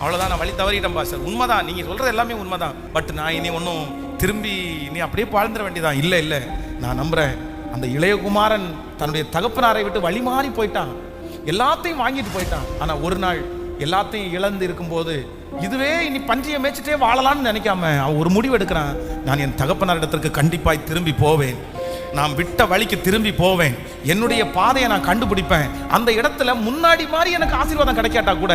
அவ்வளோதான், நான் வழி தவறிட்டேன் பாஸ்டர். உண்மைதான், நீங்கள் சொல்கிறது எல்லாமே உண்மைதான். பட் நான் இனி ஒன்றும் திரும்பி இனி அப்படியே வாழ்ந்துட வேண்டியதான். இல்லை இல்லை, நான் நம்புகிறேன். அந்த இளையகுமாரன் தன்னுடைய தகப்பனாரை விட்டு வழி மாறி போயிட்டான், எல்லாத்தையும் வாங்கிட்டு போயிட்டான். ஆனால் ஒரு நாள் எல்லாத்தையும் இழந்து இருக்கும்போது இதுவே இனி பன்றியை மேய்ச்சிட்டே வாழலாம்னு நினைக்காம அவன் ஒரு முடிவு எடுக்கிறான். நான் என் தகப்பனார் இடத்திற்கு கண்டிப்பாய் திரும்பி போவேன், நான் விட்ட வழிக்கு திரும்பி போவேன், என்னுடைய பாதையை நான் கண்டுபிடிப்பேன். அந்த இடத்துல முன்னாடி மாதிரி எனக்கு ஆசீர்வாதம் கிடைக்காட்டா கூட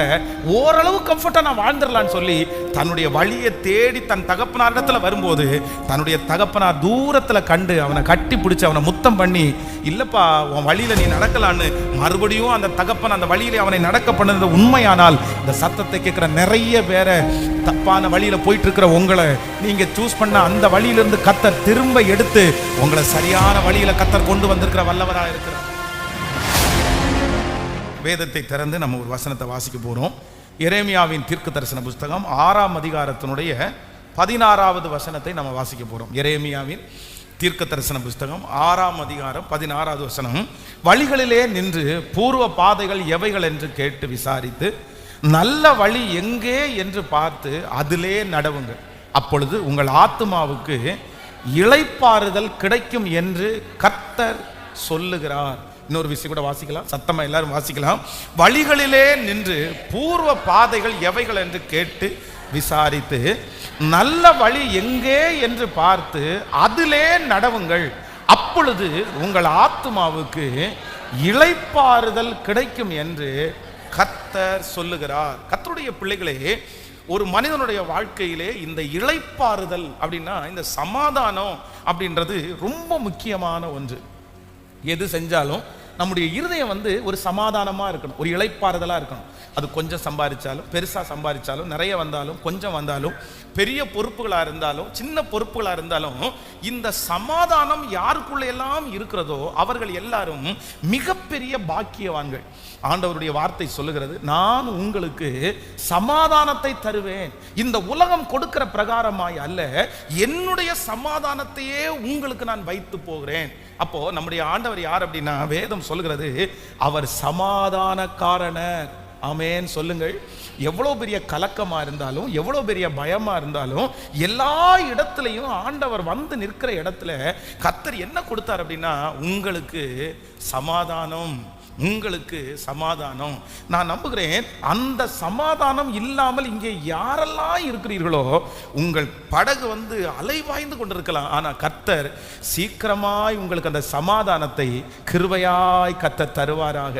ஓரளவு கம்ஃபர்ட்டாக நான் வாழ்ந்துடலான்னு சொல்லி தன்னுடைய வழியை தேடி தன் தகப்பனார் இடத்துல வரும்போது தன்னுடைய தகப்பனார் தூரத்தில் கண்டு அவனை கட்டி பிடிச்சி அவனை முத்தம் பண்ணி, இல்லைப்பா உன் வழியில் நீ நடக்கலான்னு மறுபடியும் அந்த தகப்பன் அந்த வழியிலே அவனை நடக்க பண்ணது உண்மையானால் இந்த சத்தத்தை கேட்குற நிறைய பேரை தப்பான வழியில் போயிட்டு இருக்கிற உங்களை நீங்கள் சூஸ் பண்ண அந்த வழியிலிருந்து கர்த்தர் திரும்ப எடுத்து உங்களை சரியான வழியில் கர்த்தர் கொண்டு வந்திருக்கிற வல்லவராக இருக்கிறார். வேதத்தை திறந்து நம்ம ஒரு வசனத்தை வாசிக்க போகிறோம். எரேமியாவின் தீர்க்க தரிசன புஸ்தகம் 6ஆம் அதிகாரத்தினுடைய 16வது வசனத்தை நம்ம வாசிக்க போகிறோம். எரேமியாவின் தீர்க்க தரிசன புஸ்தகம் 6ஆம் அதிகாரம் 16வது வசனம். வழிகளிலே நின்று பூர்வ பாதைகள் எவைகள் என்று கேட்டு விசாரித்து நல்ல வழி எங்கே என்று பார்த்து அதிலே நடவுங்கள், அப்பொழுது உங்கள் ஆத்துமாவுக்கு இளைப்பாறுதல் கிடைக்கும் என்று கர்த்தர் சொல்லுகிறார். இன்னொரு விஷயம் கூட வாசிக்கலாம், சத்தமா எல்லாரும் வாசிக்கலாம். வழிகளிலே நின்று பூர்வ பாதைகள் எவைகள் என்று கேட்டு விசாரித்து நல்ல வழி எங்கே என்று பார்த்து அதிலே நடவுங்கள், அப்பொழுது உங்கள் ஆத்துமாவுக்கு இளைப்பாறுதல் கிடைக்கும் என்று கர்த்தர் சொல்லுகிறார். கர்த்தருடைய பிள்ளைகளே, ஒரு மனிதனுடைய வாழ்க்கையிலே இந்த இளைப்பாறுதல் அப்படின்னா இந்த சமாதானம் அப்படின்றது ரொம்ப முக்கியமான ஒன்று. எது செஞ்சாலும் நம்முடைய இருதயம் ஒரு சமாதானமாக இருக்கணும், ஒரு இளைப்பாறுதலாக இருக்கணும். அது கொஞ்சம் சம்பாதிச்சாலும் பெருசாக சம்பாதிச்சாலும் நிறைய வந்தாலும் கொஞ்சம் வந்தாலும் பெரிய பொறுப்புகளாக இருந்தாலும் சின்ன பொறுப்புகளாக இருந்தாலும் இந்த சமாதானம் யாருக்குள்ள எல்லாம் இருக்கிறதோ அவர்கள் எல்லாரும் மிகப்பெரிய பாக்கியவான்கள். ஆண்டவருடைய வார்த்தை சொல்லுகிறது, நான் உங்களுக்கு சமாதானத்தை தருவேன், இந்த உலகம் கொடுக்கிற பிரகாரமாய் அல்ல, என்னுடைய சமாதானத்தையே உங்களுக்கு நான் வைத்து போகிறேன். அப்போ நம்முடைய ஆண்டவர் யார் அப்படின்னா வேதம் சொல்லுகிறது, அவர் சமாதானக்காரனர். ஆமென் சொல்லுங்கள். எவ்வளோ பெரிய கலக்கமா இருந்தாலும் எவ்வளோ பெரிய பயமா இருந்தாலும் எல்லா இடத்துலையும் ஆண்டவர் வந்து நிற்கிற இடத்துல கர்த்தர் என்ன கொடுத்தார் அப்படின்னா உங்களுக்கு சமாதானம், உங்களுக்கு சமாதானம். நான் நம்புகிறேன் அந்த சமாதானம் இல்லாமல் இங்கே யாரெல்லாம் இருக்கிறீர்களோ உங்கள் படகு அலைவாய்ந்து கொண்டிருக்கலாம். ஆனால் கர்த்தர் சீக்கிரமாய் உங்களுக்கு அந்த சமாதானத்தை கிருபையாய் கர்த்தர் தருவாராக.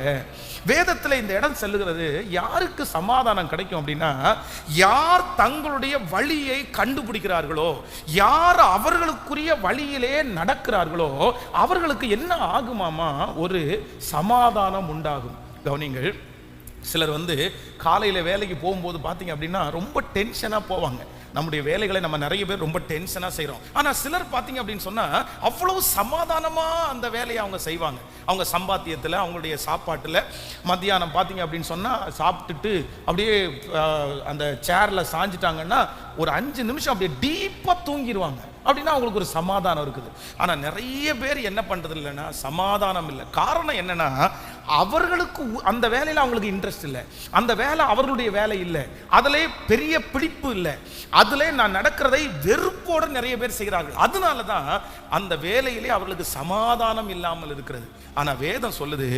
வேதத்தில் இந்த இடம் சொல்லுகிறது, யாருக்கு சமாதானம் கிடைக்கும் அப்படின்னா யார் தங்களுடைய வழியை கண்டுபிடிக்கிறார்களோ, யார் அவர்களுக்குரிய வழியிலே நடக்கிறார்களோ அவர்களுக்கு என்ன ஆகுமாமா, ஒரு சமாதானம் உண்டாகும். கவனிங்கள், சிலர் காலையில் வேலைக்கு போகும்போது பார்த்தீங்க அப்படின்னா ரொம்ப டென்ஷனாக போவாங்க. நம்முடைய வேலைகளை நம்ம நிறைய பேர் ரொம்ப டென்ஷனாக செய்கிறோம். ஆனால் சிலர் பார்த்தீங்க அப்படின்னு சொன்னால் அவ்வளவு சமாதானமாக அந்த வேலையை அவங்க செய்வாங்க. அவங்க சம்பாத்தியத்தில் அவங்களுடைய சாப்பாட்டில் மத்தியானம் பார்த்தீங்க அப்படின்னு சொன்னால் சாப்பிட்டுட்டு அப்படியே அந்த சேரில் சாஞ்சிட்டாங்கன்னா ஒரு 5 நிமிஷம் அப்படியே டீப்பாக தூங்கிடுவாங்க. அப்படின்னா அவங்களுக்கு ஒரு சமாதானம் இருக்குது. ஆனால் நிறைய பேர் என்ன பண்ணுறது இல்லைன்னா சமாதானம் இல்லை. காரணம் என்னன்னா அவர்களுக்கு அந்த வேலையில் அவங்களுக்கு இன்ட்ரெஸ்ட் இல்லை, அந்த வேலை அவர்களுடைய வேலை இல்லை, அதிலே பெரிய பிடிப்பு இல்லை, அதிலே நான் நடக்கிறதை வெறுப்போடு நிறைய பேர் செய்கிறார்கள். அதனால தான் அந்த வேலையிலே அவர்களுக்கு சமாதானம் இல்லாமல் இருக்கிறது. ஆனால் வேதம் சொல்லுது,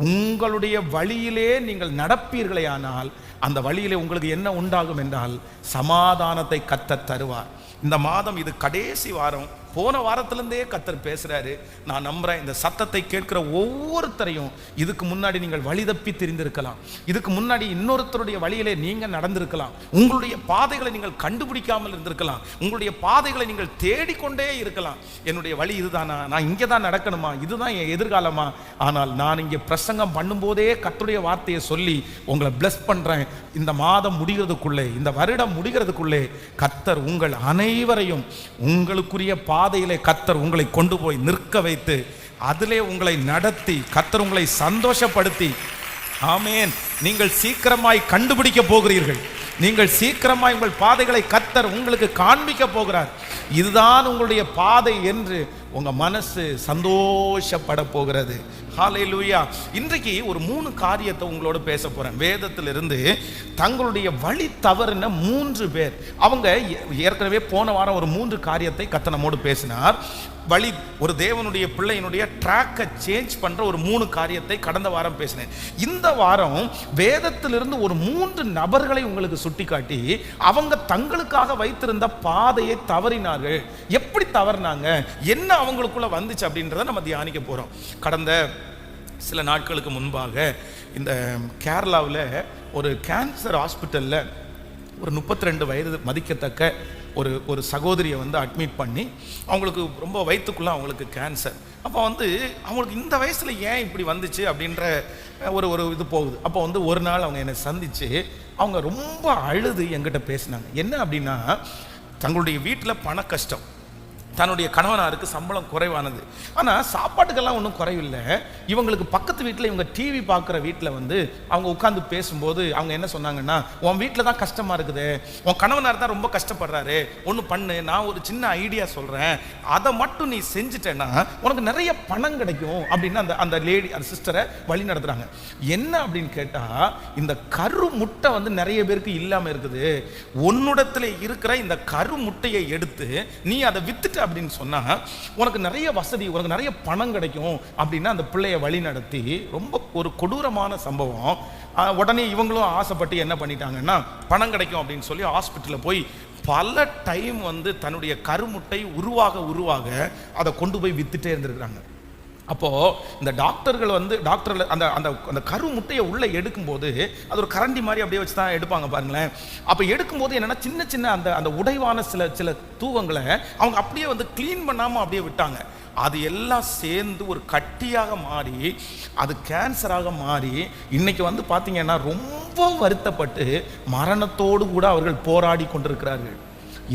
உங்களுடைய வழியிலே நீங்கள் நடப்பீர்களே ஆனால் அந்த வழியிலே உங்களுக்கு என்ன உண்டாகும் என்றால் சமாதானத்தை கர்த்தர் தருவார். இந்த மாதம் இது கடைசி வாரம். போன வாரத்திலிருந்தே கர்த்தர் பேசுறாரு. நான் நம்புறேன் இந்த சத்தத்தை கேட்கிற ஒவ்வொருத்தரையும் இதுக்கு முன்னாடி நீங்கள் வழி தப்பி தெரிந்திருக்கலாம், இதுக்கு முன்னாடி இன்னொருத்தருடைய வழியிலே நீங்க நடந்திருக்கலாம், உங்களுடைய பாதைகளை நீங்கள் கண்டுபிடிக்காமல் இருந்திருக்கலாம், உங்களுடைய பாதைகளை நீங்கள் தேடிக்கொண்டே இருக்கலாம். என்னுடைய வழி இதுதானா, நான் இங்கே தான் நடக்கணுமா, இதுதான் என் எதிர்காலமா? ஆனால் நான் இங்கே பிரசங்கம் பண்ணும்போதே கர்த்தருடைய வார்த்தையை சொல்லி உங்களை பிளஸ் பண்றேன். இந்த மாதம் முடிகிறதுக்குள்ளே, இந்த வருடம் முடிகிறதுக்குள்ளே கர்த்தர் உங்கள் அனைவரையும் உங்களுக்குரிய பாதையிலே கர்த்தர் உங்களை கொண்டு போய் நிற்க வைத்து அதிலே உங்களை நடத்தி கர்த்தர் உங்களை சந்தோஷப்படுத்தி, ஆமென், நீங்கள் சீக்கிரமாய் கண்டுபிடிக்க போகிறீர்கள். நீங்கள் சீக்கிரமாய் உங்கள் பாதைகளை கர்த்தர் உங்களுக்கு காண்பிக்க போகிறார். இதுதான் உங்களுடைய பாதை என்று உங்க மனசு சந்தோஷப்பட போகிறது. ஹல்லேலூயா. இன்றைக்கு ஒரு 3 காரியத்தை உங்களோட பேச போறேன். வேதத்திலிருந்து தங்களுடைய வழி தவறின 3 பேர். அவங்க ஏற்கனவே போன வாரம் ஒரு 3 காரியத்தை கர்த்தர் நம்மோடு பேசினார். வழி ஒரு தேவனுடைய பிள்ளையினுடைய ட்ராக்கை சேஞ்ச் பண்ற ஒரு 3 காரியத்தை கடந்த வாரம் பேசினேன். இந்த வாரம் வேதத்திலிருந்து ஒரு 3 நபர்களை உங்களுக்கு சுட்டிக்காட்டி அவங்க தங்களுக்காக வைத்திருந்த பாதையை தவறினார்கள். எப்படி தவறினாங்க, என்ன அவங்களுக்குள்ள வந்துச்சு அப்படின்றத நம்ம தியானிக்க போறோம். கடந்த சில நாட்களுக்கு முன்பாக இந்த கேரளாவில் ஒரு கேன்சர் ஹாஸ்பிட்டலில் ஒரு 32 வயது மதிக்கத்தக்க ஒரு சகோதரியை வந்து அட்மிட் பண்ணி அவங்களுக்கு ரொம்ப வயிற்றுக்குள்ள அவங்களுக்கு கேன்சர். அப்போ வந்து அவங்களுக்கு இந்த வயசில் ஏன் இப்படி வந்துச்சு அப்படின்ற ஒரு இது போகுது. அப்போ வந்து ஒரு நாள் அவங்க என்னை சந்தித்து அவங்க ரொம்ப அழுது என்கிட்ட பேசினாங்க. என்ன அப்படின்னா, தங்களுடைய வீட்டில் பண கஷ்டம், தன்னுடைய கணவனாருக்கு சம்பளம் குறைவானது, ஆனால் சாப்பாட்டுக்கெல்லாம் ஒன்றும் குறைவில்லை. இவங்களுக்கு பக்கத்து வீட்டில் இவங்க டிவி பார்க்குற வீட்டில் வந்து அவங்க உட்காந்து பேசும்போது அவங்க என்ன சொன்னாங்கன்னா, உன் வீட்டில் தான் கஷ்டமாக இருக்குது, உன் கணவனார் தான் ரொம்ப கஷ்டப்படுறாரு, ஒன்று பண்ணு, நான் ஒரு சின்ன ஐடியா சொல்கிறேன், அதை மட்டும் நீ செஞ்சுட்டேன்னா உனக்கு நிறைய பணம் கிடைக்கும் அப்படின்னு அந்த லேடி அந்த சிஸ்டரை வழி நடத்துகிறாங்க. என்ன அப்படின்னு கேட்டால், இந்த கரு முட்டை வந்து நிறைய பேருக்கு இல்லாமல் இருக்குது, உன்னிடத்தில் இருக்கிற இந்த கரு முட்டையை எடுத்து நீ அதை வித்துட்டு அப்படின்னு சொன்னா உனக்கு நிறைய வசதி, உனக்கு நிறைய பணம் கிடைக்கும் அப்படின்னு அந்த பிள்ளைய வழி நடத்தி ரொம்ப ஒரு கொடூரமான சம்பவம். உடனே இவங்களும் ஆசைப்பட்டு என்ன பண்ணிட்டாங்கன்னா, பணம் கிடைக்கும் அப்படின்னு சொல்லி ஹாஸ்பிட்டலில் போய் பல டைம் வந்து தன்னுடைய கருமுட்டை உருவாக அதை கொண்டு போய் வித்துட்டே இருந்திருக்கிறாங்க. அப்போது இந்த டாக்டர்கள் வந்து அந்த அந்த அந்த கரு முட்டையை உள்ளே எடுக்கும்போது அது ஒரு கரண்டி மாதிரி அப்படியே வச்சு தான் எடுப்பாங்க பாருங்களேன். அப்போ எடுக்கும்போது என்னென்னா சின்ன சின்ன அந்த உடைவான சில தூவங்களை அவங்க அப்படியே வந்து க்ளீன் பண்ணாமல் அப்படியே விட்டாங்க. அது எல்லாம் சேர்ந்து ஒரு கட்டியாக மாறி அது கேன்சராக மாறி இன்னைக்கு வந்து பார்த்தீங்கன்னா ரொம்ப வருத்தப்பட்டு மரணத்தோடு கூட அவர்கள் போராடி கொண்டிருக்கிறார்கள்.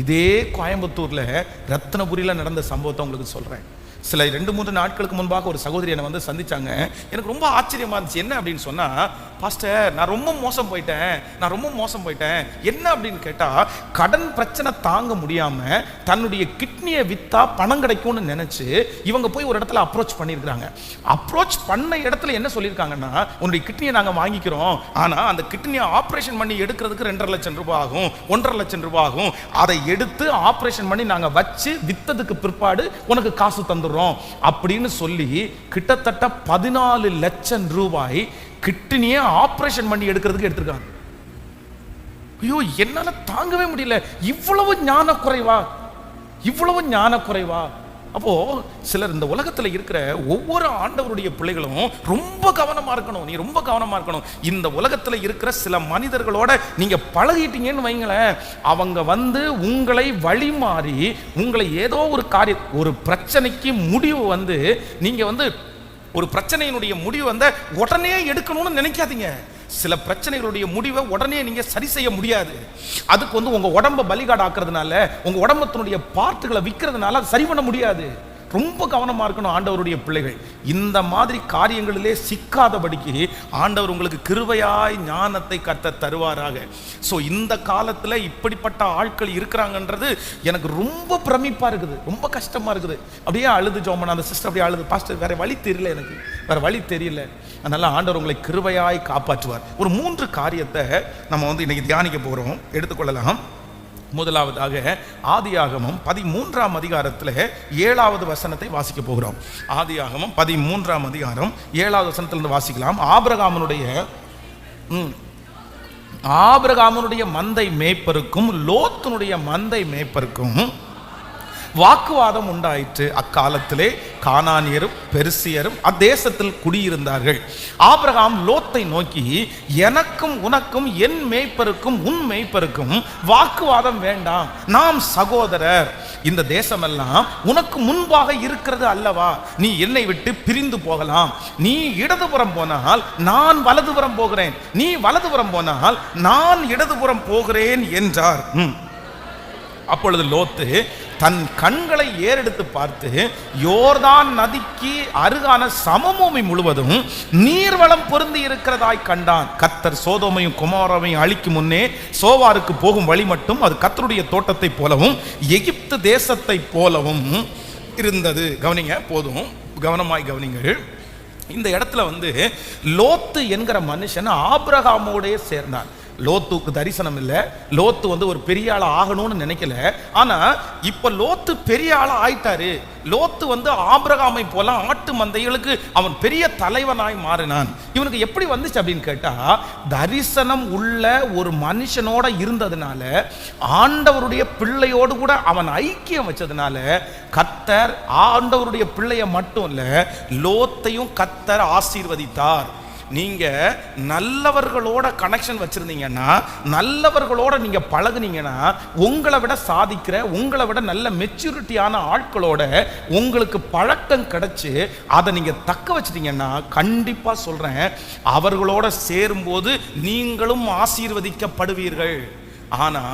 இதே கோயம்புத்தூரில் ரத்னபுரியில் நடந்த சம்பவத்தை உங்களுக்கு சொல்கிறேன். சில 2-3 நாட்களுக்கு முன்பாக ஒரு சகோதரி என்னை வந்து சந்திச்சாங்க. எனக்கு ரொம்ப ஆச்சரியமா இருந்துச்சு. என்ன அப்படின்னு சொன்னா, பாஸ்டர் நான் ரொம்ப மோசம் போயிட்டேன். என்ன அப்படின்னு கேட்டா, கடன் பிரச்சனை தாங்க முடியாம தன்னுடைய கிட்னியை வித்தா பணம் கிடைக்கும்னு நினைச்சு இவங்க போய் ஒரு இடத்துல அப்ரோச் பண்ணியிருக்காங்க. அப்ரோச் பண்ண இடத்துல என்ன சொல்லியிருக்காங்கன்னா, உன்னுடைய கிட்னியை நாங்கள் வாங்கிக்கிறோம், ஆனா அந்த கிட்னியை ஆப்ரேஷன் பண்ணி எடுக்கிறதுக்கு 2.5 லட்சம் ரூபாய் ஆகும், 1.5 லட்சம் ரூபாய் ஆகும், அதை எடுத்து ஆப்ரேஷன் பண்ணி நாங்க வச்சு வித்ததுக்கு பிற்பாடு உனக்கு காசு தந்துடும் அப்படின்னு சொல்லி கிட்டத்தட்ட 14 லட்சம் ரூபாய் கிட்னியை ஆபரேஷன் பண்ணி எடுக்கிறதுக்கு எடுத்திருக்காங்க. ஐயோ, என்னால தாங்கவே முடியல. இவ்வளவு ஞான குறைவா? அப்போ சிலர் இந்த உலகத்துல இருக்கிற ஒவ்வொரு ஆண்டவருடைய பிள்ளைகளும் ரொம்ப கவனமா இருக்கணும். நீ ரொம்ப கவனமா இருக்கணும். இந்த உலகத்துல இருக்கிற சில மனிதர்களோட நீங்க பழகிட்டீங்கன்னு வைங்களேன், அவங்க வந்து உங்களை வழி மாறி உங்களை ஏதோ ஒரு பிரச்சனைக்கு முடிவு வந்து நீங்க வந்து ஒரு பிரச்சனையினுடைய முடிவு வந்து உடனே எடுக்கணும்னு நினைக்காதீங்க. சில பிரச்சனைகளுடைய முடிவை உடனே நீங்க சரி செய்ய முடியாது. அதுக்கு வந்து உங்க உடம்ப பலிகாடு ஆக்குறதுனால, உங்க உடம்பத்தினுடைய பார்ட்டுகளை விற்கிறதுனால அது சரி பண்ண முடியாது. ரொம்ப கவனமா இருக்கணும் ஆண்டவருடைய பிள்ளைகள். இந்த மாதிரி காரியங்களிலே சிக்காதபடிக்கு ஆண்டவர் உங்களுக்கு கிருபையாய் ஞானத்தை கர்த்தர் தருவாராக. ஸோ இந்த காலத்தில் இப்படிப்பட்ட ஆட்கள் இருக்கிறாங்கன்றது எனக்கு ரொம்ப பிரமிப்பா இருக்குது, ரொம்ப கஷ்டமா இருக்குது. அப்படியே அழுது ஜோமன் அந்த சிஸ்டர் அப்படியே அழுது, பாஸ்டர் வேற வழி தெரியல, எனக்கு வேற வழி தெரியல. அதனால ஆண்டவர் உங்களை கிருபையாய் காப்பாற்றுவார். ஒரு 3 காரியத்தை நம்ம வந்து இன்னைக்கு தியானிக்க போறோம், எடுத்துக்கொள்ளலாம். முதலாவதாக ஆதியாகமம் 13ஆம் அதிகாரத்தில் 7வது வசனத்தை வாசிக்க போகிறோம். ஆதியாகமம் 13ஆம் அதிகாரம் 7வது வசனத்திலிருந்து வாசிக்கலாம். ஆபிரகாமுடைய மந்தை மேய்ப்பருக்கும் லோத்தினுடைய மந்தை மேய்ப்பருக்கும் வாக்குவாதம் உண்டாயிற்று. அக்காலத்திலே கானானியரும் பெர்சியரும் அத்தேசத்தில் குடியிருந்தார்கள். ஆபிரகாம் லோத்தை நோக்கி, எனக்கும் உனக்கும் என் மேய்ப்பருக்கும் உன் மேய்ப்பருக்கும் வாக்குவாதம் வேண்டாம், நாம் சகோதரர், இந்த தேசமெல்லாம் உனக்கு முன்பாக இருக்கிறது அல்லவா, நீ என்னை விட்டு பிரிந்து போகலாம், நீ இடதுபுறம் போனால் நான் வலதுபுறம் போகிறேன், நீ வலதுபுறம் போனால் நான் இடதுபுறம் போகிறேன் என்றார். அப்பொழுது லோத்து தன் கண்களை ஏறெடுத்து பார்த்து யோர்தான் நதிக்கு அருகான சமபூமி முழுவதும் நீர்வளம் பொருந்தி இருக்கிறதாய் கண்டான். கர்த்தர் சோதோமையும் குமாராவையும் அழிக்கும் முன்னே சோவாருக்கு போகும் வழி மட்டும் அது கர்த்தருடைய தோட்டத்தை போலவும் எகிப்து தேசத்தை போலவும் இருந்தது. கவனிங்க, போதும், கவனமாய் கவனிங்கள். இந்த இடத்துல வந்து லோத்து என்கிற மனுஷன் ஆபிரகாமோடே சேர்ந்தான். லோத்துக்கு தரிசனம் இல்லை, லோத்து வந்து ஒரு பெரிய ஆள் ஆகணும்னு நினைக்கல. ஆனா இப்ப லோத்து பெரிய ஆள் ஆயிட்டாரு. லோத்து வந்து ஆபிரகாமை போல ஆட்டு மந்தைகளுக்கு அவன் பெரிய தலைவனாய் மாறினான். இவனுக்கு எப்படி வந்துச்சு அப்படின்னு கேட்டா, தரிசனம் உள்ள ஒரு மனுஷனோட இருந்ததுனால, ஆண்டவருடைய பிள்ளையோடு கூட அவன் ஐக்கியம் வச்சதுனால, கர்த்தர் ஆண்டவருடைய பிள்ளைய மட்டும் இல்ல, லோத்தையும் கர்த்தர் ஆசீர்வதித்தார். நீங்க நல்லவர்களோட கனெக்ஷன் வச்சிருந்தீங்கன்னா, நல்லவர்களோட நீங்க பழகுனீங்கன்னா, உங்களை விட சாதிக்கிற, உங்களை விட நல்ல மெச்சூரிட்டியான ஆட்களோட உங்களுக்கு பழக்கம் கிடைச்சு அதை நீங்க தக்க வச்சிட்டீங்கன்னா, கண்டிப்பா சொல்றேன், அவர்களோட சேரும்போது நீங்களும் ஆசீர்வதிக்கப்படுவீர்கள். ஆனா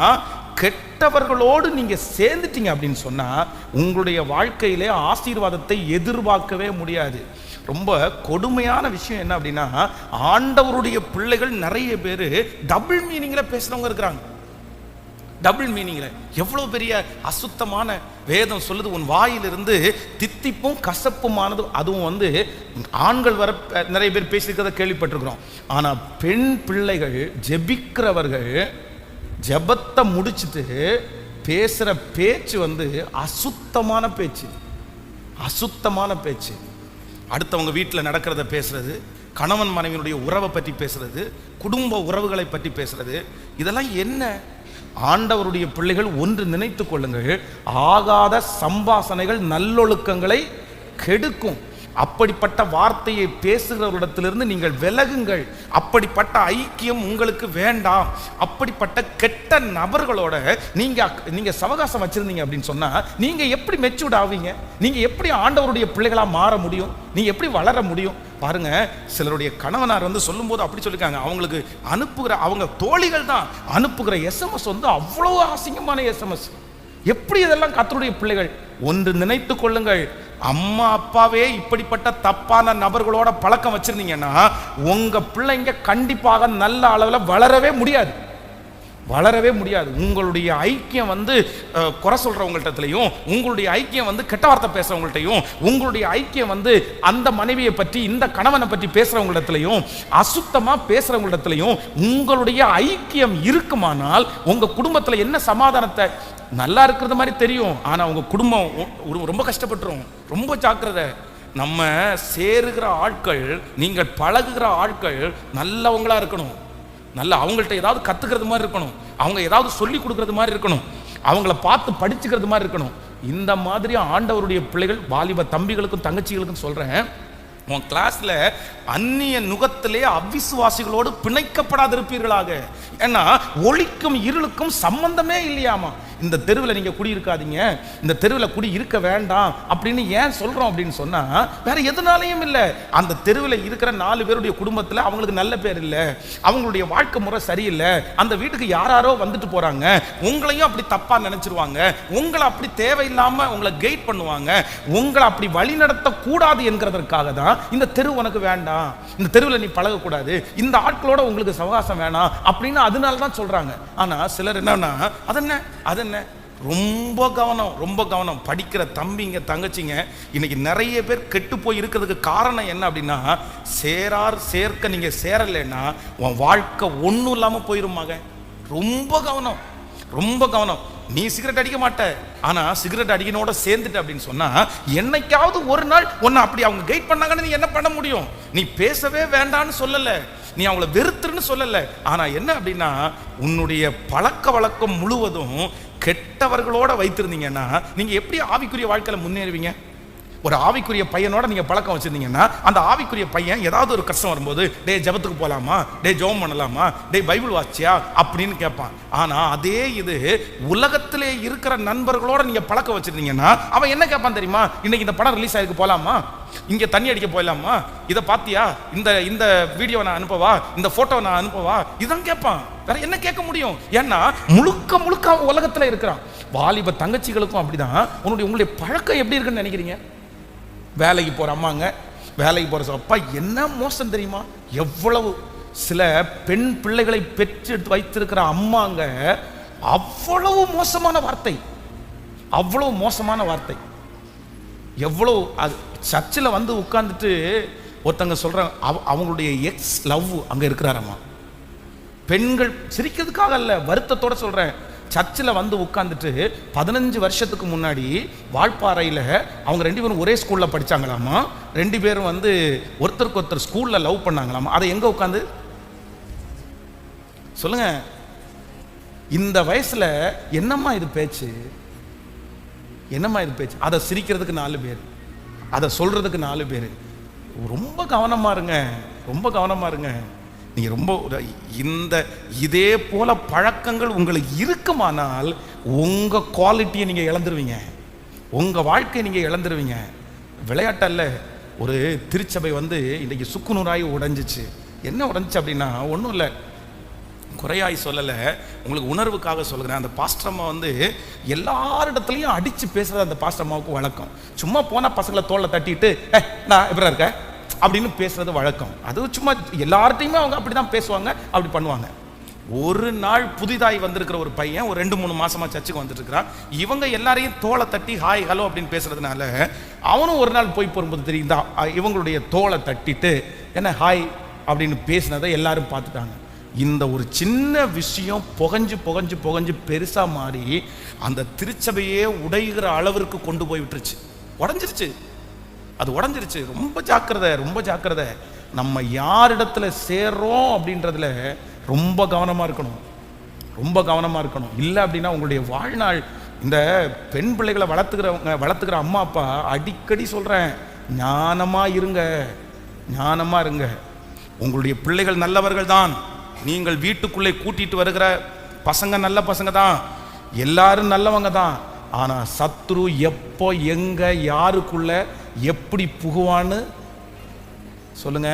கெட்டவர்களோடு நீங்க சேர்ந்துட்டீங்க அப்படின்னு சொன்னா, உங்களுடைய வாழ்க்கையிலே ஆசீர்வாதத்தை எதிர்பார்க்கவே முடியாது. ரொம்ப கொடுமையான விஷயம் என்ன அப்படின்னா, ஆண்டவருடைய பிள்ளைகள் நிறைய பேர் டபுள் மீனிங்ல பேசுறவங்க இருக்கிறாங்க. டபுள் மீனிங்ல எவ்வளவு பெரிய அசுத்தமான வேதம் சொல்லுது, உன் வாயிலிருந்து தித்திப்பும் கசப்புமானது. அதுவும் வந்து ஆண்கள் வர நிறைய பேர் பேசியிருக்கிறத கேள்விப்பட்டிருக்கிறோம். ஆனா பெண் பிள்ளைகள் ஜெபிக்கிறவர்கள் ஜெபத்தை முடிச்சுட்டு பேசுற பேச்சு வந்து அசுத்தமான பேச்சு, அசுத்தமான பேச்சு. அடுத்தவங்க வீட்டில் நடக்கிறத பேசுறது, கணவன் மனைவியினுடைய உறவை பற்றி பேசுறது, குடும்ப உறவுகளை பற்றி பேசுறது, இதெல்லாம் என்ன? ஆண்டவருடைய பிள்ளைகள் ஒன்று நினைத்து கொள்ளுங்கள், ஆகாத சம்பாசனைகள் நல்லொழுக்கங்களை கெடுக்கும். அப்படிப்பட்ட வார்த்தையை பேசுகிறவரிடத்திலிருந்து நீங்கள் விலகுங்கள். அப்படிப்பட்ட ஐக்கியம் உங்களுக்கு வேண்டாம். அப்படிப்பட்ட கெட்ட நபர்களோட நீங்க சவகாசம் வச்சிருந்தீங்க அப்படின்னு சொன்னா, நீங்க எப்படி மெச்சூர்ட் ஆவீங்க? நீங்க எப்படி ஆண்டவருடைய பிள்ளைகளா மாற முடியும்? நீங்க எப்படி வளர முடியும்? பாருங்க, சிலருடைய கணவனார் வந்து சொல்லும் போது அப்படி சொல்லிருக்காங்க, அவங்களுக்கு அனுப்புகிற, அவங்க தோழிகள் தான் அனுப்புகிற எஸ்எம்எஸ் வந்து அவ்வளவு அசிங்கமான எஸ்எம்எஸ். எப்படி இதெல்லாம் கர்த்தருடைய பிள்ளைகள் ஒன்று நினைத்து கொள்ளுங்கள், அம்மா அப்பாவே இப்படிப்பட்ட தப்பான நபர்களோட பழக்கம் வச்சிருந்தீங்கன்னா, உங்க பிள்ளைங்க கண்டிப்பாக நல்ல அளவில் வளரவே முடியாது, வளரவே முடியாது. உங்களுடைய ஐக்கியம் வந்து குறை சொல்றவங்கள்ட்டயும், உங்களுடைய ஐக்கியம் வந்து கெட்ட வார்த்தை பேசுறவங்கள்ட்டையும், உங்களுடைய ஐக்கியம் வந்து அந்த மனைவியை பற்றி இந்த கணவனை பற்றி பேசுறவங்களிடத்திலையும், அசுத்தமா பேசுறவங்களிடத்திலையும் உங்களுடைய ஐக்கியம் இருக்குமானால், உங்க குடும்பத்தில் என்ன சமாதானத்தை, நல்லா இருக்கிறது மாதிரி தெரியும், ஆனா உங்க குடும்பம் ரொம்ப கஷ்டப்பட்டுரும். ரொம்ப ஜாக்கிரதை. நம்ம சேருகிற ஆட்கள், நீங்கள் பழகுகிற ஆட்கள் நல்லவங்களா இருக்கணும். நல்ல அவங்கள்ட்ட ஏதாவது கத்துக்கிறது மாதிரி இருக்கணும், அவங்க ஏதாவது சொல்லி கொடுக்கறது மாதிரி இருக்கணும், அவங்கள பார்த்து படிச்சுக்கிறது மாதிரி இருக்கணும். இந்த மாதிரி ஆண்டவருடைய பிள்ளைகள், வாலிப தம்பிகளுக்கும் தங்கச்சிகளுக்கும் சொல்றேன், உன் கிளாஸ்ல அந்நிய நுகத்திலே அவிசுவாசிகளோடு பிணைக்கப்படாதிருப்பீர்களாக. ஏன்னா ஒளிக்கும் இருளுக்கும் சம்பந்தமே இல்லையாமா. இந்த தெருவில் நீங்க குடி இருக்காதீங்க, இந்த தெருவில் குடி இருக்க வேண்டாம் அப்படின்னு ஏன் சொல்றோம் அப்படின்னு சொன்னா, வேற எதுனாலையும் இல்லை. அந்த தெருவில் இருக்கிற 4 பேருடைய குடும்பத்தில் அவங்களுக்கு நல்ல பேர் இல்லை, அவங்களுடைய வாழ்க்கை முறை சரியில்லை, அந்த வீட்டுக்கு யாராரோ வந்துட்டு போறாங்க, உங்களையும் அப்படி தப்பா நினைச்சிருவாங்க, உங்களை அப்படி தேவையில்லாம உங்களை கைட் பண்ணுவாங்க, உங்களை அப்படி வழி நடத்த கூடாது என்கிறதற்காக தான் இந்த தெரு உனக்கு வேண்டாம், இந்த தெருவில் நீ பழகக்கூடாது, இந்த ஆட்களோட உங்களுக்கு சவகாசம் வேணாம் அப்படின்னு அதனால தான் சொல்றாங்க. ஆனா சிலர் என்னன்னா, அதென்ன ரொம்ப கவனம், ரொம்ப கவனம். படிக்கிற தம்பிங்க தங்கச்சிங்க இன்னைக்கு நிறைய பேர் கெட்டு போய் இருக்கிறதுக்கு காரணம் என்ன அப்படின்னா, சேர்க்க நீங்க சேரலைன்னா உன் வாழ்க்கை ஒன்றும் இல்லாமல் போயிருமாங்க. ரொம்ப கவனம், ரொம்ப கவனம். நீ சிகரெட் அடிக்க மாட்ட, ஆனா சிகரெட் அடிக்கனோட சேர்ந்துட்டு அப்படின்னு சொன்னா, என்னைக்காவது ஒரு நாள் உன்னை அப்படி அவங்க கைட் பண்ணாங்கன்னு நீ என்ன பண்ண முடியும்? நீ பேசவே வேண்டான்னு சொல்லல, நீ அவங்கள வெறுத்துன்னு சொல்லல. ஆனா என்ன அப்படின்னா, உன்னுடைய பழக்க வழக்கம் முழுவதும் கெட்டவர்களோட வைத்திருந்தீங்கன்னா நீங்க எப்படி ஆவிக்குரிய வாழ்க்கையில முன்னேறுவீங்க? ஒரு ஆவிக்குரிய பையனோட நீங்க பழக்கம் வச்சிருந்தீங்கன்னா, அந்த ஆவிக்குரிய பையன் ஏதாவது ஒரு கஷ்டம் வரும்போது, டே ஜபத்துக்கு போலாமா, டே ஜெபம் பண்ணலாமா, டே பைபிள் வாசிச்சியா அப்படின்னு கேட்பான். ஆனா அதே இது உலகத்திலே இருக்கிற நண்பர்களோட நீங்க பழக்கம் வச்சிருந்தீங்கன்னா, அவன் என்ன கேட்பான் தெரியுமா? இன்னைக்கு இந்த படம் ரிலீஸ் ஆயிருக்கு, போலாமா, இங்க தண்ணி அடிக்க போயிடலாமா, இதை பாத்தியா, இந்த வீடியோ நான் அனுப்பவா, இந்த போட்டோ நான் அனுப்பவா, இதான் கேட்பான். வேற என்ன கேட்க முடியும்? ஏன்னா முழுக்க உலகத்துல இருக்கிறான். வாலிப தங்கச்சிகளுக்கும் அப்படிதான். உங்களுடைய பழக்கம் எப்படி இருக்குன்னு நினைக்கிறீங்க? வேலைக்கு போற அம்மாங்க, வேலைக்கு போற அப்பா என்ன மோசம் தெரியுமா? எவ்வளவு சில பெண் பிள்ளைகளை பெற்று வைத்திருக்கிற அம்மாங்க, அவ்வளவு மோசமான வார்த்தை, அவ்வளவு மோசமான வார்த்தை. எவ்வளவு அது சர்ச்சில் வந்து உட்கார்ந்துட்டு ஒருத்தங்க சொல்கிறாங்க அவங்களுடைய எக்ஸ் லவ் அங்கே இருக்கிறாரம்மா. பெண்கள் சிரிக்கிறதுக்காக அல்ல, வருத்தத்தோட சொல்கிறேன். சர்ச்சில் வந்து உட்காந்துட்டு 15 வருஷத்துக்கு முன்னாடி வால்பாறையில் அவங்க 2 பேரும் ஒரே ஸ்கூலில் படித்தாங்களாமா. 2 பேரும் வந்து ஒருத்தருக்கு ஒருத்தர் ஸ்கூலில் லவ் பண்ணாங்களாமா. அதை எங்கே உட்காந்து சொல்லுங்க. இந்த வயசுல என்னம்மா இது பேச்சு, என்னம்மா இது பேச்சு? அதை சிரிக்கிறதுக்கு 4 பேர், அதை சொல்றதுக்கு 4 பேர். ரொம்ப கவனமா இருங்க, ரொம்ப கவனமா இருங்க. நீங்க ரொம்ப இதே போல பழக்கங்கள் உங்களுக்கு இருக்குமானால் உங்க குவாலிட்டியை நீங்க இழந்துருவீங்க, உங்க வாழ்க்கையை நீங்க இழந்துருவீங்க. விளையாட்டல்ல. ஒரு திருச்சபை வந்து இன்னைக்கு சுக்குநூறாய் உடைஞ்சிச்சு. என்ன உடைஞ்சிச்சு அப்படின்னா ஒன்றும் இல்லை, குறையாய் சொல்லலை, உங்களுக்கு உணர்வுக்காக சொல்கிறேன். அந்த பாஸ்டர்மா வந்து எல்லாரிடத்துலையும் அடித்து பேசுகிறது அந்த பாஸ்டர்மாவுக்கு வழக்கம். சும்மா போனால் பசங்களை தோலை தட்டிட்டு நான் எப்படி இருக்க அப்படின்னு பேசுறது வழக்கம். அது சும்மா எல்லார்ட்டையுமே அவங்க அப்படி தான் பேசுவாங்க, அப்படி பண்ணுவாங்க. ஒரு நாள் புதிதாய் வந்திருக்கிற ஒரு பையன் ஒரு 2-3 மாசமா சர்ச்சுக்கு வந்துட்டு இருக்கிறான். இவங்க எல்லாரையும் தோலை தட்டி ஹாய் ஹலோ அப்படின்னு பேசுறதுனால அவனும் ஒரு நாள் போய் போகும்போது தெரியுதா இவங்களுடைய தோலை தட்டிட்டு என்ன ஹாய் அப்படின்னு பேசினதை எல்லாரும் பார்த்துட்டாங்க. இந்த ஒரு சின்ன விஷயம் புகஞ்சு புகஞ்சு புகஞ்சு பெருசா மாறி அந்த திருச்சபையே உடைகிற அளவிற்கு கொண்டு போய் விட்டுருச்சு. உடஞ்சிருச்சு, அது உடஞ்சிருச்சு. ரொம்ப ஜாக்கிரதை, ரொம்ப ஜாக்கிரதை. நம்ம யாரிடத்துல சேர்றோம் அப்படின்றதுல ரொம்ப கவனமா இருக்கணும், ரொம்ப கவனமா இருக்கணும். இல்லை அப்படின்னா உங்களுடைய வாழ்நாள், இந்த பெண் பிள்ளைகளை வளர்த்துக்கிற அம்மா அப்பா அடிக்கடி சொல்றேன், ஞானமா இருங்க, ஞானமா இருங்க. உங்களுடைய பிள்ளைகள் நல்லவர்கள் தான், நீங்கள் வீட்டுக்குள்ளே கூட்டிட்டு வருகிற பசங்க நல்ல பசங்க தான், எல்லாரும் நல்லவங்க தான். ஆனா சத்ரு எப்போ எங்க யாருக்குள்ள எப்படி புகுவான்னு சொல்லுங்க.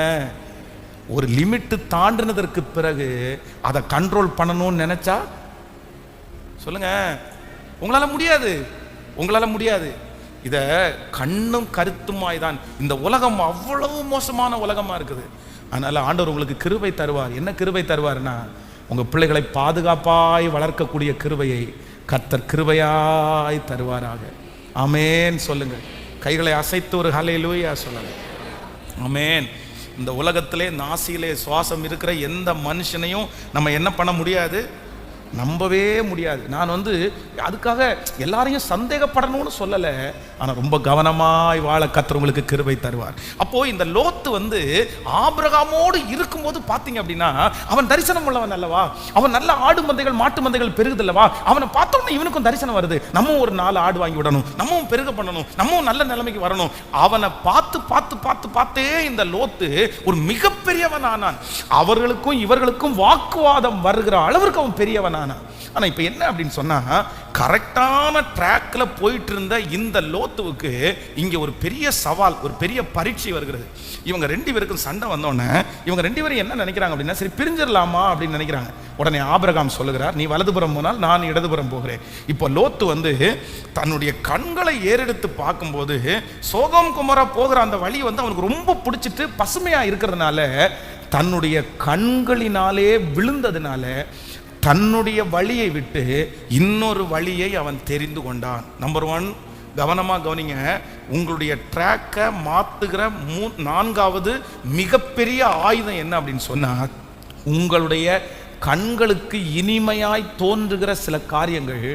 ஒரு லிமிட் தாண்டினதற்கு பிறகு அதை கண்ட்ரோல் பண்ணணும்னு நினைச்சா சொல்லுங்க, உங்களால முடியாது, உங்களால முடியாது. இத கண்ணும் கருத்துமாய் தான். இந்த உலகம் அவ்வளவு மோசமான உலகமா இருக்குது. அதனால ஆண்டவர் உங்களுக்கு கிருபை தருவார். என்ன கிருபை தருவார்னா, உங்க பிள்ளைகளை பாதுகாப்பாய் வளர்க்கக்கூடிய கிருபையை கர்த்தர் கிருபையாய் தருவாராக. ஆமேன் சொல்லுங்க. கைகளை அசைத்து ஒரு ஹல்லேலூயா சொல்லுங்க. ஆமேன். இந்த உலகத்திலே நாசியிலே சுவாசம் இருக்கிற எந்த மனுஷனையும் நம்ம என்ன பண்ண முடியாது, நம்பவே முடியாது. நான் வந்து அதுக்காக எல்லாரையும் சந்தேகப்படணும்னு சொல்லலை, ஆனால் ரொம்ப கவனமாய் வாழ கர்த்தர் உங்களுக்கு கிருபை தருவார். அப்போ இந்த லோத்து வந்து ஆபிரகாமோடு இருக்கும்போது பார்த்தீங்க அப்படின்னா அவன் தரிசனம் உள்ளவன் அல்லவா, அவன் நல்ல ஆடு மந்தைகள் மாட்டு மந்தைகள் பெருகுது அல்லவா, அவனை பார்த்தோம்னா இவனுக்கும் தரிசனம் வருது, நம்மவும் ஒரு 4 ஆடு வாங்கி விடணும், நம்மவும் பெருக பண்ணணும், நம்மவும் நல்ல நிலைமைக்கு வரணும். அவனை பார்த்து பார்த்து பார்த்து பார்த்தே இந்த லோத்து ஒரு மிகப்பெரியவன் ஆனான். அவர்களுக்கும் இவர்களுக்கும் வாக்குவாதம் வருகிற அளவிற்கு அவன் பெரியவன். ஆனா இப்ப என்ன அப்படின்னு சொன்னா, கரெக்டான ட்ராக்ல போயிட்டு இருந்த இந்த லோத்துவுக்கு இங்க ஒரு பெரிய சவால், ஒரு பெரிய பரீட்சை வருகிறது. இவங்க 2 பேருக்கும் சண்டை வந்தோடனே இவங்க 2 பேரும் என்ன நினைக்கிறாங்க அப்படின்னா, சரி பிரிஞ்சிடலாமா அப்படின்னு நினைக்கிறாங்க. உடனே ஆபிரகாம் சொல்லுகிறார், நீ வலதுபுறம் போனால் நான் இடதுபுறம் போகிறேன். இப்போ லோத்து வந்து தன்னுடைய கண்களை ஏறெடுத்து பார்க்கும்போது சோதோம் குமரா போகிற அந்த வழி வந்து அவனுக்கு ரொம்ப பிடிச்சிட்டு பசுமையா இருக்கிறதுனால, தன்னுடைய கண்களினாலே விழுந்ததுனால தன்னுடைய வழியை விட்டு இன்னொரு வழியை அவன் தெரிந்து கொண்டான். நம்பர் 1, கவனமாக கவனிங்க. உங்களுடைய ட்ராக்கை மாற்றுகிற 4வது மிகப்பெரிய ஆயுதம் என்ன அப்படின்னு சொன்னால், உங்களுடைய கண்களுக்கு இனிமையாய் தோன்றுகிற சில காரியங்கள்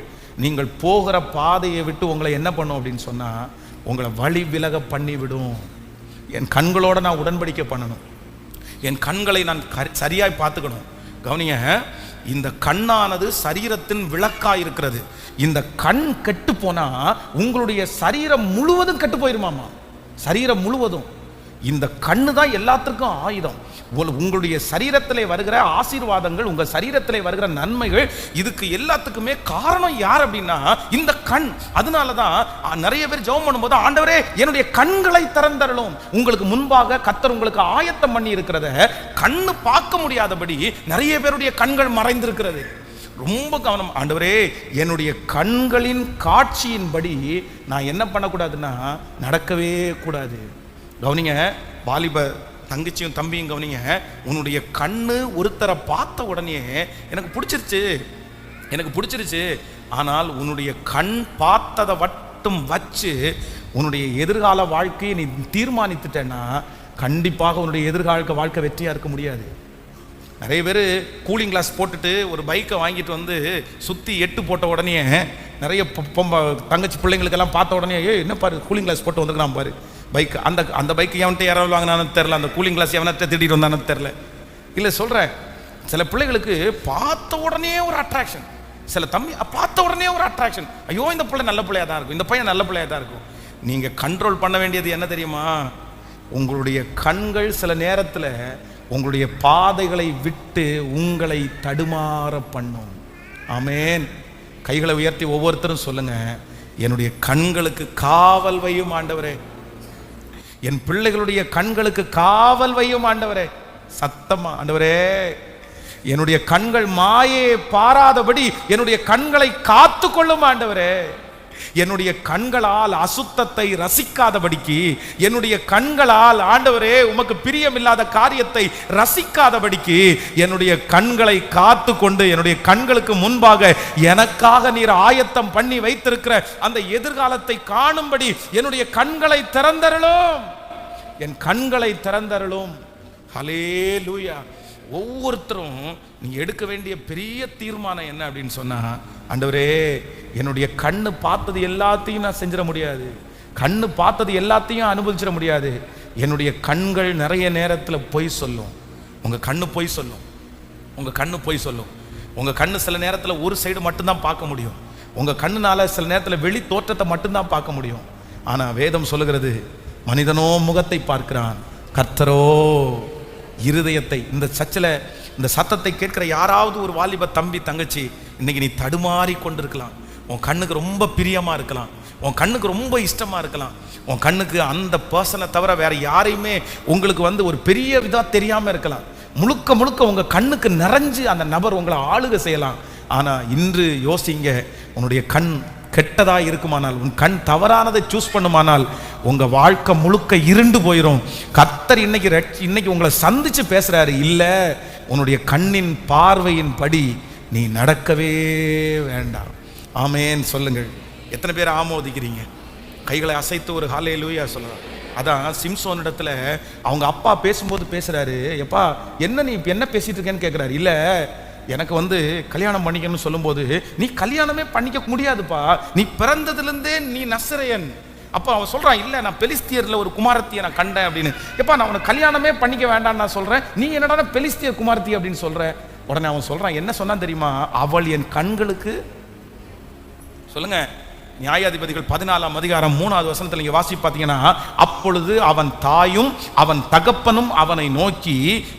நீங்கள் போகிற பாதையை விட்டு உங்களை என்ன பண்ணும் அப்படின்னு சொன்னால், உங்களை வழி விலக பண்ணிவிடும். என் கண்களோட நான் உடன்படிக்கை பண்ணணும், என் கண்களை நான் சரியாய் பார்த்துக்கணும். கவனிங்க, இந்த கண்ணானது சரீரத்தின் விளக்காய் இருக்கிறது. இந்த கண் கெட்டு போனா உங்களுடைய சரீரம் முழுவதும் கெட்டு போயிருமாமா, சரீரம் முழுவதும். இந்த கண்ணு தான் எல்லாத்துக்கும் ஆயுதம். உங்களுடைய சரீரத்திலே வருகிற ஆசீர்வாதங்கள், உங்க சரீரத்திலே வருகிற நன்மைகள், இதுக்கு எல்லாத்துக்குமே காரணம் யார் அப்படின்னா இந்த கண். அதனாலதான் நிறைய பேர் ஜெபம் பண்ணும்போது, ஆண்டவரே என்னுடைய கண்களை திறந்தருளும். உங்களுக்கு முன்பாக கர்த்தர் உங்களுக்கு ஆயத்தம் பண்ணி இருக்கிறத கண்ணு பார்க்க முடியாதபடி நிறைய பேருடைய கண்கள் மறைந்திருக்கிறது. ரொம்ப கவனம். ஆண்டவரே என்னுடைய கண்களின் காட்சியின்படி நான் என்ன பண்ணக்கூடாதுன்னா நடக்கவே கூடாது. கவனிங்க, வாலிப தங்கச்சியும் தம்பியும் கவனிங்க. உன்னுடைய கண்ணு ஒருத்தரை பார்த்த உடனே எனக்கு பிடிச்சிருச்சு, ஆனால் உன்னுடைய கண் பார்த்ததை மட்டும் வச்சு உன்னுடைய எதிர்கால வாழ்க்கையை நீ தீர்மானித்துட்டேன்னா கண்டிப்பாக உன்னுடைய எதிர்கால வாழ்க்கை வெற்றியாக இருக்க முடியாது. நிறைய பேர் கூலிங் கிளாஸ் போட்டுட்டு ஒரு பைக்கை வாங்கிட்டு வந்து சுற்றி 8 போட்ட உடனே நிறைய தங்கச்சி பிள்ளைங்களுக்கெல்லாம் பார்த்த உடனே என்ன பாரு கூலிங் கிளாஸ் போட்டு வந்துருக்கான் பாரு பைக். அந்த பைக்கு எவன்ட்டு யாராவது வாங்கினான்னு தெரில, அந்த கூலிங் கிளாஸ் எவனத்தை திடீர் வந்தானு தெரில. இல்லை சொல்கிறேன், சில பிள்ளைகளுக்கு பார்த்த உடனே ஒரு அட்ராக்ஷன், சில தம்பி பார்த்த உடனே ஒரு அட்ராக்ஷன். ஐயோ இந்த பிள்ளை நல்ல பிள்ளையாக தான் இருக்கும், இந்த பையன் நல்ல பிள்ளையாக தான் இருக்கும். நீங்கள் கண்ட்ரோல் பண்ண வேண்டியது என்ன தெரியுமா? உங்களுடைய கண்கள் சில நேரத்தில் உங்களுடைய பாதைகளை விட்டு உங்களை தடுமாற பண்ணும். ஆமேன். கைகளை உயர்த்தி ஒவ்வொருத்தரும் சொல்லுங்க, என்னுடைய கண்களுக்கு காவல் வையும் ஆண்டவரே, என் பிள்ளைகளுடைய கண்களுக்கு காவல் வையும் ஆண்டவரே. சத்தமா ஆண்டவரே, என்னுடைய கண்கள் மாயை பாராதபடி என்னுடைய கண்களை காத்து கொள்ளும் ஆண்டவரே. என்னுடைய கண்களால் அசுத்தத்தை ரசிக்காதபடிக்கு, என்னுடைய கண்களால் ஆண்டவரே உமக்கு பிரியமில்லாத காரியத்தை ரசிக்காதபடிக்கு என்னுடைய கண்களை காத்து கொண்டு என்னுடைய கண்களுக்கு முன்பாக எனக்காக நீர் ஆயத்தம் பண்ணி வைத்திருக்கிற அந்த எதிர்காலத்தை காணும்படி என்னுடைய கண்களை திறந்தருளும், என் கண்களை திறந்தருளும். ஹல்லேலூயா. ஒவ்வொருத்தரும் நீ எடுக்க வேண்டிய பெரிய தீர்மானம் என்ன அப்படின்னு சொன்னா, ஆண்டவரே என்னுடைய கண்ணு பார்த்தது எல்லாத்தையும் நான் செஞ்சிட முடியாது, கண்ணு பார்த்தது எல்லாத்தையும் அனுபவிச்சிட முடியாது. என்னுடைய கண்கள் நிறைய நேரத்தில் பொய் சொல்லும். உங்க கண்ணு பொய் சொல்லும், உங்க கண்ணு பொய் சொல்லும். உங்க கண்ணு சில நேரத்தில் ஒரு சைடு மட்டும்தான் பார்க்க முடியும். உங்க கண்ணுனால சில நேரத்தில் வெளி தோற்றத்தை மட்டும்தான் பார்க்க முடியும். ஆனா வேதம் சொல்லுகிறது, மனிதனோ முகத்தை பார்க்கிறான், கர்த்தரோ இருதயத்தை. இந்த சர்ச்சில் இந்த சத்தத்தை கேட்கிற யாராவது ஒரு வாலிப தம்பி தங்கச்சி, இன்னைக்கு நீ தடுமாறி கொண்டிருக்கலாம். உன் கண்ணுக்கு ரொம்ப பிரியமா இருக்கலாம், உன் கண்ணுக்கு ரொம்ப இஷ்டமா இருக்கலாம், உன் கண்ணுக்கு அந்த பர்சனை தவிர வேற யாரையுமே உங்களுக்கு ஒரு பெரிய விதா தெரியாம இருக்கலாம். முழுக்க முழுக்க உங்க கண்ணுக்கு நிறைஞ்சு அந்த நபர் உங்களை ஆளுகை செய்யலாம். ஆனா இன்று யோசிங்க, உன்னுடைய கண் கெட்டதா இருக்குமானால், உன் கண் தவறானதை சூஸ் பண்ணுமானால் உங்க வாழ்க்கை முழுக்க இருண்டு போயிடும். கர்த்தர் இன்னைக்கு உங்களை சந்திச்சு பேசுறாரு, இல்ல உன்னுடைய கண்ணின் பார்வையின் படி நீ நடக்கவே வேண்டாம். ஆமேன் சொல்லுங்கள். எத்தனை பேர் ஆமோதிக்கிறீங்க? கைகளை அசைத்து ஒரு ஹல்லேலூயா சொல்லலாம். அதான் சிம்சோன் இடத்துல அவங்க அப்பா பேசும்போது பேசுறாரு, எப்பா என்ன நீ என்ன பேசிட்டு இருக்கேன்னு கேட்கிறாரு. இல்ல எனக்கு கல்யாணம் பண்ணிக்கணும்னு சொல்லும்போது, நீ கல்யாணமே பண்ணிக்க முடியாதுப்பா, நீ பிறந்ததுலேருந்தே நீ நசரேயன். அப்போ அவன் சொல்றான், இல்லை நான் பெலிஸ்தியர்ல ஒரு குமாரத்தியை நான் கண்டேன் அப்படின்னு. எப்பா நான் உனக்கு கல்யாணமே பண்ணிக்க வேண்டாம்னு நான் சொல்றேன், நீ என்னடா பெலிஸ்தியர் குமாரத்தி அப்படின்னு சொல்ற. உடனே அவன் சொல்றான், என்ன சொன்னான் தெரியுமா? அவள் என் கண்களுக்கு, சொல்லுங்க, நியாயாதிபதிகள் 14ஆம் அதிகாரம் 3வது வசனத்தில் நீங்க வாசி பார்த்தீங்கன்னா, அப்பொழுது அவன் தாயும் அவன் தகப்பனும் அவனை நோக்கி,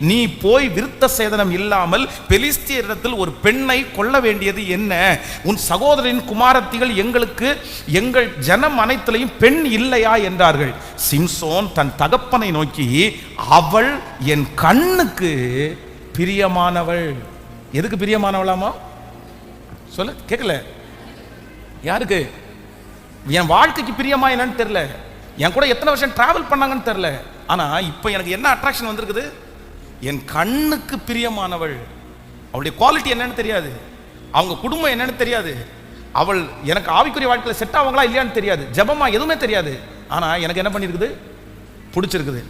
நீ போய் விருத்த சேதனம் இல்லாமல் பெலிஸ்தியரிடத்தில் ஒரு பெண்ணை கொள்ள வேண்டியது என்ன? உன் சகோதரின் குமாரத்திகள் எங்களுக்கு எங்கள் ஜனம் அனைத்திலையும் பெண் இல்லையா என்றார்கள். சிம்சோன் தன் தகப்பனை நோக்கி, அவள் என் கண்ணுக்கு பிரியமானவள். எதுக்கு பிரியமானவளாமா? சொல்ல கேட்கல. யாருக்கு? என் வாழ்க்கைக்கு பிரியமா என்னன்னு தெரியல, என் கூட எத்தனை வருஷம் டிராவல் பண்ணாங்கன்னு தெரியல, ஆனா இப்போ எனக்கு என்ன அட்ராக்ஷன் வந்திருக்குது? என் கண்ணுக்கு பிரியமானவள். அவளுடைய குவாலிட்டி என்னன்னு தெரியாது, அவங்க குடும்பம் என்னன்னு தெரியாது, அவள் எனக்கு ஆவிக்குரிய வாழ்க்கையில் செட் ஆவாங்களா இல்லையான்னு தெரியாது, ஜெபமா எதுவுமே தெரியாது, ஆனா எனக்கு என்ன பண்ணிருக்குது? பிடிச்சிருக்குது.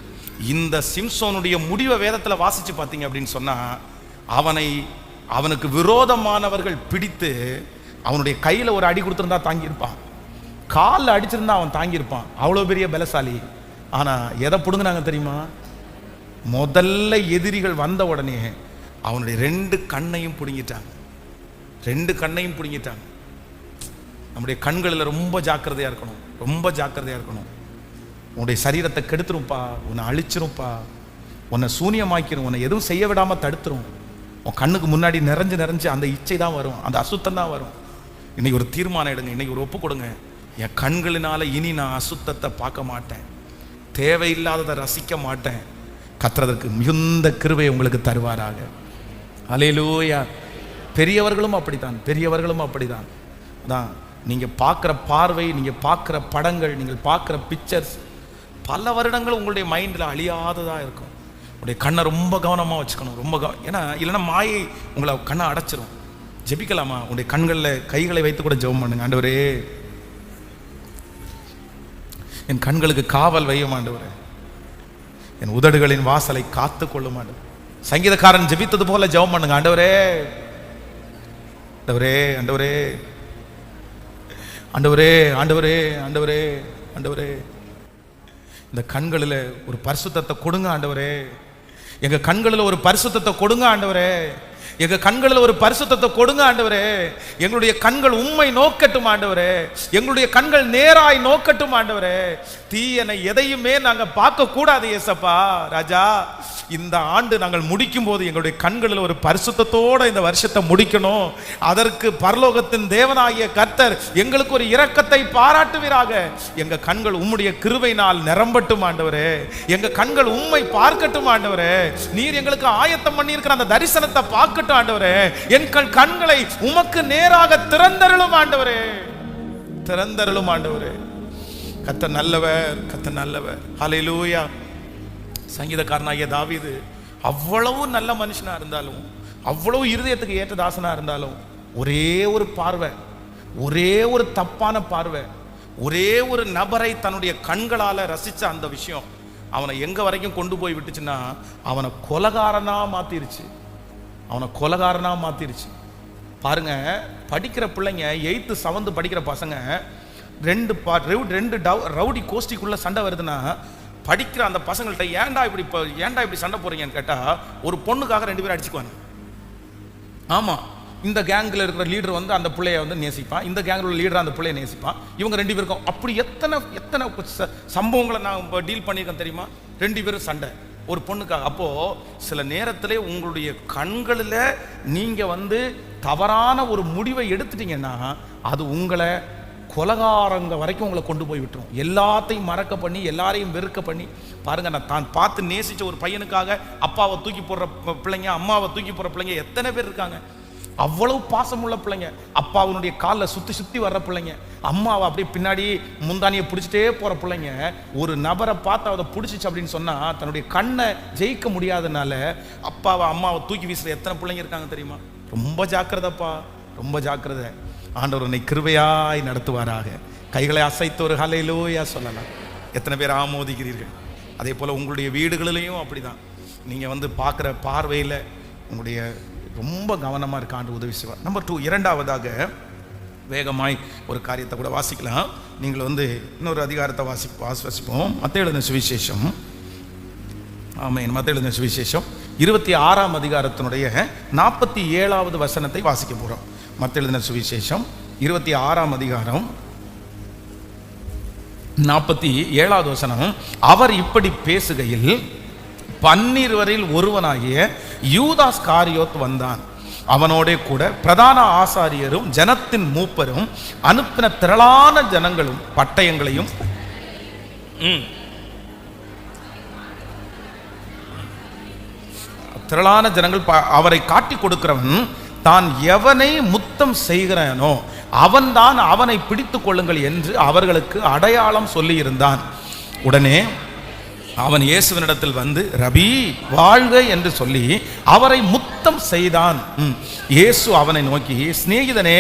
இந்த சிம்சோனுடைய முடிவை வேதத்தில் வாசிச்சு பார்த்தீங்க அப்படின்னு சொன்னா, அவனுக்கு விரோதமானவர்கள் பிடித்து அவனுடைய கையில ஒரு அடி கொடுத்திருந்தா தாங்கியிருப்பான், காலில் அடிச்சிருந்தா அவன் தாங்கியிருப்பான், அவ்வளோ பெரிய பலசாலி. ஆனா எதை பிடுங்கினாங்க தெரியுமா? முதல்ல எதிரிகள் வந்த உடனே அவனுடைய 2 கண்ணையும் பிடுங்கிட்டாங்க, 2 கண்ணையும் பிடுங்கிட்டாங்க. நம்முடைய கண்களில் ரொம்ப ஜாக்கிரதையா இருக்கணும், ரொம்ப ஜாக்கிரதையா இருக்கணும். உன்னுடைய சரீரத்தை கெடுத்துருப்பா, உன்னை அழிச்சிருப்பா, உன்னை சூனியமாக்கிரும், உன்னை எதுவும் செய்ய விடாம தடுத்துரும். உன் கண்ணுக்கு முன்னாடி நிறைஞ்சு அந்த இச்சை தான் வரும், அந்த அசுத்தம் தான் வரும். இன்னைக்கு ஒரு தீர்மானம் எடுங்க, இன்னைக்கு ஒரு ஒப்பு கொடுங்க. என் கண்களினால இனி நான் அசுத்தத்தை பார்க்க மாட்டேன், தேவையில்லாததை ரசிக்க மாட்டேன். கர்த்தருக்கு மிகுந்த கிருபை உங்களுக்கு தருவாராக. அல்லேலூயா. பெரியவர்களும் அப்படித்தான், பெரியவர்களும் அப்படித்தான். அதான் நீங்க பார்க்குற பார்வை, நீங்க பார்க்குற படங்கள், நீங்கள் பார்க்குற பிக்சர்ஸ் பல வருடங்கள் உங்களுடைய மைண்டில் அழியாததா இருக்கும். உங்களுடைய கண்ணை ரொம்ப கவனமாக வச்சுக்கணும், ரொம்ப ஏன்னா இல்லைன்னா மாயை உங்களை கண்ணை அடைச்சிரும். ஜெபிக்கலாமா? உங்களுடைய கண்களில் கைகளை வைத்து கூட ஜெபம் பண்ணுங்க. ஆண்டவரே என் கண்களுக்கு காவல் வையும் ஆண்டவரே, என் உதடுகளின் வாசலை காத்து கொள்ளும் ஆண்டவர். சங்கீதக்காரன் ஜெபித்தது போல ஜெபம் பண்ணுங்க. ஆண்டவரே ஆண்டவரே ஆண்டவரே ஆண்டவரே ஆண்டவரே ஆண்டவரே ஆண்டவரே, இந்த கண்களில் ஒரு பரிசுத்தத்தை கொடுங்க ஆண்டவரே. எங்க கண்களில் ஒரு பரிசுத்தத்தை கொடுங்க ஆண்டவரே. எங்க கண்களில் ஒரு பரிசுத்தத்தை கொடுங்க ஆண்டவரே. எங்களுடைய கண்கள் உம்மை நோக்கட்டும் ஆண்டவரே. எங்களுடைய கண்கள் நேராய் நோக்கட்டும் ஆண்டவரே. தீயனை எதையுமே நாங்க பார்க்க கூடாது ஏசப்பா. ராஜா, இந்த ஆண்டு நாங்கள் முடிக்கும் போது எங்களுடைய கண்களில் ஒரு பரிசுத்தத்தோட இந்த வருஷத்தை முடிக்கணும். அதற்கு பரலோகத்தின் தேவனாகிய கர்த்தர் எங்களுக்கு ஒரு இரக்கத்தை பாராட்டுவீராக. எங்க கண்கள் உம்முடைய கிருபையினால் நிரம்பட்டும் ஆண்டவரே. எங்க கண்கள் உம்மை பார்க்கட்டும் ஆண்டவரே. நீர் எங்களுக்கு ஆயத்தம் பண்ணி இருக்கிற அந்த தரிசனத்தை பார்க்கட்டும் ஆண்டவரே. எங்கள் கண்களை உமக்கு நேராக திறந்தருளும் ஆண்டவரே. திறந்தருளும் ஆண்டவரே. கர்த்தர் நல்லவர், கர்த்தர் நல்லவர். ஹல்லேலூயா. சங்கீதக்காரனாகிய தாவீது அவ்வளவு நல்ல மனுஷனா இருந்தாலும், அவ்வளவு இருதயத்துக்கு ஏற்ற தாசனா இருந்தாலும், ஒரே ஒரு பார்வை, ஒரே ஒரு தப்பான பார்வை, ஒரே ஒரு நபரை தன்னுடைய கண்களால ரசிச்ச அந்த விஷயம் அவனை எங்க வரைக்கும் கொண்டு போய் விட்டுச்சுன்னா, அவனை கொலகாரனா மாத்திருச்சு. அவனை கொலகாரனா மாத்திருச்சு. பாருங்க, படிக்கிற பிள்ளைங்க 8th 7th படிக்கிற பசங்க ரெண்டு ரவுடி கோஷ்டிக்குள்ள சண்டை வருதுன்னா, படிக்கிற அந்த பசங்கள்ட்ட ஏன்டா இப்படி சண்டை போறீங்கன்னு கேட்டா, ஒரு பொண்ணுக்காக 2 பேரும் அடிச்சுக்குவாங்க. ஆமா, இந்த கேங்கில் இருக்கிற லீடர் வந்து அந்த பிள்ளைய வந்து நேசிப்பான், இந்த கேங்கில் உள்ள லீடர் அந்த பிள்ளைய நேசிப்பான். இவங்க 2 பேருக்கும் அப்படி எத்தனை சம்பவங்களை நான் டீல் பண்ணியிருக்கேன் தெரியுமா? 2 பேரும் சண்டை ஒரு பொண்ணுக்காக. அப்போ சில நேரத்திலே உங்களுடைய கண்களில் நீங்க வந்து தவறான ஒரு முடிவை எடுத்துட்டீங்கன்னா, அது உங்களை கொலகாரங்க வரைக்கும் உங்களை கொண்டு போய் விட்டுரும். எல்லாத்தையும் மறக்க பண்ணி, எல்லாரையும் வெறுக்க பண்ணி. பாருங்க, நான் தான் பார்த்து நேசிச்ச ஒரு பையனுக்காக அப்பாவை தூக்கி போடுற பிள்ளைங்க, அம்மாவை தூக்கி போடுற பிள்ளைங்க எத்தனை பேர் இருக்காங்க. அவ்வளவு பாசமுள்ள பிள்ளைங்க. அப்பாவுடைய காலில் சுத்தி வர்ற பிள்ளைங்க, அம்மாவை அப்படியே பின்னாடி முந்தானியை பிடிச்சிட்டே போற பிள்ளைங்க. ஒரு நபரை பார்த்து அதை பிடிச்சிச்சு அப்படின்னு சொன்னா, தன்னுடைய கண்ணை ஜெயிக்க முடியாதனால அப்பாவை அம்மாவை தூக்கி வீசுற எத்தனை பிள்ளைங்க இருக்காங்க தெரியுமா? ரொம்ப ஜாக்கிரதைப்பா, ரொம்ப ஜாக்கிரதை. ஆண்டவர் உன்னை கிருபையாய் நடத்துவாராக. கைகளை அசைத்து ஒரு ஹல்லேலூயா சொல்லலாம். எத்தனை பேர் ஆமோதிக்கிறீர்கள்? அதே போல் உங்களுடைய வீடுகளிலையும் அப்படிதான். நீங்கள் வந்து பார்க்குற பார்வையில் உங்களுடைய ரொம்ப கவனமாக இருக்க ஆண்டு உதவி செய்வார். நம்பர் 2, இரண்டாவதாக வேகமாய் ஒரு காரியத்தை கூட வாசிக்கலாம். நீங்கள் வந்து இன்னொரு அதிகாரத்தை வாசிப்போம். மத்தேயு எழுதின சுவிசேஷம். ஆமென். மத்தேயு எழுதின சுவிசேஷம் 26ஆம் அதிகாரத்தினுடைய 47வது வசனத்தை வாசிக்க போகிறோம். மத்தேயு எழுதின சுவிசேஷம் 26ஆம் அதிகாரம் 47வது வசனம். அவர் இப்படி பேசுகையில் 12 ஒருவனாகிய யூதாஸ் காரியோத் வந்தான். அவனோட கூட பிரதான ஆசாரியரும் ஜனத்தின் மூப்பரும் அனுப்பின திரளான ஜனங்களும் பட்டயங்களையும் திரளான ஜனங்கள் அவரை காட்டி கொடுக்கிறவன் தான் எவனை முத்தம் செய்கிறானோ அவன்தான் அவனை பிடித்துக் கொள்ளுங்கள் என்று அவர்களுக்கு அடையாளம் சொல்லி இருந்தான். உடனே அவன் இயேசுவினிடத்தில் வந்து ரபி வாழ்க என்று சொல்லி அவரை முத்தம் செய்தான். இயேசு அவனை நோக்கி, சிநேகிதனே,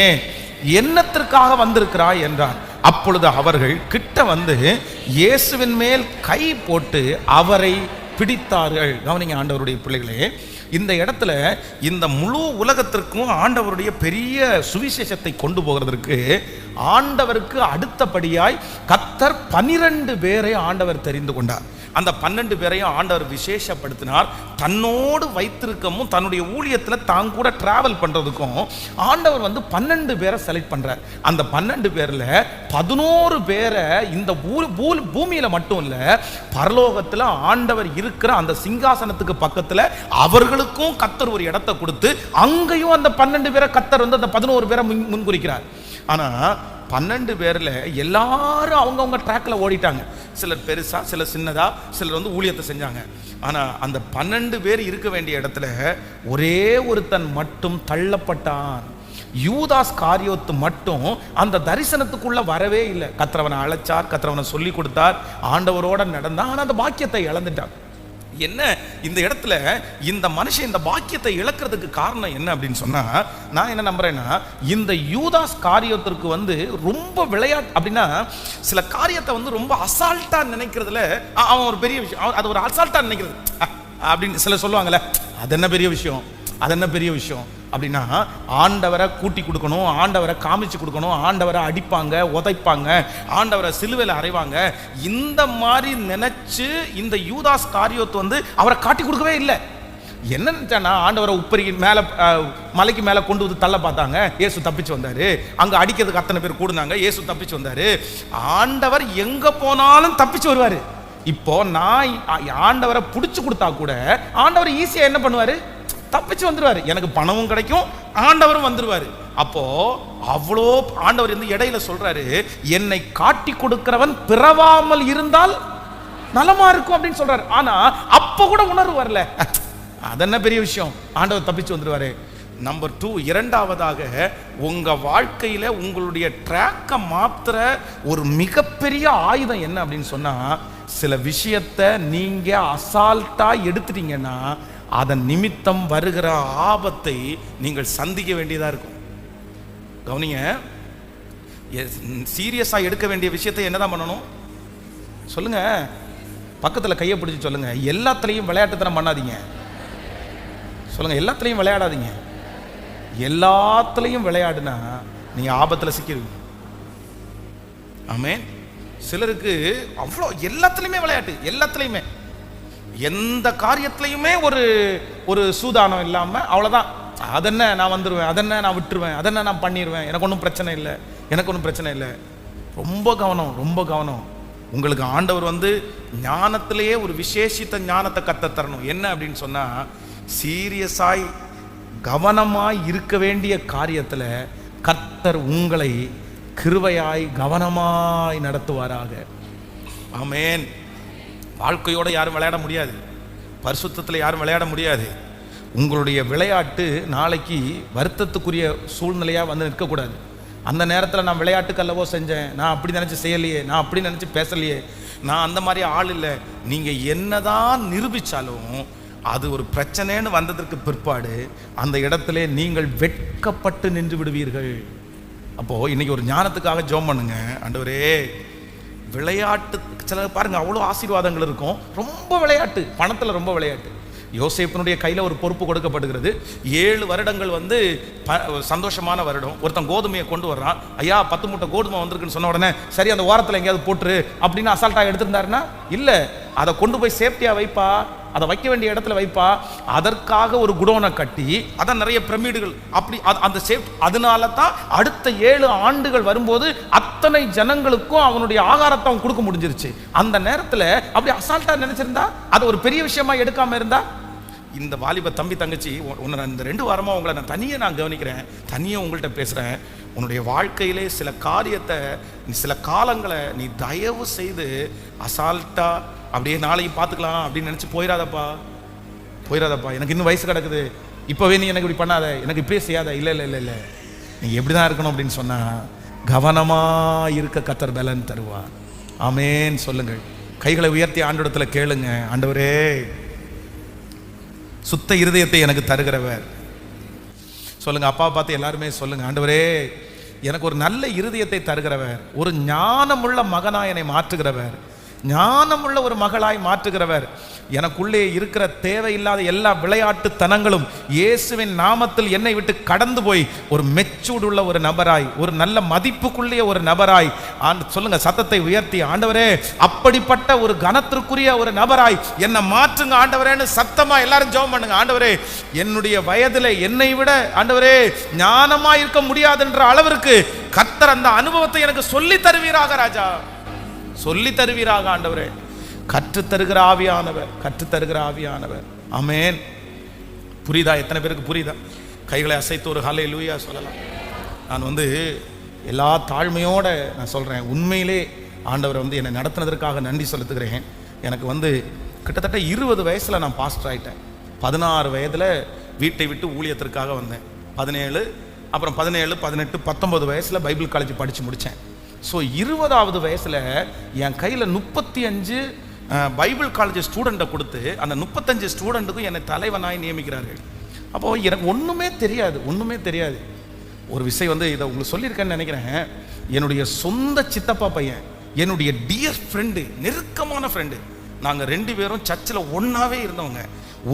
என்னத்திற்காக வந்திருக்கிறாய் என்றான். அப்பொழுது அவர்கள் கிட்ட வந்து இயேசுவின் மேல் கை போட்டு அவரை பிடித்தார்கள். கவனிங்க ஆண்டவருடைய பிள்ளைகளே, இந்த இடத்துல இந்த முழு உலகத்திற்கும் ஆண்டவருடைய பெரிய சுவிசேஷத்தை கொண்டு போகிறதற்கு ஆண்டவருக்கு அடுத்தபடியாய் கர்த்தர் 12 பேரை ஆண்டவர் தெரிந்து கொண்டார். அந்த 12 பேரையும் ஆண்டவர் விசேஷப்படுத்தினார். தன்னோடு வைத்திருக்கவும் தன்னுடைய ஊழியத்தில் தான் கூட டிராவல் பண்ணுறதுக்கும் ஆண்டவர் வந்து 12 பேரை செலக்ட் பண்ணுறார். அந்த 12 பேரில் 11 பேரை இந்த பூமியில் மட்டும் இல்லை, பரலோகத்தில் ஆண்டவர் இருக்கிற அந்த சிங்காசனத்துக்கு பக்கத்தில் அவர்களுக்கும் கர்த்தர் ஒரு இடத்தை கொடுத்து அங்கேயும் அந்த 12 பேரை கர்த்தர் வந்து அந்த 11 பேரை முன்குறிக்கிறார். ஆனால் 12 பேரில் எல்லாரும் அவங்கவுங்க ட்ராக்கில் ஓடிட்டாங்க. சிலர் பெருசா, சிலர் சின்னதா, சிலர் வந்து ஊழியத்தை செஞ்சாங்க. ஆனால் அந்த 12 பேர் இருக்க வேண்டிய இடத்துல ஒரே ஒருத்தன் மட்டும் தள்ளப்பட்டான். யூதாஸ் காரியோத்து மட்டும் அந்த தரிசனத்துக்குள்ள வரவே இல்லை. கர்த்தரவனை அழைச்சார், கர்த்தரவனை சொல்லி கொடுத்தார், ஆண்டவரோட நடந்தான். ஆனால் அந்த பாக்கியத்தை இழந்துட்டான். என்ன இந்த இடத்துல இந்த மனுஷன் இந்த பாக்கியத்தை இழக்கிறதுக்கு காரணம் என்ன அப்படின்னு சொன்னா, நான் என்ன நம்புறேன்னா, இந்த யூதாஸ் காரியத்திற்கு வந்து ரொம்ப விளையாட்டு அப்படின்னா, சில காரியத்தை வந்து ரொம்ப அசால்ட்டா நினைக்கிறதுல அவன் ஒரு பெரிய விஷயம், அது ஒரு அசால்ட்டா நினைக்கிறது அப்படின்னு சில சொல்லுவாங்கல்ல, அது என்ன பெரிய விஷயம், அது என்ன பெரிய விஷயம் அப்படின்னா, ஆண்டவரை கூட்டி கொடுக்கணும், ஆண்டவரை காமிச்சு கொடுக்கணும், ஆண்டவரை அடிப்பாங்க, உதைப்பாங்க, ஆண்டவரை சிலுவையில் அறைவாங்க, இந்த மாதிரி நினைச்சு இந்த யூதாஸ் காரியத்தை வந்து அவரை காட்டி கொடுக்கவே இல்லை. என்ன நினைச்சானா, ஆண்டவரை உப்பரி மேலே மலைக்கு மேலே கொண்டு வந்து தள்ள பார்த்தாங்க, இயேசு தப்பிச்சு வந்தாரு. அங்கே அடிக்கிறதுக்கு அத்தனை பேர் கூடுனாங்க, இயேசு தப்பிச்சு வந்தாரு. ஆண்டவர் எங்க போனாலும் தப்பிச்சு வருவாரு. இப்போ நான் ஆண்டவரை பிடிச்சு கொடுத்தா கூட ஆண்டவர் ஈஸியா என்ன பண்ணுவாரு, தப்பிச்சு வந்துருவாரு. எனக்கு பணமும் கிடைக்கும், ஆண்டவரும் வந்துருவாரு. அப்போ அவ்வளோ ஆண்டவர் வந்து இடையில சொல்றாரு, என்னை காட்டி கொடுக்கிறவன் பிறவாமல் இருந்தால் நலமா இருக்கும் அப்படின்னு சொல்றாரு. ஆனா அப்ப கூட உணர்வு வரல, அது என்ன பெரிய விஷயம், ஆண்டவர் தப்பிச்சு வந்துருவாரு. நம்பர் 2, இரண்டாவதாக உங்க வாழ்க்கையில உங்களுடைய ட்ராக்கை மாத்துற ஒரு மிகப்பெரிய ஆயுதம் என்ன அப்படின்னு சொன்னா, சில விஷயத்தை நீங்க அசால்ட்டா எடுத்துட்டீங்கன்னா அதன் நிமித்தம் வருகிற ஆபத்தை நீங்கள் சந்திக்க வேண்டியதா இருக்கும். கவனிங்க, சீரியஸா எடுக்க வேண்டிய விஷயத்தை என்னதான் பண்ணணும் சொல்லுங்க, பக்கத்துல கையை பிடிச்சி சொல்லுங்க, எல்லாத்துலயும் விளையாட்டுத்தனம் பண்ணாதீங்க. சொல்லுங்க, எல்லாத்துலயும் விளையாடாதீங்க. எல்லாத்துலயும் விளையாடுனா நீங்க ஆபத்துல சிக்கிடுவீங்க. ஆமென். சிலருக்கு அவ்வளோ எல்லாத்துலயுமே விளையாட்டு, எல்லாத்துலயுமே எந்த காரியத்திலையுமே ஒரு சூதானம் இல்லாம அவ்வளவுதான், அதென்ன நான் வந்துருவேன், அதென்ன நான் விட்டுருவேன், அதென்ன நான் பண்ணிடுவேன், எனக்கு ஒன்றும் பிரச்சனை இல்லை, எனக்கு ஒன்றும் பிரச்சனை இல்லை. ரொம்ப கவனம், ரொம்ப கவனம். உங்களுக்கு ஆண்டவர் வந்து ஞானத்திலேயே ஒரு விசேஷித்த ஞானத்தை கத்த தரணும். என்ன அப்படின்னு சொன்னா, சீரியஸாய் கவனமாய் இருக்க வேண்டிய காரியத்துல கர்த்தர் உங்களை கிருபையாய் கவனமாய் நடத்துவாராக. ஆமென். வாழ்க்கையோட யாரும் விளையாட முடியாது, பரிசுத்தத்தில் யாரும் விளையாட முடியாது. உங்களுடைய விளையாட்டு நாளைக்கு வருத்தத்துக்குரிய சூழ்நிலையாக வந்து நிற்கக்கூடாது. அந்த நேரத்தில் நான் விளையாட்டுக்கு அல்லவோ செஞ்சேன், நான் அப்படி நினச்சி செய்யலையே, நான் அப்படி நினச்சி பேசலையே, நான் அந்த மாதிரி ஆள் இல்லை. நீங்கள் என்னதான் நிரூபித்தாலும் அது ஒரு பிரச்சனைன்னு வந்ததற்கு பிற்பாடு அந்த இடத்துல நீங்கள் வெட்கப்பட்டு நின்று விடுவீர்கள். அப்போது இன்னைக்கு ஒரு ஞானத்துக்காக ஜெபம் பண்ணுங்க. ஆண்டவரே, விளையாட்டு சில பாருங்க அவ்வளோ ஆசீர்வாதங்கள் இருக்கும், ரொம்ப விளையாட்டு, பணத்தில் ரொம்ப விளையாட்டு. யோசேப்பினுடைய கையில் ஒரு பொறுப்பு கொடுக்கப்படுகிறது. 7 வருடங்கள் வந்து சந்தோஷமான வருடம். ஒருத்தன் கோதுமையை கொண்டு வர்றான், ஐயா 10 மூட்டை கோதுமை வந்திருக்குன்னு சொன்ன உடனே சரி அந்த ஓரத்தில் எங்கேயாவது போட்டுரு அப்படின்னு அசால்ட்டாக எடுத்திருந்தாருன்னா இல்லை, அதை கொண்டு போய் சேஃப்டியாக வைப்பா, அதை வைக்க வேண்டிய இடத்துல வைப்பா. அதற்காக ஒரு குடோனை கட்டி அதான் நிறைய பிரமிடுகள் அப்படி அந்த சேஃப்டி. அதனால தான் அடுத்த 7 ஆண்டுகள் வரும்போது அத்தனை ஜனங்களுக்கும் அவனுடைய ஆகாரத்தை அவன் கொடுக்க முடிஞ்சிருச்சு. அந்த நேரத்தில் அப்படி அசால்ட்டா நினைச்சிருந்தா, அதை ஒரு பெரிய விஷயமா எடுக்காம இருந்தா, இந்த வாலிப தம்பி தங்கச்சி உன்னை இந்த 2 வாரமாக உங்களை நான் தனியாக கவனிக்கிறேன், தனியாக உங்கள்கிட்ட பேசுகிறேன். உன்னுடைய வாழ்க்கையிலே சில காரியத்தை, சில காலங்களை நீ தயவு செய்து அசால்ட்டா அப்படியே நாளைக்கு பார்த்துக்கலாம் அப்படின்னு நினச்சி போயிடாதப்பா, போயிடாதப்பா. எனக்கு இன்னும் வயசு கிடக்குது, இப்போவே நீ எனக்கு இப்படி பண்ணாத, எனக்கு இப்படியே செய்யாத. இல்லை இல்லை இல்லை இல்லை, நீங்கள் எப்படி தான் இருக்கணும் அப்படின்னு சொன்னால் கவனமாக இருக்க கர்த்தர் பலன் தருவார். ஆமென். சொல்லுங்கள், கைகளை உயர்த்தி ஆண்டவரிடத்தில் கேளுங்க. ஆண்டவரே, சுத்த இருதயத்தை எனக்கு தருகிறவர். சொல்லுங்க, அப்பா பார்த்து எல்லாருமே சொல்லுங்க, ஆண்டவரே எனக்கு ஒரு நல்ல இருதயத்தை தருகிறவர், ஒரு ஞானமுள்ள மகனாய் என்னை மாற்றுகிறவர், ஞானமுள்ள ஒரு மகளாய் மாற்றுகிறவர். எனக்குள்ளே இருக்கிற தேவையில்லாத எல்லா விளையாட்டுத்தனங்களும் இயேசுவின் நாமத்தில் என்னை விட்டு கடந்து போய் ஒரு மெச்சூர்டுள்ள ஒரு நபராய், ஒரு நல்ல மதிப்புக்குள்ளே ஒரு நபராய் சொல்லுங்க, சத்தத்தை உயர்த்தி, ஆண்டவரே அப்படிப்பட்ட ஒரு கனத்திற்குரிய ஒரு நபராய் என்னை மாற்றுங்க ஆண்டவரேன்னு சத்தமா எல்லாரும் ஜெபம் பண்ணுங்க. ஆண்டவரே, என்னுடைய வயதில் என்னை விட ஆண்டவரே ஞானமா இருக்க முடியாதுன்ற அளவிற்கு கர்த்தர் அந்த அனுபவத்தை எனக்கு சொல்லி தருவீராக ராஜா, சொல்லி தருவீராக ஆண்டவரே. கற்றுத்தருகிற ஆவியானவர், கற்றுத்தருகிற ஆவியானவர். ஆமென். புரியுதா? எத்தனை பேருக்கு புரியுதா? கைகளை அசைத்து ஒரு ஹல்லேலூயா சொல்லலாம். நான் வந்து எல்லா தாழ்மையோட நான் சொல்கிறேன், உண்மையிலே ஆண்டவர் வந்து என்னை நடத்தினதற்காக நன்றி செலுத்துகிறேன். எனக்கு வந்து கிட்டத்தட்ட 20 வயசில் நான் பாஸ்டர் ஆகிட்டேன். 16 வயதில் வீட்டை விட்டு ஊழியத்திற்காக வந்தேன். 17, அப்புறம் 17, 18, 19 வயசில் பைபிள் காலேஜ் படித்து முடித்தேன். ஸோ 20வது வயசில் என் கையில் 35 பைபிள் காலேஜ் ஸ்டூடெண்ட்டை கொடுத்து அந்த 35 ஸ்டூடெண்ட்டுக்கும் என்னை தலைவனாய் நியமிக்கிறார்கள். அப்போது எனக்கு ஒன்றுமே தெரியாது. ஒரு விஷயம் வந்து இதை உங்களுக்கு சொல்லியிருக்கேன்னு நினைக்கிறேன். என்னுடைய சொந்த சித்தப்பா பையன், என்னுடைய டியர் ஃப்ரெண்டு, நெருக்கமான ஃப்ரெண்டு, நாங்கள் 2 பேரும் சர்ச்சில் ஒன்றாவே இருந்தவங்க,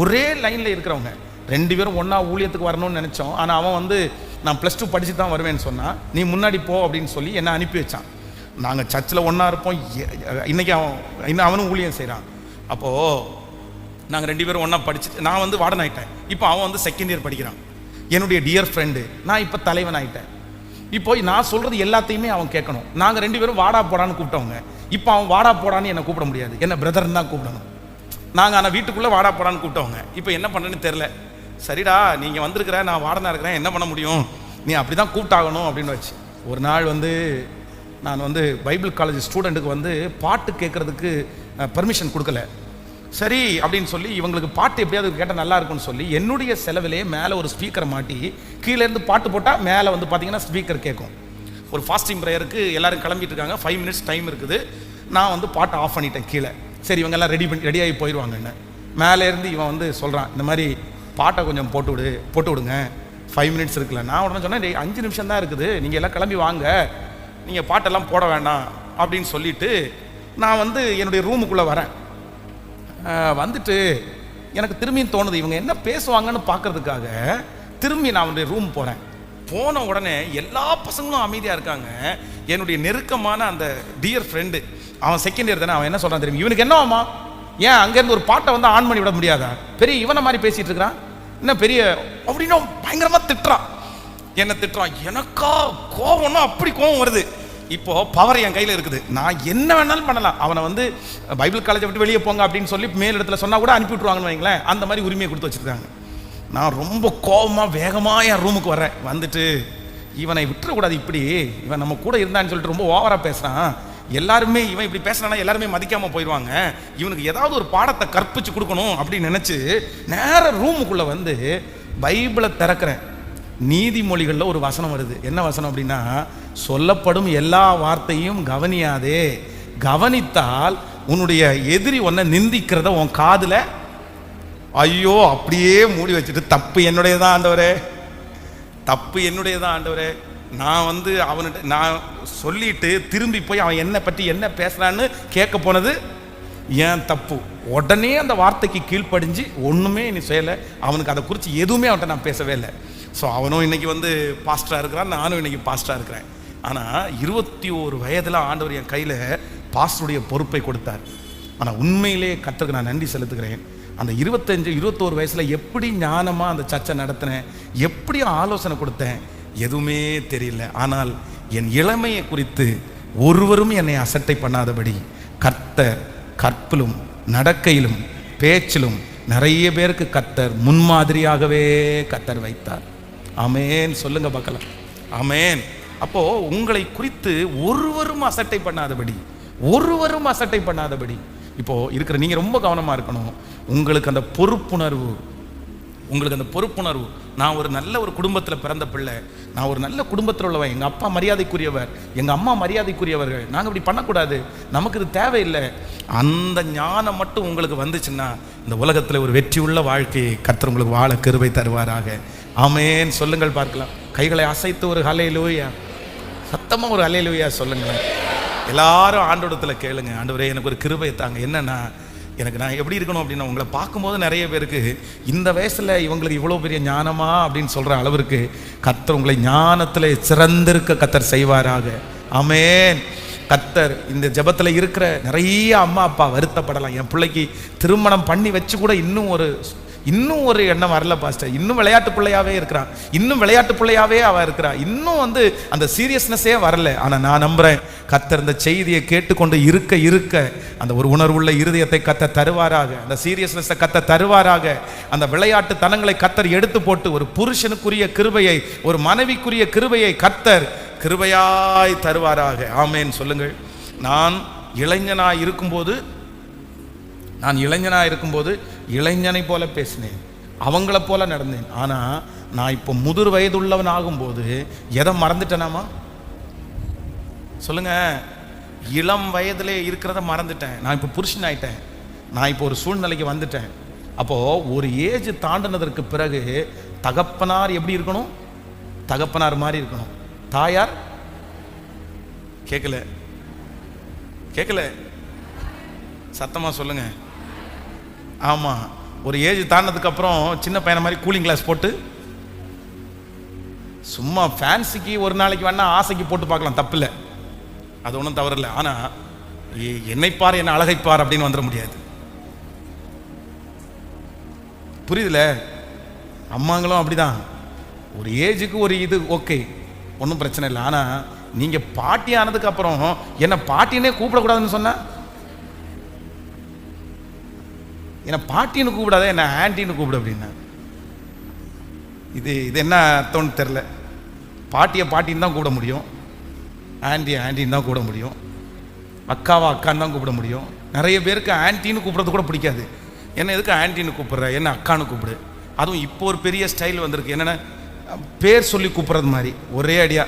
ஒரே லைனில் இருக்கிறவங்க, 2 பேரும் ஒன்றா ஊழியத்துக்கு வரணும்னு நினச்சோம். ஆனால் அவன் வந்து நான் +2 படித்து தான் வருவேன்னு சொன்னான். நீ முன்னாடி போ அப்படின்னு சொல்லி என்னை அனுப்பி வச்சான். நாங்கள் சர்ச்சில் ஒன்றா இருப்போம். இன்றைக்கி அவனும் ஊழியம் செய்கிறான். அப்போது நாங்கள் 2 பேரும் ஒன்றா படிச்சுட்டு நான் வந்து வார்டன் ஆகிட்டேன். இப்போ அவன் வந்து செகண்ட் இயர் படிக்கிறான். என்னுடைய டியர் ஃப்ரெண்டு, நான் இப்போ தலைவன் ஆகிட்டேன். இப்போ நான் சொல்கிறது எல்லாத்தையுமே அவன் கேட்கணும். நாங்கள் 2 பேரும் வாடா போடான்னு கூப்பிட்டவங்க. இப்போ அவன் வாடா போடான்னு என்னை கூப்பிட முடியாது, என்ன பிரதர்ன்னு தான் கூப்பிடணும். நாங்கள் ஆனால் வீட்டுக்குள்ளே வாடா போடான்னு கூப்பிட்டவங்க. இப்போ என்ன பண்ணுறேன்னு தெரில. சரிடா, நீங்கள் வந்திருக்கிற, நான் வாடனாக இருக்கிறேன், என்ன பண்ண முடியும், நீ அப்படி தான் கூப்பிட்டாகணும் அப்படின்னு வச்சு. ஒரு நாள் வந்து நான் வந்து பைபிள் காலேஜ் ஸ்டூடெண்ட்டுக்கு வந்து பாட்டு கேட்குறதுக்கு பர்மிஷன் கொடுக்கல. சரி அப்படின்னு சொல்லி இவங்களுக்கு பாட்டு எப்படியாவது கேட்டால் நல்லா இருக்கும்னு சொல்லி என்னுடைய செலவிலே மேலே ஒரு ஸ்பீக்கரை மாட்டி கீழேருந்து பாட்டு போட்டால் மேலே வந்து பார்த்தீங்கன்னா ஸ்பீக்கர் கேட்கும். ஒரு ஃபாஸ்டிங் ப்ரேயருக்கு எல்லோரும் கிளம்பிட்டு இருக்காங்க, 5 மினிட்ஸ் டைம் இருக்குது. நான் வந்து பாட்டை ஆஃப் பண்ணிட்டேன் கீழே. சரி இவங்கெல்லாம் ரெடியாகி போயிடுவாங்கன்னு. மேலேருந்து இவன் வந்து சொல்கிறான், இந்த மாதிரி பாட்டை கொஞ்சம் போட்டு விடுங்க, 5 மினிட்ஸ் இருக்குல்ல. நான் உடனே சொன்னேன், 5 நிமிஷம் தான் இருக்குது, நீங்கள் எல்லாம் கிளம்பி வாங்க, நீங்கள் பாட்டெல்லாம் போட வேண்டாம் அப்படின்னு சொல்லிவிட்டு நான் வந்து என்னுடைய ரூமுக்குள்ளே வரேன். வந்துட்டு எனக்கு திரும்பியும் தோணுது, இவங்க என்ன பேசுவாங்கன்னு பார்க்கறதுக்காக திரும்பி நான் வந்து ரூம் போகிறேன். போன உடனே எல்லா பசங்களும் அமைதியாக இருக்காங்க. என்னுடைய நெருக்கமான அந்த டியர் ஃப்ரெண்டு, அவன் செகண்ட் இயர் தானே, அவன் என்ன சொல்கிறான் தெரியும், இவனுக்கு என்னவாமா, ஏன் அங்கேருந்து ஒரு பாட்டை வந்து ஆன் பண்ணி விட முடியாதா, பெரிய இவனை மாதிரி பேசிகிட்டு இருக்கிறான், என்ன பெரிய அப்படின்னு பயங்கரமாக திட்டுறான். என்ன திட்டுறான், எனக்கா கோவம்னா அப்படி கோவம் வருது. இப்போ பவர் என் கையில் இருக்குது, நான் என்ன வேணாலும் பண்ணலாம். அவனை வந்து பைபிள் காலேஜை விட்டு வெளியே போங்க அப்படின்னு சொல்லி மேல் இடத்துல சொன்னால் கூட அனுப்பி விட்ருவாங்கன்னு வைங்களேன். அந்த மாதிரி உரிமையை கொடுத்து வச்சுருக்காங்க. நான் ரொம்ப கோபமாக வேகமாக என் ரூமுக்கு வரேன். வந்துட்டு இவனை விட்டுறக்கூடாது, இப்படி இவன் நம்ம கூட இருந்தான்னு சொல்லிட்டு ரொம்ப ஓவராக பேசுகிறான். எல்லாருமே இவன் இப்படி பேசுகிறானா எல்லாருமே மதிக்காமல் போயிடுவாங்க, இவனுக்கு ஏதாவது ஒரு பாடத்தை கற்பிச்சு கொடுக்கணும் அப்படின்னு நினச்சி நேர ரூமுக்குள்ளே வந்து பைபிளை திறக்கிறேன். நீதிமொழிகளில் ஒரு வசனம் வருது. என்ன வசனம் அப்படின்னா, சொல்லப்படும் எல்லா வார்த்தையும் கவனியாதே, கவனித்தால் உன்னுடைய எதிரி உன்னை நிந்திக்கிறத உன் காதில், ஐயோ அப்படியே மூடி வச்சுட்டு தப்பு என்னுடையதான் ஆண்டவரே, தப்பு என்னுடையதான் ஆண்டவரே, நான் வந்து அவன்கிட்ட நான் சொல்லிட்டு திரும்பி போய் அவன் என்னை பற்றி என்ன பேசுகிறான்னு கேட்க போனது ஏன் தப்பு. உடனே அந்த வார்த்தைக்கு கீழ்ப்படிஞ்சு ஒன்றுமே நீ செய்யலை. அவனுக்கு அதை குறித்து எதுவுமே அவன்கிட்ட நான் பேசவே இல்லை. ஸோ அவனும் இன்றைக்கி வந்து பாஸ்டராக இருக்கிறான், நானும் இன்றைக்கி பாஸ்டராக இருக்கிறேன். ஆனால் 21 வயதில் ஆண்டவர் என் கையில் பாஸ்டருடைய பொறுப்பை கொடுத்தார். ஆனால் உண்மையிலே கர்த்தருக்கு நான் நன்றி செலுத்துகிறேன். அந்த 21 வயசில் எப்படி ஞானமாக அந்த சர்ச்சை நடத்தினேன், எப்படி ஆலோசனை கொடுத்தேன், எதுவுமே தெரியல. ஆனால் என் இளமையை குறித்து ஒருவரும் என்னை அசட்டை பண்ணாதபடி கர்த்தர் கற்பிலும் நடக்கையிலும் பேச்சிலும் நிறைய பேருக்கு கர்த்தர் முன்மாதிரியாகவே கர்த்தர் வைத்தார். ஆமேன், சொல்லுங்க பார்க்கலாம். ஆமேன். அப்போ உங்களை குறித்து ஒருவரும் அசட்டை பண்ணாதபடி இப்போ இருக்கிற நீங்க ரொம்ப கவனமா இருக்கணும். உங்களுக்கு அந்த பொறுப்புணர்வு, நான் ஒரு நல்ல ஒரு குடும்பத்தில் பிறந்த பிள்ளை, நான் ஒரு நல்ல குடும்பத்தில் உள்ளவன், எங்கள் அப்பா மரியாதைக்குரியவர், எங்கள் அம்மா மரியாதைக்குரியவர்கள், நாங்கள் இப்படி பண்ணக்கூடாது, நமக்கு இது தேவையில்லை. அந்த ஞானம் மட்டும் உங்களுக்கு வந்துச்சுன்னா இந்த உலகத்தில் ஒரு வெற்றியுள்ள வாழ்க்கையை கர்த்தர் உங்களுக்கு வாழ கிருபை தருவாராக. ஆமேன், சொல்லுங்கள் பார்க்கலாம். கைகளை அசைத்து ஒரு ஹல்லேலூயா, சத்தமாக ஒரு ஹல்லேலூயா சொல்லுங்களேன். எல்லாரும் ஆண்டவரிடத்தில் கேளுங்க, ஆண்டவரே எனக்கு ஒரு கிருபை தாங்க. என்னன்னா, எனக்கு நான் எப்படி இருக்கணும் அப்படின்னா, உங்களை பார்க்கும்போது நிறைய பேருக்கு இந்த வயசில் இவங்களுக்கு இவ்வளோ பெரிய ஞானமா அப்படின்னு சொல்கிற அளவிற்கு கர்த்தர் உங்களை ஞானத்தில் சிறந்திருக்க கர்த்தர் செய்வாராக. ஆமேன். கர்த்தர் இந்த ஜெபத்தில் இருக்கிற நிறைய அம்மா அப்பா வருத்தப்படலாம், என் பிள்ளைக்கு திருமணம் பண்ணி வச்சு கூட இன்னும் ஒரு எண்ணம் வரல பாஸ்டர், இன்னும் விளையாட்டு பிள்ளையாவே இருக்கிறான், இன்னும் விளையாட்டு பிள்ளையாவே அவ இருக்கிறா, இன்னும் வந்து அந்த சீரியஸ்னஸே வரல. ஆனால் நான் நம்புறேன் கர்த்தர் இந்த செய்தியை கேட்டுக்கொண்டு இருக்க அந்த ஒரு உணர்வுள்ள இருதயத்தை கர்த்தர் தருவாராக, அந்த சீரியஸ்னஸை கர்த்தர் தருவாராக, அந்த விளையாட்டு தனங்களை கர்த்தர் எடுத்து போட்டு ஒரு புருஷனுக்குரிய கிருபையை, ஒரு மனைவிக்குரிய கிருபையை கர்த்தர் கிருபையாய் தருவாராக. ஆமேன், சொல்லுங்கள். நான் இளைஞனாய் இருக்கும்போது இளைஞனை போல பேசினேன், அவங்கள போல நடந்தேன். ஆனால் நான் இப்போ முதிர் வயதுள்ளவன் ஆகும்போது எதை மறந்துட்டேனாமா சொல்லுங்க? இளம் வயதிலே இருக்கிறத மறந்துட்டேன். நான் இப்போ புருஷன் ஆயிட்டேன். நான் இப்போ ஒரு சூழ்நிலைக்கு வந்துட்டேன். அப்போது ஒரு ஏஜ் தாண்டினதற்கு பிறகு தகப்பனார் எப்படி இருக்கணும்? தகப்பனார் மாதிரி இருக்கணும். தாயார் கேட்கல கேட்கல சத்தமாக சொல்லுங்க. ஆமாம், ஒரு ஏஜ் தாண்டினதுக்கு அப்புறம் சின்ன பையனை மாதிரி கூலிங் கிளாஸ் போட்டு சும்மா ஃபேன்சிக்கு ஒரு நாளைக்கு வேணா ஆசைக்கு போட்டு பார்க்கலாம், தப்பில்லை, அது ஒன்றும் தவறு இல்லை. ஆனால் என்னைப்பார் என்ன அழகைப்பார் அப்படின்னு வந்துட முடியாது. புரியுதுல? அம்மாங்களும் அப்படிதான், ஒரு ஏஜுக்கு ஒரு இது ஓகே, ஒன்றும் பிரச்சனை இல்லை. ஆனால் நீங்கள் பாட்டி ஆனதுக்கு அப்புறம் என்ன பாட்டினே கூப்பிடக்கூடாதுன்னு சொன்ன, என்ன பாட்டின்னு கூப்பிடாத, என்ன ஆன்டின்னு கூப்பிடு அப்படின்னா இது என்ன அர்த்தம்னு தெரில. பாட்டியை பாட்டின்னு தான் கூப்பிட முடியும், ஆன்டின்னு தான் கூப்பிட முடியும், அக்காவா அக்கான்னு தான் கூப்பிட முடியும். நிறைய பேருக்கு ஆன்டின்னு கூப்பிட்றது கூட பிடிக்காது. என்ன எதுக்கு ஆன்டின்னு கூப்பிட்ற, என்ன அக்கான்னு கூப்பிடு. அதுவும் இப்போ ஒரு பெரிய ஸ்டைல் வந்திருக்கு, என்னென்ன பேர் சொல்லி கூப்பிட்றது மாதிரி ஒரே அடியா.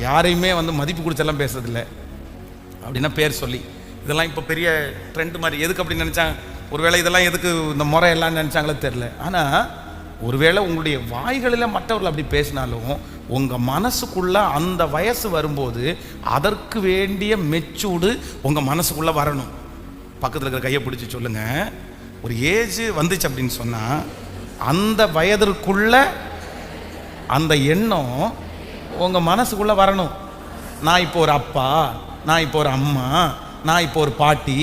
யாரையுமே மதிப்பு கொடுத்தெல்லாம் பேசுறதில்லை, அப்படின்னா பேர் சொல்லி. இதெல்லாம் இப்போ பெரிய ட்ரெண்ட் மாதிரி. எதுக்கு அப்படின்னு நினச்சாங்க, ஒருவேளை இதெல்லாம் எதுக்கு இந்த முறை எல்லாம் நினச்சாங்களோ தெரில. ஆனால் ஒருவேளை உங்களுடைய வாய்களில் மற்றவர்கள் அப்படி பேசினாலும் உங்கள் மனசுக்குள்ளே அந்த வயசு வரும்போது அதற்கு வேண்டிய மெச்சூர்டு உங்கள் மனசுக்குள்ளே வரணும். பக்கத்தில் இருக்கிற கையை பிடிச்சி சொல்லுங்கள், ஒரு ஏஜ் வந்துச்சு அப்படின்னு சொன்னால் அந்த வயதிற்குள்ள அந்த எண்ணம் உங்கள் மனசுக்குள்ளே வரணும். நான் இப்போ ஒரு அப்பா, நான் இப்போ ஒரு அம்மா, நான் இப்போ ஒரு பாட்டி,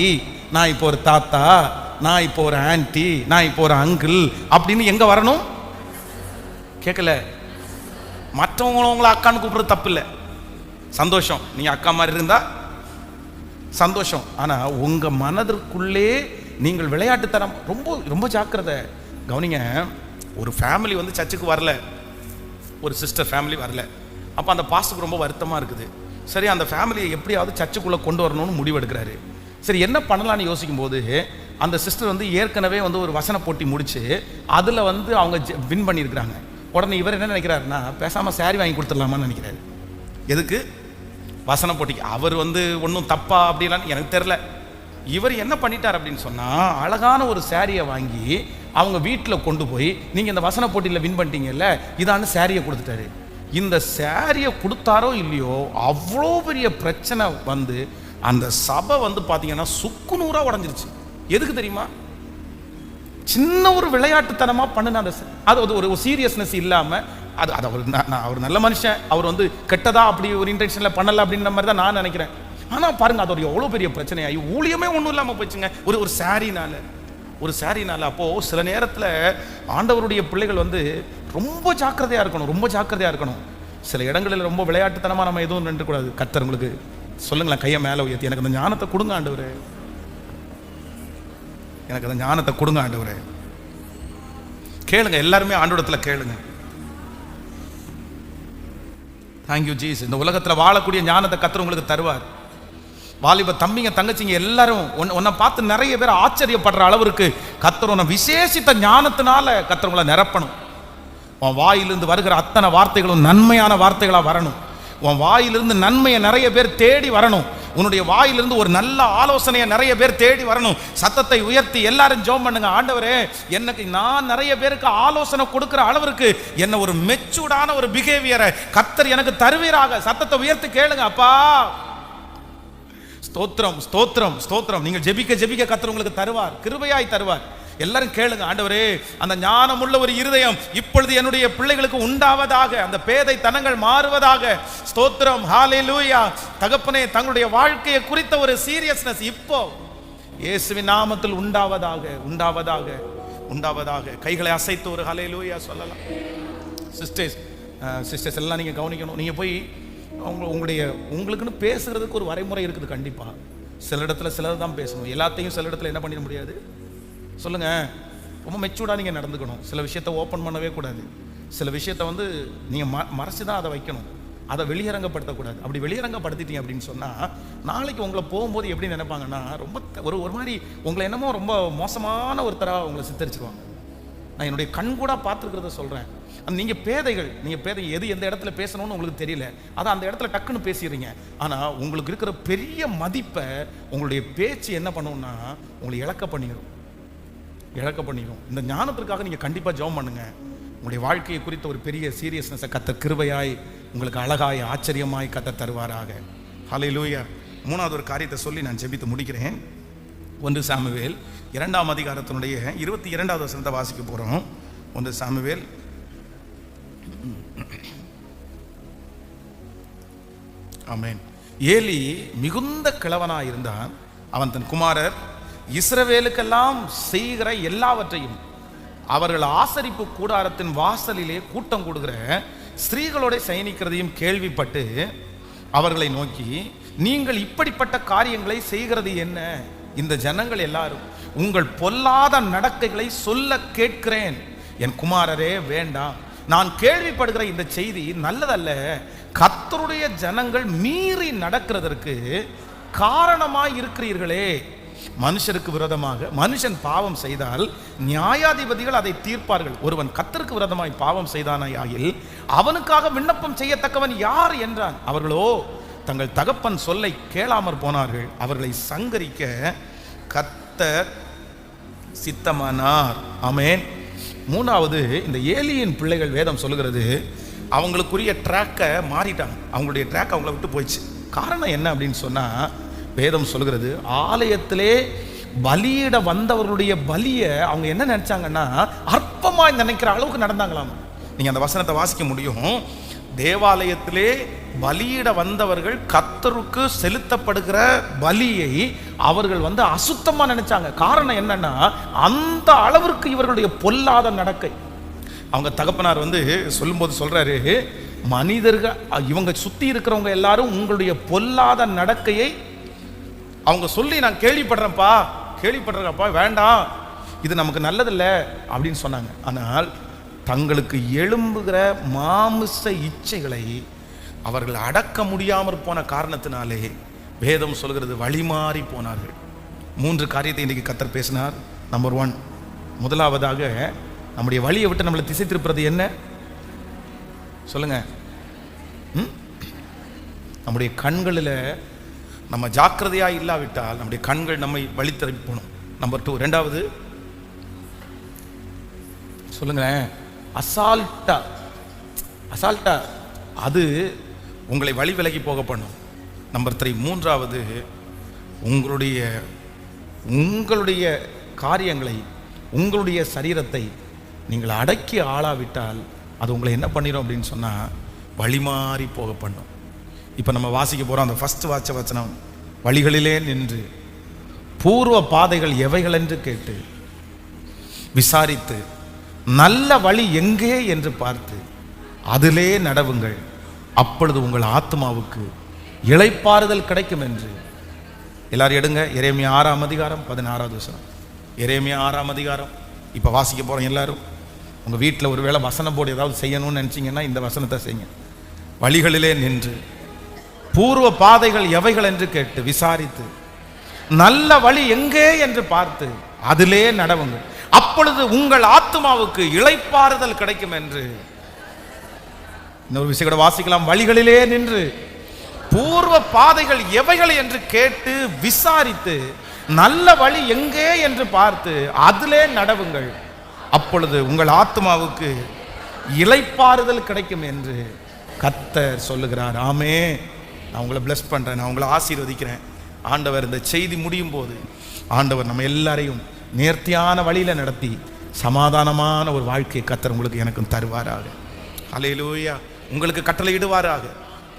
நான் இப்போ ஒரு தாத்தா, நான் இப்போ ஒரு ஆன்டி, நான் இப்போ ஒரு அங்கிள் அப்படின்னு எங்கே வரணும்? கேட்கல? மற்றவங்களும் உங்களை அக்கான்னு கூப்பிட்றது தப்பு இல்லை, சந்தோஷம். நீங்கள் அக்கா மாதிரி இருந்தால் சந்தோஷம். ஆனால் உங்கள் மனதிற்குள்ளே நீங்கள் விளையாட்டுத்தனம் ரொம்ப ரொம்ப ஜாக்கிரதை. கவனிங்க, ஒரு ஃபேமிலி சர்ச்சுக்கு வரல, ஒரு சிஸ்டர் ஃபேமிலி வரல. அப்போ அந்த பாஸ்டருக்கு ரொம்ப வருத்தமாக இருக்குது. சரி, அந்த ஃபேமிலியை எப்படியாவது சர்ச்சுக்குள்ளே கொண்டு வரணும்னு முடிவெடுக்கிறாரு. சரி, என்ன பண்ணலான்னு யோசிக்கும் போது அந்த சிஸ்டர் ஏற்கனவே ஒரு வசன போட்டி முடிச்சு அதில் அவங்க வின் பண்ணியிருக்கிறாங்க. உடனே இவர் என்ன நினைக்கிறாருன்னா, பேசாமல் சாரி வாங்கி கொடுத்துடலாமான்னு நினைக்கிறாரு. எதுக்கு? வசன போட்டிக்கு. அவர் ஒன்றும் தப்பா அப்படிலாம் எனக்கு தெரில. இவர் என்ன பண்ணிட்டார் அப்படின்னு சொன்னால், அழகான ஒரு சாரியை வாங்கி அவங்க வீட்டில் கொண்டு போய், நீங்கள் இந்த வசன போட்டியில் வின் பண்ணிட்டீங்கல்ல, இதான சாரியை கொடுத்துட்டாரு. இந்த சாரியை கொடுத்தாரோ இல்லையோ, அவ்வளோ பெரிய பிரச்சனை அந்த சபை பார்த்தீங்கன்னா சுக்குநூறாக உடஞ்சிருச்சு. எதுக்கு தெரியுமா? சின்ன ஒரு விளையாட்டுத்தனமாக பண்ணின அந்த அது ஒரு சீரியஸ்னஸ் இல்லாமல், அது அவர் நல்ல மனுஷன், அவர் கெட்டதா அப்படி ஒரு இன்டென்ஷனில் பண்ணலை அப்படின்ற மாதிரி தான் நான் நினைக்கிறேன். ஆனால் பாருங்க, அது ஒரு எவ்வளோ பெரிய பிரச்சனையாகி ஊழியமே ஒன்றும் இல்லாமல் போச்சுங்க, ஒரு சாரினால. அப்போது சில நேரத்தில் ஆண்டவருடைய பிள்ளைகள் ரொம்ப ஜாக்கிரதையாக இருக்கணும், ரொம்ப ஜாக்கிரதையாக இருக்கணும். சில இடங்களில் ரொம்ப விளையாட்டுத்தனமாக நம்ம எதுவும் நின்றுக்கூடாது. கர்த்தர் உங்களுக்கு சொல்லுங்களேன், கையை மேலே உயர்த்தி, எனக்கு அந்த ஞானத்தை கொடுங்க ஆண்டவரே, எனக்கு அந்த ஞானத்தை கொடுங்க ஆண்டவரே. கேளுங்க, எல்லாருமே ஆண்டவரத்தில் கேளுங்க. தேங்க்யூ ஜீஸ். இந்த உலகத்தில் வாழக்கூடிய ஞானத்தை கர்த்தர் உங்களுக்கு தருவார். வாலிப தம்பிங்க தங்கச்சிங்க எல்லாரும் உன்னை பார்த்து நிறைய பேர் ஆச்சரியப்படுற அளவிற்கு கர்த்தர் உன்னை விசேஷித்த ஞானத்தினால கர்த்தர் உங்களை நிரப்பணும். உன் வாயிலிருந்து வருகிற அத்தனை வார்த்தைகளும் நன்மையான வார்த்தைகளாக வரணும். உன் வாயிலிருந்து நன்மையை நிறைய பேர் தேடி வரணும். உன்னுடைய வாயிலிருந்து ஒரு நல்ல ஆலோசனையை நிறைய பேர் தேடி வரணும். சத்தத்தை உயர்த்தி எல்லாரும் ஜெபம் பண்ணுங்க, ஆண்டவரே எனக்கு நான் நிறைய பேருக்கு ஆலோசனை கொடுக்கிற அளவிற்கு என்ன ஒரு மெச்சூர்டான ஒரு பிஹேவியரை கர்த்தர் எனக்கு தருவீராக. சத்தத்தை உயர்த்தி கேளுங்க. அப்பா ஸ்தோத்திரம், ஸ்தோத்திரம், ஸ்தோத்திரம். நீங்கள் ஜெபிக்க கர்த்தர் உங்களுக்கு தருவார், கிருபையாய் தருவார். எல்லாரும் கேளுங்க, ஆண்டவரே அந்த ஞானமுள்ள ஒரு இருதயம் இப்பொழுது என்னுடைய பிள்ளைகளுக்கு உண்டாவதாக, அந்த பேதை தனங்கள் மாறுவதாக. ஸ்தோத்திரம், ஹalleluya. தகப்பனே, தங்களுடைய வாழ்க்கையை குறித்த ஒரு சீரியஸ்னஸ் இப்போ இயேசுவின் நாமத்தில் உண்டாவதாக, உண்டாவதாக, உண்டாவதாக. கைகளை அசைத்து ஒரு ஹalleluya சொல்லலாம். சிஸ்டர்ஸ் எல்லாம் நீங்கள் கவனிக்கணும். நீங்கள் போய் உங்களுக்குன்னு பேசுகிறதுக்கு ஒரு வரைமுறை இருக்குது கண்டிப்பாக. சில இடத்துல சிலர் தான் பேசணும், எல்லாத்தையும் சில இடத்துல என்ன பண்ணிட முடியாது. சொல்லுங்க, ரொம்ப மெச்சூர்டாக நீங்கள் நடந்துக்கணும். சில விஷயத்தை ஓப்பன் பண்ணவே கூடாது. சில விஷயத்தை நீங்கள் மறைச்சி தான் அதை வைக்கணும், அதை வெளியரங்கப்படுத்தக்கூடாது. அப்படி வெளியரங்கப்படுத்திட்டீங்க அப்படின்னு சொன்னால் நாளைக்கு உங்களை போகும்போது எப்படி நினைப்பாங்கன்னா, ரொம்ப ஒரு மாதிரி உங்களை என்னமோ ரொம்ப மோசமான ஒருத்தராக உங்களை சித்தரிச்சிருவாங்க. நான் என்னுடைய கண் கூட பார்த்துருக்கிறத சொல்கிறேன். நீங்கள் பேதைகள் எது எந்த இடத்துல பேசணும்னு உங்களுக்கு தெரியல, அதை அந்த இடத்துல டக்குன்னு பேசிடுறீங்க. ஆனால் உங்களுக்கு இருக்கிற பெரிய மதிப்பை உங்களுடைய பேச்சு என்ன பண்ணும்னா உங்களை இழக்க பண்ணிடும். இந்த ஞானத்திற்காக நீங்கள் கண்டிப்பாக ஜெபம் பண்ணுங்க. உங்களுடைய வாழ்க்கையை குறித்த ஒரு பெரிய சீரியஸ்னஸை கர்த்தர் கிருபையாய் உங்களுக்கு அழகாய் ஆச்சரியமாய் கர்த்தர் தருவாராக. ஹல்லேலூயா. மூணாவது ஒரு காரியத்தை சொல்லி நான் ஜெபித்து முடிக்கிறேன். 1 சாமுவேல் 2ஆம் அதிகாரத்தினுடைய 22வது வசனத்தை வாசிக்க போகிறோம். 1 சாமுவேல் ஆமென். ஏலி மிகுந்த கிழவனாய் இருந்தான். அவன் தன் குமாரர் இஸ்ரவேலுக்கெல்லாம் செய்கிற எல்லாவற்றையும் அவர்கள் ஆசரிப்பு கூடாரத்தின் வாசலிலே கூட்டம் கூடுகிற ஸ்திரீகளோட சயனிக்கிறதையும் கேள்விப்பட்டு அவர்களை நோக்கி, நீங்கள் இப்படிப்பட்ட காரியங்களை செய்கிறது என்ன? இந்த ஜனங்கள் எல்லாரும் உங்கள் பொல்லாத நடக்கைகளை சொல்ல கேட்கிறேன். என் குமாரரே வேண்டாம். நான் கேள்விப்படுகிற இந்த செய்தி நல்லதல்ல. கர்த்தருடைய ஜனங்கள் மீறி நடக்கிறதற்கு காரணமாய் இருக்கிறீர்களே. மனுஷருக்கு விரோதமாக மனுஷன் பாவம் செய்தால் நியாயாதிபதிகள் அதை தீர்ப்பார்கள். ஒருவன் கர்த்தருக்கு விரோதமாய் பாவம் செய்தானாயில் அவனுக்காக விண்ணப்பம் செய்யத்தக்கவன் யார் என்றான். அவர்களோ தங்கள் தகப்பன் சொல்லை கேளாமற் போனார்கள். அவர்களை சங்கரிக்க கர்த்தர் சித்தமானார். ஆமென். மூணாவது, இந்த ஏலியின் பிள்ளைகள் வேதம் சொல்லுகிறது அவங்களுக்குரிய ட்ராக்கை மாறிட்டாங்க. அவங்களுடைய ட்ராக் அவங்கள விட்டு போயிடுச்சு. காரணம் என்ன அப்படின்னு சொன்னால், வேதம் சொல்லுகிறது ஆலயத்திலே பலியிட வந்தவர்களுடைய பலியை அவங்க என்ன நினைச்சாங்கன்னா அற்பமாய் நினைக்கிற அளவுக்கு நடந்தாங்களாம். நீங்கள் அந்த வசனத்தை வாசிக்க முடியும். தேவாலயத்திலே பலியிட வந்தவர்கள் கர்த்தருக்கு செலுத்தப்படுகிற பலியை அவர்கள் அசுத்தமாக நினைச்சாங்க. காரணம் என்னன்னா அந்த அளவிற்கு இவர்களுடைய பொல்லாத நடக்கை. அவங்க தகப்பனார் சொல்லும்போது சொல்றாரு, மனிதர்கள் இவங்க சுத்தி இருக்கிறவங்க எல்லாரும் உங்களுடைய பொல்லாத நடக்கையை அவங்க சொல்லி நான் கேள்விப்படுறேன்ப்பா வேண்டாம், இது நமக்கு நல்லதில்லை அப்படின்னு சொன்னாங்க. ஆனால் தங்களுக்கு எழும்புகிற மாமிச இச்சைகளை அவர்கள் அடக்க முடியாமற் போன காரணத்தினாலே வேதம் சொல்கிறது வழிமாறி போனார்கள். 3 காரியத்தை இன்றைக்கு கர்த்தர் பேசினார். நம்பர் 1, முதலாவதாக நம்முடைய வழியை விட்டு நம்மளை திசை திருப்புறது என்ன சொல்லுங்க? நம்முடைய கண்களில் நம்ம ஜாக்கிரதையா இல்லாவிட்டால் நம்முடைய கண்கள் நம்மை வழி திருப்பி போகணும். நம்பர் 2, ரெண்டாவது சொல்லுங்களேன், அசால்ட்டா அது உங்களை வழி விலகி போக பண்ணும். நம்பர் 3, மூன்றாவது உங்களுடைய காரியங்களை உங்களுடைய சரீரத்தை நீங்கள் அடக்கி ஆளாவிட்டால் அது உங்களை என்ன பண்ணிடும் அப்படின்னு சொன்னால் வழிமாறி போக பண்ணும். இப்போ நம்ம வாசிக்க போகிறோம் அந்த ஃபர்ஸ்ட் வசனம், வழிகளிலே நின்று பூர்வ பாதைகள் எவைகள் என்று கேட்டு விசாரித்து நல்ல வழி எங்கே என்று பார்த்து அதிலே நடவுங்கள், அப்பொழுது உங்கள் ஆத்மாவுக்கு இளைப்பாறுதல் கிடைக்கும் என்று. எல்லாரும் எடுங்க, எரேமியா 6ஆம் அதிகாரம் 16வது வசனம். எரேமியா 6ஆம் அதிகாரம் இப்போ வாசிக்க போகிறோம். எல்லாரும் உங்கள் வீட்டில் ஒரு வேளை வசனம் போர்டு ஏதாவது செய்யணும்னு நினச்சிங்கன்னா இந்த வசனத்தை செய்யுங்க. வழிகளிலே நின்று பூர்வ பாதைகள் எவைகள் என்று கேட்டு விசாரித்து நல்ல வழி எங்கே என்று பார்த்து அதிலே நடவுங்கள், அப்பொழுது உங்கள் ஆத்மாவுக்கு இளைப்பாறுதல் கிடைக்கும் என்று. இன்னொரு விஷயம் கூட வாசிக்கலாம். வழிகளிலே நின்று பூர்வ பாதைகள் எவைகள் என்று கேட்டு விசாரித்து நல்ல வழி எங்கே என்று பார்த்து அதிலே நடவுங்கள், அப்பொழுது உங்கள் ஆத்மாவுக்கு இளைப்பாறுதல் கிடைக்கும் என்று கர்த்தர் சொல்லுகிறார். ஆமே. நான் உங்களை பிளஸ் பண்றேன், நான் உங்களை ஆசீர்வதிக்கிறேன். ஆண்டவர் இந்த செய்தி முடியும் போது ஆண்டவர் நம்ம எல்லாரையும் நேர்த்தியான வழியில நடத்தி சமாதானமான ஒரு வாழ்க்கையை கர்த்தர் உங்களுக்கு எனக்கும் தருவாராக. ஹல்லேலூயா. உங்களுக்கு கட்டளையிடுவாராக.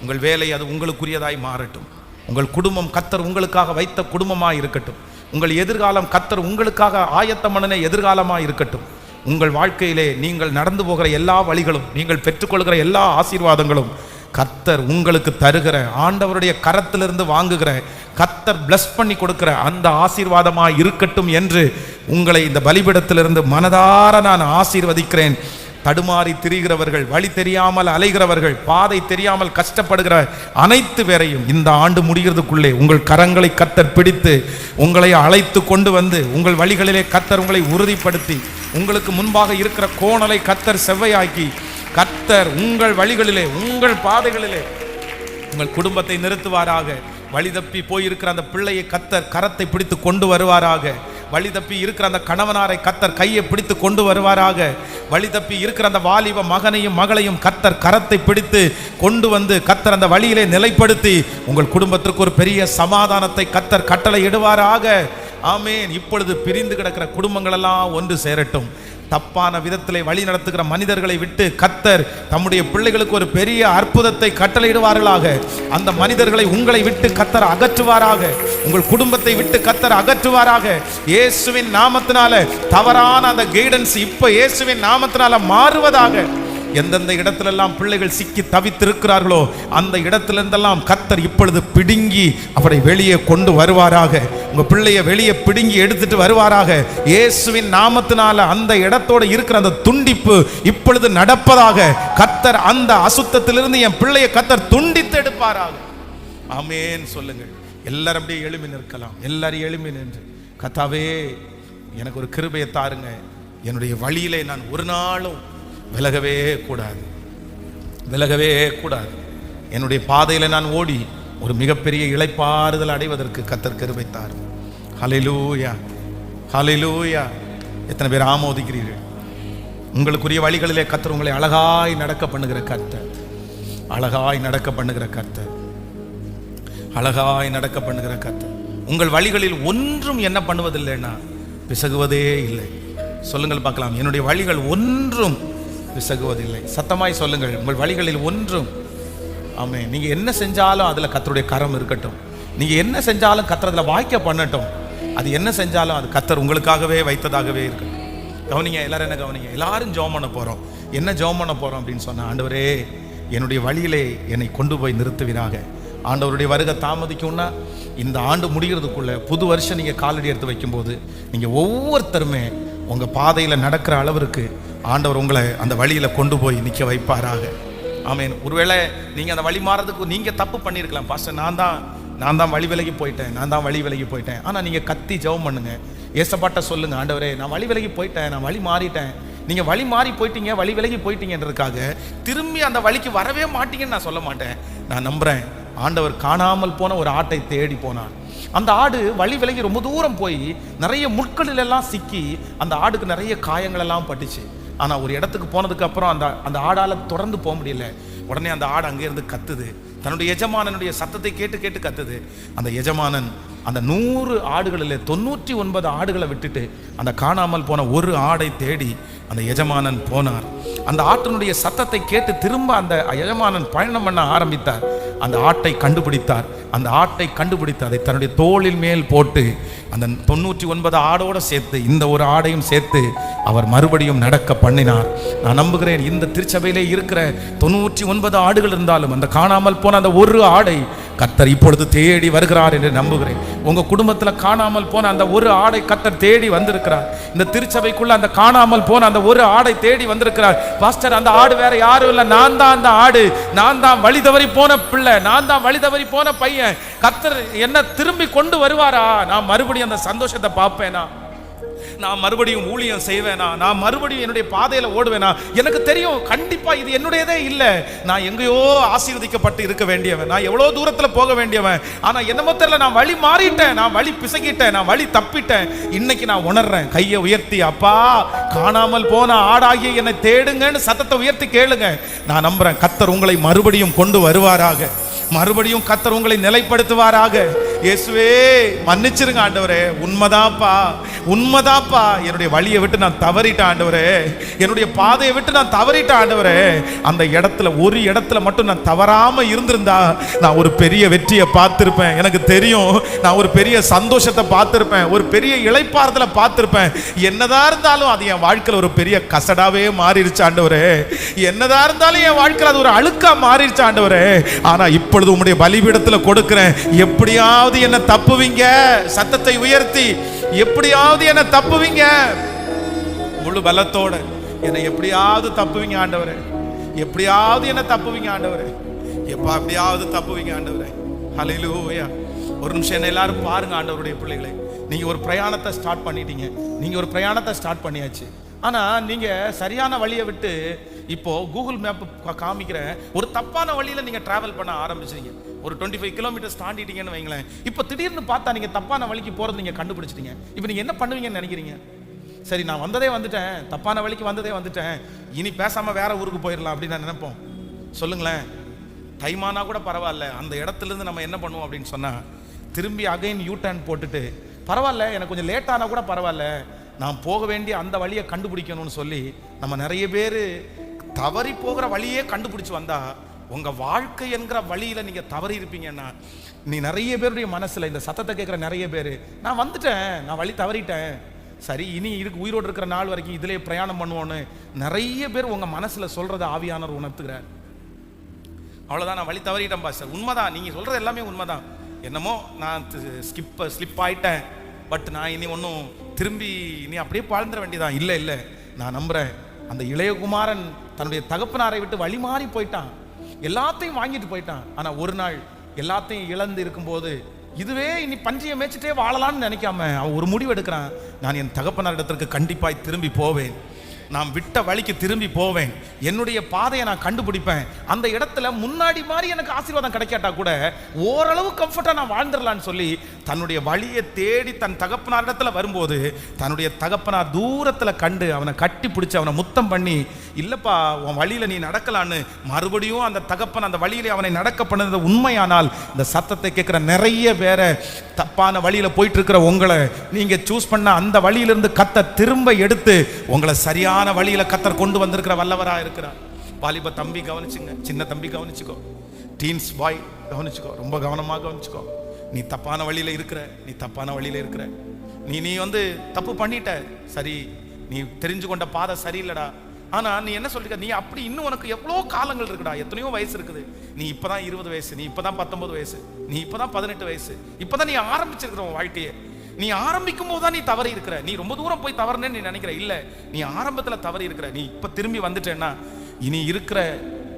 உங்கள் வேலை அது உங்களுக்குரியதாய் மாறட்டும். உங்கள் குடும்பம் கர்த்தர் உங்களுக்காக வைத்த குடும்பமாய் இருக்கட்டும். உங்கள் எதிர்காலம் கர்த்தர் உங்களுக்காக ஆயத்தம் பண்ணின எதிர்காலமாய் இருக்கட்டும். உங்கள் வாழ்க்கையிலே நீங்கள் நடந்து போகிற எல்லா வழிகளும், நீங்கள் பெற்றுக்கொள்கிற எல்லா ஆசீர்வாதங்களும் கர்த்தர் உங்களுக்கு தருகிற, ஆண்டவருடைய கரத்திலிருந்து வாங்குகிற, கர்த்தர் பிளஸ் பண்ணி கொடுக்கிற அந்த ஆசீர்வாதமாய் இருக்கட்டும் என்று உங்களை இந்த பலிபீடத்திலிருந்து மனதார நான் ஆசீர்வதிக்கிறேன். தடுமாறி திரிகிறவர்கள், வழி தெரியாமல் அலைகிறவர்கள், பாதை தெரியாமல் கஷ்டப்படுகிற அனைத்து பேரையும் இந்த ஆண்டு முடிகிறதுக்குள்ளே உங்கள் கரங்களை கர்த்தர் பிடித்து உங்களை அழைத்து கொண்டு வந்து உங்கள் வழிகளிலே கர்த்தர் உங்களை உறுதிப்படுத்தி உங்களுக்கு முன்பாக இருக்கிற கோணலை கர்த்தர் செவ்வையாக்கி கர்த்தர் உங்கள் வழிகளிலே, உங்கள் பாதைகளிலே உங்கள் குடும்பத்தை நிறுத்துவாராக. வழி தப்பி போயிருக்கிற அந்த பிள்ளையை கர்த்தர் கரத்தை பிடித்து கொண்டு வருவாராக. வழி தப்பி இருக்கிற அந்த கணவனாரை கர்த்தர் கையை பிடித்து கொண்டு வருவாராக. வழி தப்பி இருக்கிற அந்த வாலிப மகனையும் மகளையும் கர்த்தர் கரத்தை பிடித்து கொண்டு வந்து கர்த்தர் அந்த வழியிலே நிலைப்படுத்தி உங்கள் குடும்பத்திற்கு ஒரு பெரிய சமாதானத்தை கர்த்தர் கட்டளை இடுவாராக. ஆமேன். இப்பொழுது பிரிந்து கிடக்கிற குடும்பங்கள் எல்லாம் ஒன்று சேரட்டும். தப்பான விதத்திலே வழி நடத்துகிற மனிதர்களை விட்டு கர்த்தர் தம்முடைய பிள்ளைகளுக்கு ஒரு பெரிய அற்புதத்தை கட்டளையிடுவார்களாக. அந்த மனிதர்களை உங்களை விட்டு கர்த்தர் அகற்றுவாராக. உங்கள் குடும்பத்தை விட்டு கர்த்தர் அகற்றுவாராக. இயேசுவின் நாமத்தினால தவறான அந்த கைடன்ஸ் இப்ப இயேசுவின் நாமத்தினால மாறுவதாக. எந்தெந்த இடத்திலெல்லாம் பிள்ளைகள் சிக்கி தவித்திருக்கிறார்களோ அந்த இடத்திலிருந்தெல்லாம் கர்த்தர் இப்பொழுது பிடுங்கி அவரை வெளியே கொண்டு வருவாராக. உங்க பிள்ளைய வெளியே பிடுங்கி எடுத்துட்டு வருவாராக. இயேசுவின் நாமத்தினால அந்த இடத்தோட இருக்கிற அந்த துண்டிப்பு இப்பொழுது நடப்பதாக. கர்த்தர் அந்த அசுத்தத்திலிருந்து என் பிள்ளையை கர்த்தர் துண்டித்து எடுப்பாராக. ஆமேன் சொல்லுங்கள். எல்லாரும் அப்படியே எழும்பி நிற்கலாம். எல்லாரும் எழும்பி நின்று, கர்த்தாவே எனக்கு ஒரு கிருபையை தாருங்க. என்னுடைய வழியிலே நான் ஒரு நாளும் விலகவே கூடாது, விலகவே கூடாது. என்னுடைய பாதையில் நான் ஓடி ஒரு மிகப்பெரிய இளைப்பாறுதல் அடைவதற்கு கர்த்தர் கிருபை தாரும். ஹல்லேலூயா, ஹல்லேலூயா. எத்தனை பேர் ஆமோதிக்கிறீர்கள்? உங்களுக்குரிய வழிகளிலே கர்த்தர் உங்களை அழகாய் நடக்க பண்ணுகிற கர்த்தர், அழகாய் நடக்க பண்ணுகிற கர்த்தர், அழகாய் நடக்க பண்ணுகிற கர்த்தர். உங்கள் வழிகளில் ஒன்றும் என்ன பண்ணுவதில்லைன்னா பிசகுவதே இல்லை. சொல்லுங்கள் பார்க்கலாம். என்னுடைய வழிகள் ஒன்றும் பிசகுவதில்லை. சத்தமாய் சொல்லுங்கள். உங்கள் வழிகளில் ஒன்றும். ஆமே. நீங்க என்ன செஞ்சாலும் அதுல கர்த்தருடைய கரம் இருக்கட்டும். நீங்க என்ன செஞ்சாலும் கர்த்தர் அதுல வாய்க்க பண்ணட்டும். அது என்ன செஞ்சாலும் அது கர்த்தர் உங்களுக்காகவே வைத்ததாகவே இருக்கட்டும். கவனிங்க, எல்லாரும் என்ன கவனிங்க. எல்லாரும் ஜெபம் பண்ண போறோம். என்ன ஜெபம் பண்ண போறோம் அப்படின்னு சொன்னா, ஆண்டவரே என்னுடைய வழியிலே என்னை கொண்டு போய் நிறுத்துவீராக. ஆண்டவருடைய வருகை தாமதிக்கும்னா இந்த ஆண்டு முடிகிறதுக்குள்ள புது வருஷம் நீங்க காலடி எடுத்து வைக்கும்போது நீங்க ஒவ்வொருத்தருமே உங்க பாதையில நடக்கிற அளவிற்கு ஆண்டவர் உங்களை அந்த வழியில கொண்டு போய் நிற்க வைப்பாராக. ஆமேன். ஒருவேளை நீங்க அந்த வழி மாறதுக்கு நீங்க தப்பு பண்ணியிருக்கலாம். பாஸ்டர் நான் தான் வழி விலகி போயிட்டேன், நான் தான் வழி விலகி போயிட்டேன். ஆனா நீங்க கத்தி ஜெபம் பண்ணுங்க. ஏசப்பாட்ட சொல்லுங்க, ஆண்டவரே நான் வழி விலகி போயிட்டேன், நான் வழி மாறிட்டேன். நீங்க வழி மாறி போயிட்டீங்க, வழி விலகி போயிட்டீங்கன்றதுக்காக திரும்பி அந்த வழிக்கு வரவே மாட்டீங்கன்னு நான் சொல்ல மாட்டேன். நான் நம்புறேன். ஆண்டவர் காணாமல் போன ஒரு ஆட்டை தேடி போனார். அந்த ஆடு வழி விலகி ரொம்ப தூரம் போய் நிறைய முட்களில் எல்லாம் சிக்கி அந்த ஆடுக்கு நிறைய காயங்கள் எல்லாம் பட்டுச்சு. ஆனா ஒரு இடத்துக்கு போனதுக்கு அப்புறம் அந்த ஆடால தொடர்ந்து போக முடியல. உடனே அந்த ஆடு அங்கே இருந்து கத்துது. தன்னுடைய எஜமானனுடைய சத்தத்தை கேட்டு கேட்டு கத்துது. அந்த எஜமானன் அந்த 100 ஆடுகளில் 99 ஆடுகளை விட்டுட்டு அந்த காணாமல் போன ஒரு ஆடை தேடி அந்த எஜமானன் போனார். அந்த ஆட்டினுடைய சத்தத்தை கேட்டு திரும்ப அந்த எஜமானன் பயணம் பண்ண ஆரம்பித்தார். அந்த ஆட்டை கண்டுபிடித்தார். அந்த ஆட்டை கண்டுபிடித்து அதை தன்னுடைய தோளில் மேல் போட்டு அந்த 99 ஆடோடு சேர்த்து இந்த ஒரு ஆடையும் சேர்த்து அவர் மறுபடியும் நடக்க பண்ணினார். நான் நம்புகிறேன் இந்த திருச்சபையிலே இருக்கிற 99 ஆடுகள் இருந்தாலும் அந்த காணாமல் போன அந்த ஒரு ஆடை கர்த்தர் இப்பொழுது தேடி வருகிறார் என்று நம்புகிறேன். உங்க குடும்பத்துல காணாமல் போன அந்த ஒரு ஆடை கர்த்தர் தேடி வந்திருக்கிறார். இந்த திருச்சபைக்குள்ள அந்த காணாமல் போன அந்த ஒரு ஆடை தேடி வந்திருக்கிறார். பாஸ்டர் அந்த ஆடு வேற யாரும் இல்லை, நான் தான் அந்த ஆடு, நான் தான் வழி தவறி போன பிள்ளை, நான் தான் வழி தவறி போன பையன். கர்த்தர் என்ன திரும்பி கொண்டு வருவாரா? நான் மறுபடியும் அந்த சந்தோஷத்தை பார்ப்பேனா? நான் மறுபடியும் ஊழியம் செய்வேனா? நான் மறுபடியும் என்னுடைய பாதையில ஓடுவேனா? எனக்கு தெரியும் கண்டிப்பா இது என்னுடையதே இல்லை. நான் எங்கேயோ ஆசீர்வதிக்கப்பட்டு இருக்க வேண்டியவன், நான் எவ்வளோ தூரத்தில் போக வேண்டியவன். ஆனா என்னமோ தெரியல, நான் வழி மாறிட்டேன், நான் வழி பிசகிட்டேன், நான் வழி தப்பிட்டேன். இன்னைக்கு நான் உணர்றேன். கையை உயர்த்தி, அப்பா காணாமல் போன ஆடாகிய என்னை தேடுங்கன்னு சத்தத்தை உயர்த்தி கேளுங்க. நான் நம்புறேன் கர்த்தர் உங்களை மறுபடியும் கொண்டு வருவாராக. மறுபடியும் கர்த்தர் உங்களை நிலைப்படுத்துவாராக. இயேசுவே மன்னிச்சிருங்க ஆண்டவரே, உண்மைதாப்பா உண்மைதாப்பா, என்னுடைய வழியை விட்டு நான் தவறிட்டேன் ஆண்டவரே, என்னுடைய பாதையை விட்டு நான் தவறிட்டேன் ஆண்டவரே. அந்த இடத்துல ஒரு இடத்துல மட்டும் நான் தவறாம இருந்திருந்தா நான் ஒரு பெரிய வெற்றியை பார்த்திருப்பேன். எனக்கு தெரியும் நான் ஒரு பெரிய சந்தோஷத்தை பார்த்திருப்பேன், ஒரு பெரிய இளைப்பாறுதலை பார்த்திருப்பேன். என்னதான் இருந்தாலும் அது என் வாழ்க்கையில் ஒரு பெரிய கசடாவே மாறிடுச்சு ஆண்டவரே. என்னதான் இருந்தாலும் என் வாழ்க்கையில் அது ஒரு அழுக்கா மாறிடுச்சு ஆண்டவரே. ஆனா இப்பொழுது உம்முடைய பலிபீடத்தில் கொடுக்கிறேன், எப்படியாவது என்ன தப்புவீங்க. சத்தத்தை உயர்த்தி, எப்படியாவது என்ன தப்புவீங்க. முழு பலத்தோட என்னை எப்படியாவது தப்புவீங்க ஆண்டவரே, எப்படியாவது என்ன தப்புவீங்க ஆண்டவரே, எப்படியாவது தப்புவீங்க ஆண்டவரே. ஹல்லேலூயா. ஒரு நிமிஷம் என்ன எல்லாரும் பாருங்க ஆண்டவருடைய பிள்ளைகளை. நீங்க ஒரு பிரயாணத்தை ஸ்டார்ட் பண்ணிட்டீங்க, நீங்க ஒரு பிரயாணத்தை ஸ்டார்ட் பண்ணியாச்சு. ஆனா நீங்க சரியான வழியை விட்டு இப்போ கூகுள் மேப் காமிக்கிற ஒரு தப்பான வழியில நீங்க டிராவல் பண்ண ஆரம்பிச்சீங்க. ஒரு 25 கிலோமீட்டர்ஸ் தாண்டிட்டீங்கன்னு வைங்களேன். இப்போ திடீர்னு பார்த்தா நீங்க தப்பான வழிக்கு போறது நீங்க கண்டுபிடிச்சிட்டீங்க. இப்போ நீங்க என்ன பண்ணுவீங்கன்னு நினைக்கிறீங்க? சரி, நான் வந்ததே வந்துட்டேன், தப்பான வழிக்கு வந்ததே வந்துட்டேன், இனி பேசாம வேற ஊருக்கு போயிடலாம் அப்படின்னு நான் நினைப்போம். சொல்லுங்களேன், டைம் ஆனா கூட பரவாயில்ல, அந்த இடத்துல இருந்து நம்ம என்ன பண்ணுவோம் அப்படின்னு சொன்னா, திரும்பி அகைன் யூ டர்ன் போட்டுட்டு, பரவாயில்ல எனக்கு கொஞ்சம் லேட் ஆனா கூட பரவாயில்ல, நான் போக வேண்டிய அந்த வழியை கண்டுபிடிக்கணும்னு சொல்லி நம்ம நிறைய பேர் தவறி போகிற வழியே கண்டுபிடிச்சு வந்தா, உங்க வாழ்க்கை என்கிற வழியில நீங்க தவறி இருப்பீங்கன்னா, நீ நிறைய பேருடைய மனசுல இந்த சத்தத்தை கேட்கிற நிறைய பேர், நான் வந்துட்டேன், நான் வழி தவறிட்டேன், சரி இனி இதுக்கு உயிரோடு இருக்கிற நாள் வரைக்கும் இதிலே பிரயாணம் பண்ணுவோன்னு நிறைய பேர் உங்க மனசுல சொல்றத ஆவியானவர் உணர்த்துகிறார். அவ்வளவுதான், நான் வழி தவறிட்டேன் பாஸ்டர். உண்மைதான், நீங்க சொல்றது எல்லாமே உண்மைதான். என்னமோ நான் ஸ்லிப் ஆயிட்டேன், பட் நான் இனி ஒன்றும் திரும்பி இனி அப்படியே வாழ்ந்துட வேண்டியதான். இல்லை இல்லை, நான் நம்புறேன், அந்த இளையகுமாரன் தன்னுடைய தகப்பனாரை விட்டு வழி மாறி போயிட்டான், எல்லாத்தையும் வாங்கிட்டு போயிட்டான். ஆனா ஒரு நாள் எல்லாத்தையும் இழந்து இருக்கும்போது, இதுவே இனி பன்றியை மேய்ச்சிட்டே வாழலாம்னு நினைக்காம அவன் ஒரு முடிவு எடுக்கிறான். நான் என் தகப்பனார் இடத்திற்கு கண்டிப்பாய் திரும்பி போவேன், நான் விட்ட வழிக்கு திரும்பி போவேன், என்னுடைய பாதையை நான் கண்டுபிடிப்பேன், அந்த இடத்துல முன்னாடி மாதிரி எனக்கு ஆசீர்வாதம் கிடைக்காட்டா கூட ஓரளவு கம்ஃபர்ட்டா நான் வாழ்ந்துடலான்னு சொல்லி தன்னுடைய வழியை தேடி தன் தகப்பனார் இடத்துல வரும்போது, தன்னுடைய தகப்பனார் தூரத்துல கண்டு அவனை கட்டி பிடிச்சி அவனை முத்தம் பண்ணி, இல்லப்பா உன் வழியில நீ நடக்கலான்னு மறுபடியும் அந்த தகப்பன் அந்த வழியில அவனை நடக்க பண்ணது உண்மையானால், இந்த சத்தத்தை கேட்கிற நிறைய பேரை தப்பான வழியில போயிட்டு இருக்கிற உங்களை, நீங்க சூஸ் பண்ண அந்த வழியிலிருந்து கத்த திரும்ப எடுத்து உங்களை சரியான வழியில கத்தர் கொண்டு வந்திருக்கிற வல்லவரா இருக்கிறார். வாலிப தம்பி கவனிச்சுங்க, சின்ன தம்பி கவனிச்சுக்கோ, டீன்ஸ் பாய் கவனிச்சுக்கோ, ரொம்ப கவனமாக கவனிச்சுக்கோ. நீ தப்பான வழியில இருக்கிற, நீ தப்பான வழியில இருக்கிற, நீ வந்து தப்பு பண்ணிட்ட, சரி, நீ தெரிஞ்சு கொண்ட பாதை சரியில்லடா. ஆனா நீ என்ன சொல்லிருக்க, நீ அப்படி இன்னும் உனக்கு எவ்வளோ காலங்கள் இருக்குடா, எத்தனையோ வயசு இருக்குது, நீ இப்பதான் 20 வயசு, நீ இப்பதான் 19 வயசு, நீ இப்பதான் 18 வயசு, இப்பதான் நீ ஆரம்பிச்சிருக்கிற உன் வாழ்க்கையை. நீ ஆரம்பிக்கும் போது தான் நீ தவறி இருக்கிற, நீ ரொம்ப தூரம் போய் தவறுனே நீ நினைக்கிற. இல்ல, நீ ஆரம்பத்துல தவறி இருக்கிற, நீ இப்ப திரும்பி வந்துட்டேன்னா இனி இருக்கிற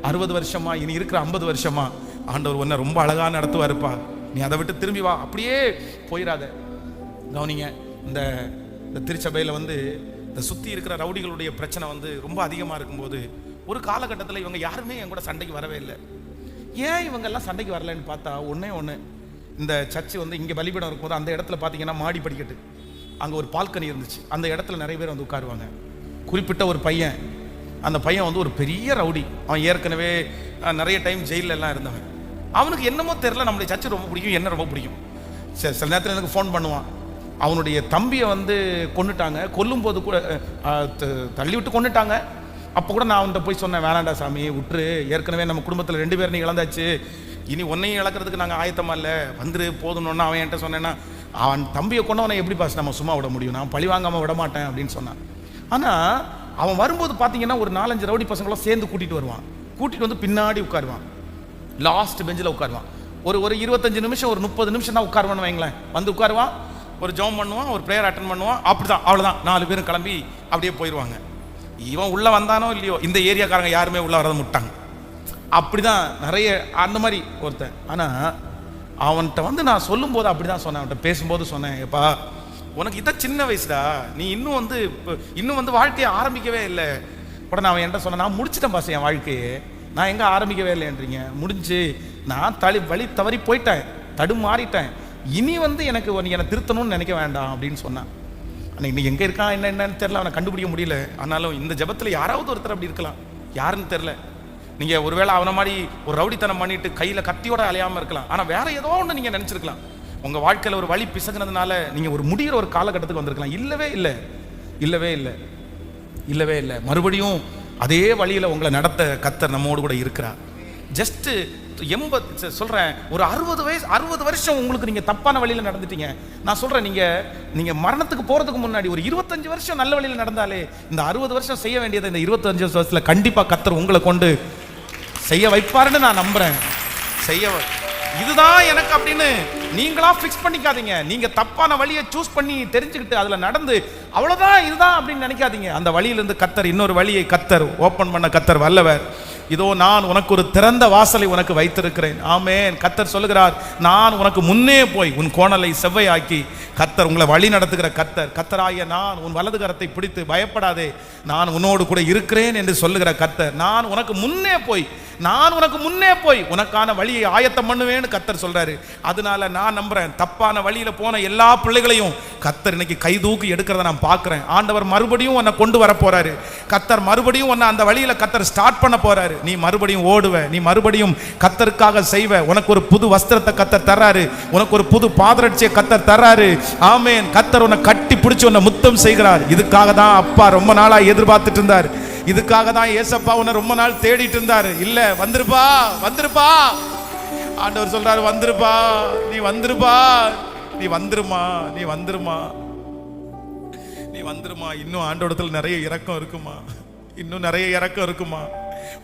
60 வருஷமா, இனி இருக்கிற 50 வருஷமா ஆண்டவர் உன்னை ரொம்ப அழகா நடத்துவாருப்பா. நீ அதை விட்டு திரும்பி வா, அப்படியே போயிடாத. கவனிங்க, இந்த திருச்சபையில வந்து இந்த சுத்தி இருக்கிற ரவுடிகளுடைய பிரச்சனை வந்து ரொம்ப அதிகமா இருக்கும்போது, ஒரு காலகட்டத்தில் இவங்க யாருமே என் கூட சண்டைக்கு வரவே இல்லை. ஏன் இவங்க எல்லாம் சண்டைக்கு வரலன்னு பார்த்தா, ஒன்னே ஒன்று, இந்த சர்ச்சு வந்து இங்கே பலிபீடம் இருக்கும்போது அந்த இடத்துல பார்த்தீங்கன்னா மாடி படிக்கட்டு, அங்கே ஒரு பால்கனி இருந்துச்சு, அந்த இடத்துல நிறைய பேர் வந்து உட்காருவாங்க. குறிப்பிட்ட ஒரு பையன், அந்த பையன் வந்து ஒரு பெரிய ரவுடி, அவன் ஏற்கனவே நிறைய டைம் ஜெயிலில் எல்லாம் இருந்தவன். அவனுக்கு என்னமோ தெரியல, நம்மளுடைய சர்ச்சு ரொம்ப பிடிக்கும், என்ன ரொம்ப பிடிக்கும். சரி, சில நேரத்தில் எனக்கு ஃபோன் பண்ணுவான், அவனுடைய தம்பியை வந்து கொண்டுட்டாங்க, கொல்லும்போது கூட தள்ளி விட்டு கொண்டுட்டாங்க. அப்போ கூட நான் அவன்கிட்ட போய் சொன்னேன், வேணாண்டா சாமி விட்டுரு, ஏற்கனவே நம்ம குடும்பத்தில் 2 பேர் நீ இழந்தாச்சு, இனி ஒன்னையும் இழக்கிறதுக்கு நாங்கள் ஆயத்தமா இல்லை, வந்துரு போதும்னு அவன் என்கிட்ட சொன்னேன்னா, அவன் தம்பியை கொண்டவனை எப்படி பாஸ் நம்ம சும்மா விட முடியும், நான் பழி வாங்காமல் விட மாட்டேன் அப்படின்னு சொன்னான். ஆனால் அவன் வரும்போது பார்த்தீங்கன்னா ஒரு 4-5 ரவுடி பசங்களும் சேர்ந்து கூட்டிகிட்டு வருவான், கூட்டிகிட்டு வந்து பின்னாடி உட்காருவான், லாஸ்ட் பெஞ்சில் உட்காருவான். ஒரு 25 நிமிஷம், ஒரு 30 நிமிஷம் தான் உட்காருவான்னு வைங்களேன். வந்து உட்காருவான், ஒரு ஜெபம் பண்ணுவான், ஒரு ப்ரேயர் அட்டன் பண்ணுவான், அப்படிதான், அவ்வளோதான், 4 பேரும் கிளம்பி அப்படியே போயிடுவாங்க. இவன் உள்ள வந்தானோ இல்லையோ, இந்த ஏரியாக்காரங்க யாருமே உள்ள வரத முட்டாங்க. அப்படிதான் நிறைய அந்த மாதிரி ஒருத்தன். ஆனால் அவன்கிட்ட வந்து நான் சொல்லும் போது அப்படிதான் சொன்னேன், அவன்கிட்ட பேசும்போது சொன்னேன், எப்பா உனக்கு இதான் சின்ன வயசுடா, நீ இன்னும் வந்து வாழ்க்கையை ஆரம்பிக்கவே இல்லை. உடனே அவன் என்கிட்ட சொன்னான், நான் முடிச்சிட்டேன் பாஸ் என் வாழ்க்கையே, நான் எங்கே ஆரம்பிக்கவே இல்லைன்றீங்க, முடிஞ்சு நான் வழி தவறி போயிட்டேன், தடுமாறிட்டேன், இனி வந்து எனக்கு நீ என்னை திருத்தணும்னு நினைக்க வேண்டாம் அப்படின்னு சொன்னான். ஆனால் இன்னைக்கு எங்கே இருக்கான் என்னன்னு தெரியல, அவனை கண்டுபிடிக்க முடியல. ஆனாலும் இந்த ஜெபத்தில் யாராவது ஒருத்தர் அப்படி இருக்கலாம், யாருன்னு தெரியல. நீங்கள் ஒருவேளை அவனை மாதிரி ஒரு ரவுடித்தனம் பண்ணிட்டு கையில் கத்தியோட அலையாமல் இருக்கலாம், ஆனால் வேற ஏதோ ஒன்று நீங்கள் நினச்சிருக்கலாம். உங்கள் வாழ்க்கையில் ஒரு வழி பிசகுனதுனால நீங்கள் ஒரு முடிகிற ஒரு காலகட்டத்துக்கு வந்திருக்கலாம். இல்லவே இல்லை, இல்லவே இல்லை, இல்லவே இல்லை. மறுபடியும் அதே வழியில் உங்களை நடத்த கத்தர் நம்மோடு கூட இருக்கிறார். ஜஸ்ட்டு 80 சொல்கிறேன், ஒரு 60 வருஷம் உங்களுக்கு நீங்கள் தப்பான வழியில் நடந்துட்டீங்க. நான் சொல்கிறேன், நீங்கள் மரணத்துக்கு போகிறதுக்கு முன்னாடி ஒரு 25 வருஷம் நல்ல வழியில் நடந்தாலே, இந்த 60 வருஷம் செய்ய வேண்டியதை இந்த 25 வருஷத்தில் கண்டிப்பாக கத்தர் உங்களை கொண்டு செய்ய வைப்பாருன்னு நான் நம்புகிறேன். இதுதான் எனக்கு அப்படின்னு நீங்களா ஃபிக்ஸ் பண்ணிக்காதீங்க. நீங்க தப்பான வழியை சூஸ் பண்ணி தெரிஞ்சுக்கிட்டு அதுல நடந்து அவ்வளவுதான் இதுதான் அப்படின்னு நினைக்காதீங்க. அந்த வழியிலிருந்து கர்த்தர் இன்னொரு வழியை கர்த்தர் ஓபன் பண்ண கர்த்தர் வல்லவர். இதோ நான் உனக்கு ஒரு திறந்த வாசலை உனக்கு வைத்திருக்கிறேன். ஆமென். கர்த்தர் சொல்லுகிறார், நான் உனக்கு முன்னே போய் உன் கோணலை செவ்வையாக்கி. கர்த்தர் உங்களை வழி நடத்துகிற கர்த்தர். கர்த்தராகிய நான் உன் வலது கரத்தை பிடித்து பயப்படாதே, நான் உன்னோடு கூட இருக்கிறேன் என்று சொல்லுகிற கர்த்தர். நான் உனக்கு முன்னே போய் உனக்கான வழியை ஆயத்தம் பண்ணுவேன்னு கர்த்தர் சொல்றாரு. அதனால நான் நம்புறேன், தப்பான வழியில போன எல்லா பிள்ளைகளையும் கர்த்தர் இன்னைக்கு கை தூக்கி எடுக்கிறத நான் பார்க்கிறேன். ஆண்டவர் மறுபடியும் உன்னை கொண்டு வர போறாரு. கர்த்தர் மறுபடியும் உன்னை அந்த வழியில கர்த்தர் ஸ்டார்ட் பண்ண போறாரு. நீ மறுபடியும் ஓடுவ, நீ மறுபடியும் கர்த்தருக்காக செய்வ. உனக்கு ஒரு புது வஸ்திரத்தை கர்த்தர் தர்றாரு, உனக்கு ஒரு புது பாதரட்சியை கர்த்தர் தர்றாரு. ஆமென். கர்த்தர் உன்னை கட்டி பிடிச்சு உன்னை முத்தம் செய்கிறார். இதுக்காக தான் அப்பா ரொம்ப நாளா எதிர்பார்த்துட்டு இருந்தார். இதுக்காக தான் ஏசப்பா உன்னை ரொம்ப நாள் தேடிட்டு இருந்தாரு. இல்ல, வந்திருப்பா ஆண்டவர் சொல்றாரு, வந்திருப்பா, நீ வந்துருமா, இன்னும் ஆண்டவரத்துல நிறைய இரக்கம் இருக்குமா,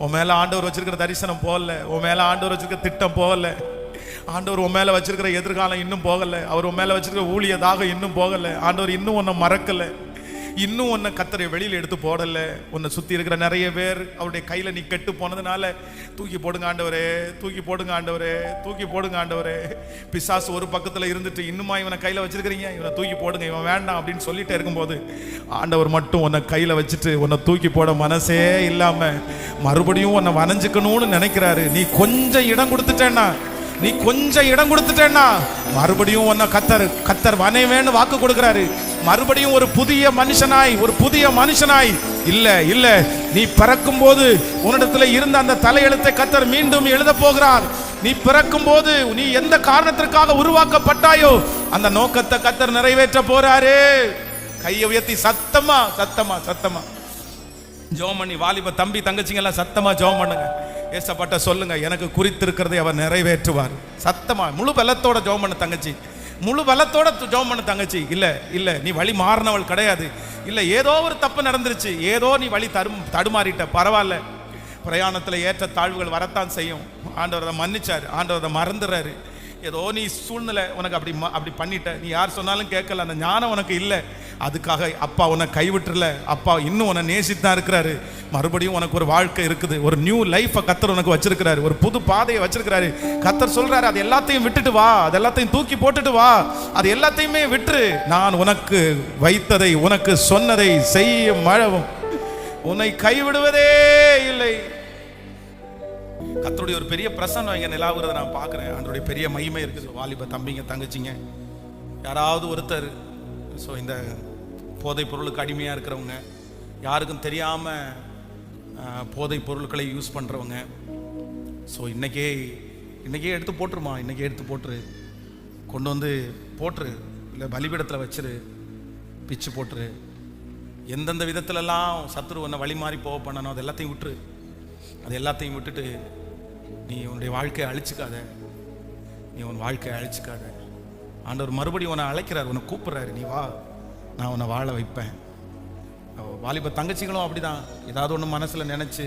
உன் மேல ஆண்டவர் வச்சிருக்கிற தரிசனம் போகல, உன் மேல ஆண்டவர் வச்சிருக்கிற திட்டம் போகல, ஆண்டவர் உன் மேல வச்சிருக்கிற எதிர்காலம் இன்னும் போகல, அவர் உன் மேல வச்சிருக்கிற ஊழியதாக இன்னும் போகல, ஆண்டவர் இன்னும் உன்னை மறக்கல, இன்னும் உன்னை கர்த்தரை வெளியில் எடுத்து போடல. உன்னை சுத்தி இருக்கிற நிறைய பேர் அவருடைய கையில நீ கெட்டு போனதுனால தூக்கி போடுங்க ஆண்டவரே. பிசாசு ஒரு பக்கத்துல இருந்துட்டு இன்னுமா இவனை கையில வச்சிருக்கிறீங்க, இவனை தூக்கி போடுங்க, இவன் வேண்டாம் அப்படின்னு சொல்லிட்டே இருக்கும்போது ஆண்டவர் மட்டும் உன்னை கையில வச்சுட்டு உன்னை தூக்கி போட மனசே இல்லாம மறுபடியும் உன்னை வனைஞ்சுக்கணும்னு நினைக்கிறாரு. நீ கொஞ்சம் இடம் கொடுத்துட்டேன்னா மறுபடியும் உன்னை கத்தர் வனைவேன்னு வாக்கு கொடுக்கிறாரு. மறுபடியும் ஒரு புதிய மனுஷனாய் இல்ல நீ பிறக்கும் போது உன்னிடத்துல இருந்த அந்த தலையெழுத்தை கத்தர் மீண்டும் எழுத போகிறார். நீ பிறக்கும் போது நீ எந்த காரணத்திற்காக உருவாக்கப்பட்டாயோ அந்த நோக்கத்தை கத்தர் நிறைவேற்ற போறாரு. கையை உயர்த்தி சத்தமா ஜெபம் பண்ணி, வாலிப தம்பி தங்கச்சிங்க எல்லாம் சத்தமா ஜெபம் பண்ணுங்க. ஏசப்பட்ட சொல்லுங்க, எனக்கு குறித்திருக்கிறதை அவர் நிறைவேற்றுவார். சத்தமா முழு பலத்தோட ஜெபம் பண்ண தங்கச்சி, இல்ல நீ வழி மாறினவள் கிடையாது. இல்ல ஏதோ ஒரு தப்பு நடந்துருச்சு, ஏதோ நீ வழி தடுமாறிட்ட, பரவாயில்ல. பிரயாணத்துல ஏற்ற தாழ்வுகள் வரத்தான் செய்யும். ஆண்டவர் அதை மன்னிச்சாரு, ஆண்டவர் அதை மறந்துறாரு. ஏதோ நீ சூழ்நிலை உனக்கு அப்படி பண்ணிட்ட, நீ யார் சொன்னாலும் கேட்கல, அந்த ஞானம் உனக்கு இல்லை. அதுக்காக அப்பா உன்னை கைவிட்டுல, அப்பா இன்னும் உன்னை நேசித்தான் இருக்கிறாரு. மறுபடியும் உனக்கு ஒரு வாழ்க்கை இருக்குது, ஒரு நியூ லைஃபை கத்தர் உனக்கு வச்சிருக்கிறாரு, ஒரு புது பாதையை வச்சிருக்கிறாரு. கத்தர் சொல்றாரு, அது எல்லாத்தையும் விட்டுட்டு வா, அது எல்லாத்தையும் தூக்கி போட்டுட்டு வா, அது எல்லாத்தையுமே விட்டுரு. நான் உனக்கு வைத்ததை, உனக்கு சொன்னதை செய்ய மழவும் உன்னை கைவிடுவதே இல்லை. கர்த்தருடைய ஒரு பெரிய பிரசன்னம் இங்க நிலாவுறதை நான் பார்க்கிறேன். அதனுடைய பெரிய மகிமை இருக்குது. வாலிப தம்பிங்க தங்கச்சிங்க யாராவது ஒருத்தர் இந்த போதைப் பொருளுக்கு அடிமையா இருக்கிறவங்க, யாருக்கும் தெரியாம போதைப் பொருட்களை யூஸ் பண்றவங்க, இன்னைக்கே எடுத்து போட்டுருமா, இன்னைக்கே எடுத்து போட்டுரு, கொண்டு வந்து போட்டுரு, இல்லை பலிபீடத்தில் வச்சிரு, பிச்சு போட்டுரு. எந்தெந்த விதத்துலலாம் சத்துரு உன்னை வழி மாறி போக பண்ணணும் அது எல்லாத்தையும் விட்டுரு. அது எல்லாத்தையும் விட்டுட்டு நீ உன்னுடைய வாழ்க்கையை அழிச்சுக்காத. ஆண்டவர் மறுபடியும் உன்னை அழைக்கிறார், உன்னை கூப்பிடுறாரு, நீ வா, நான் உன்னை வாழ வைப்பேன். வாலிப தங்கச்சிகளும் அப்படிதான். ஏதாவது ஒன்று மனசில் நினச்சி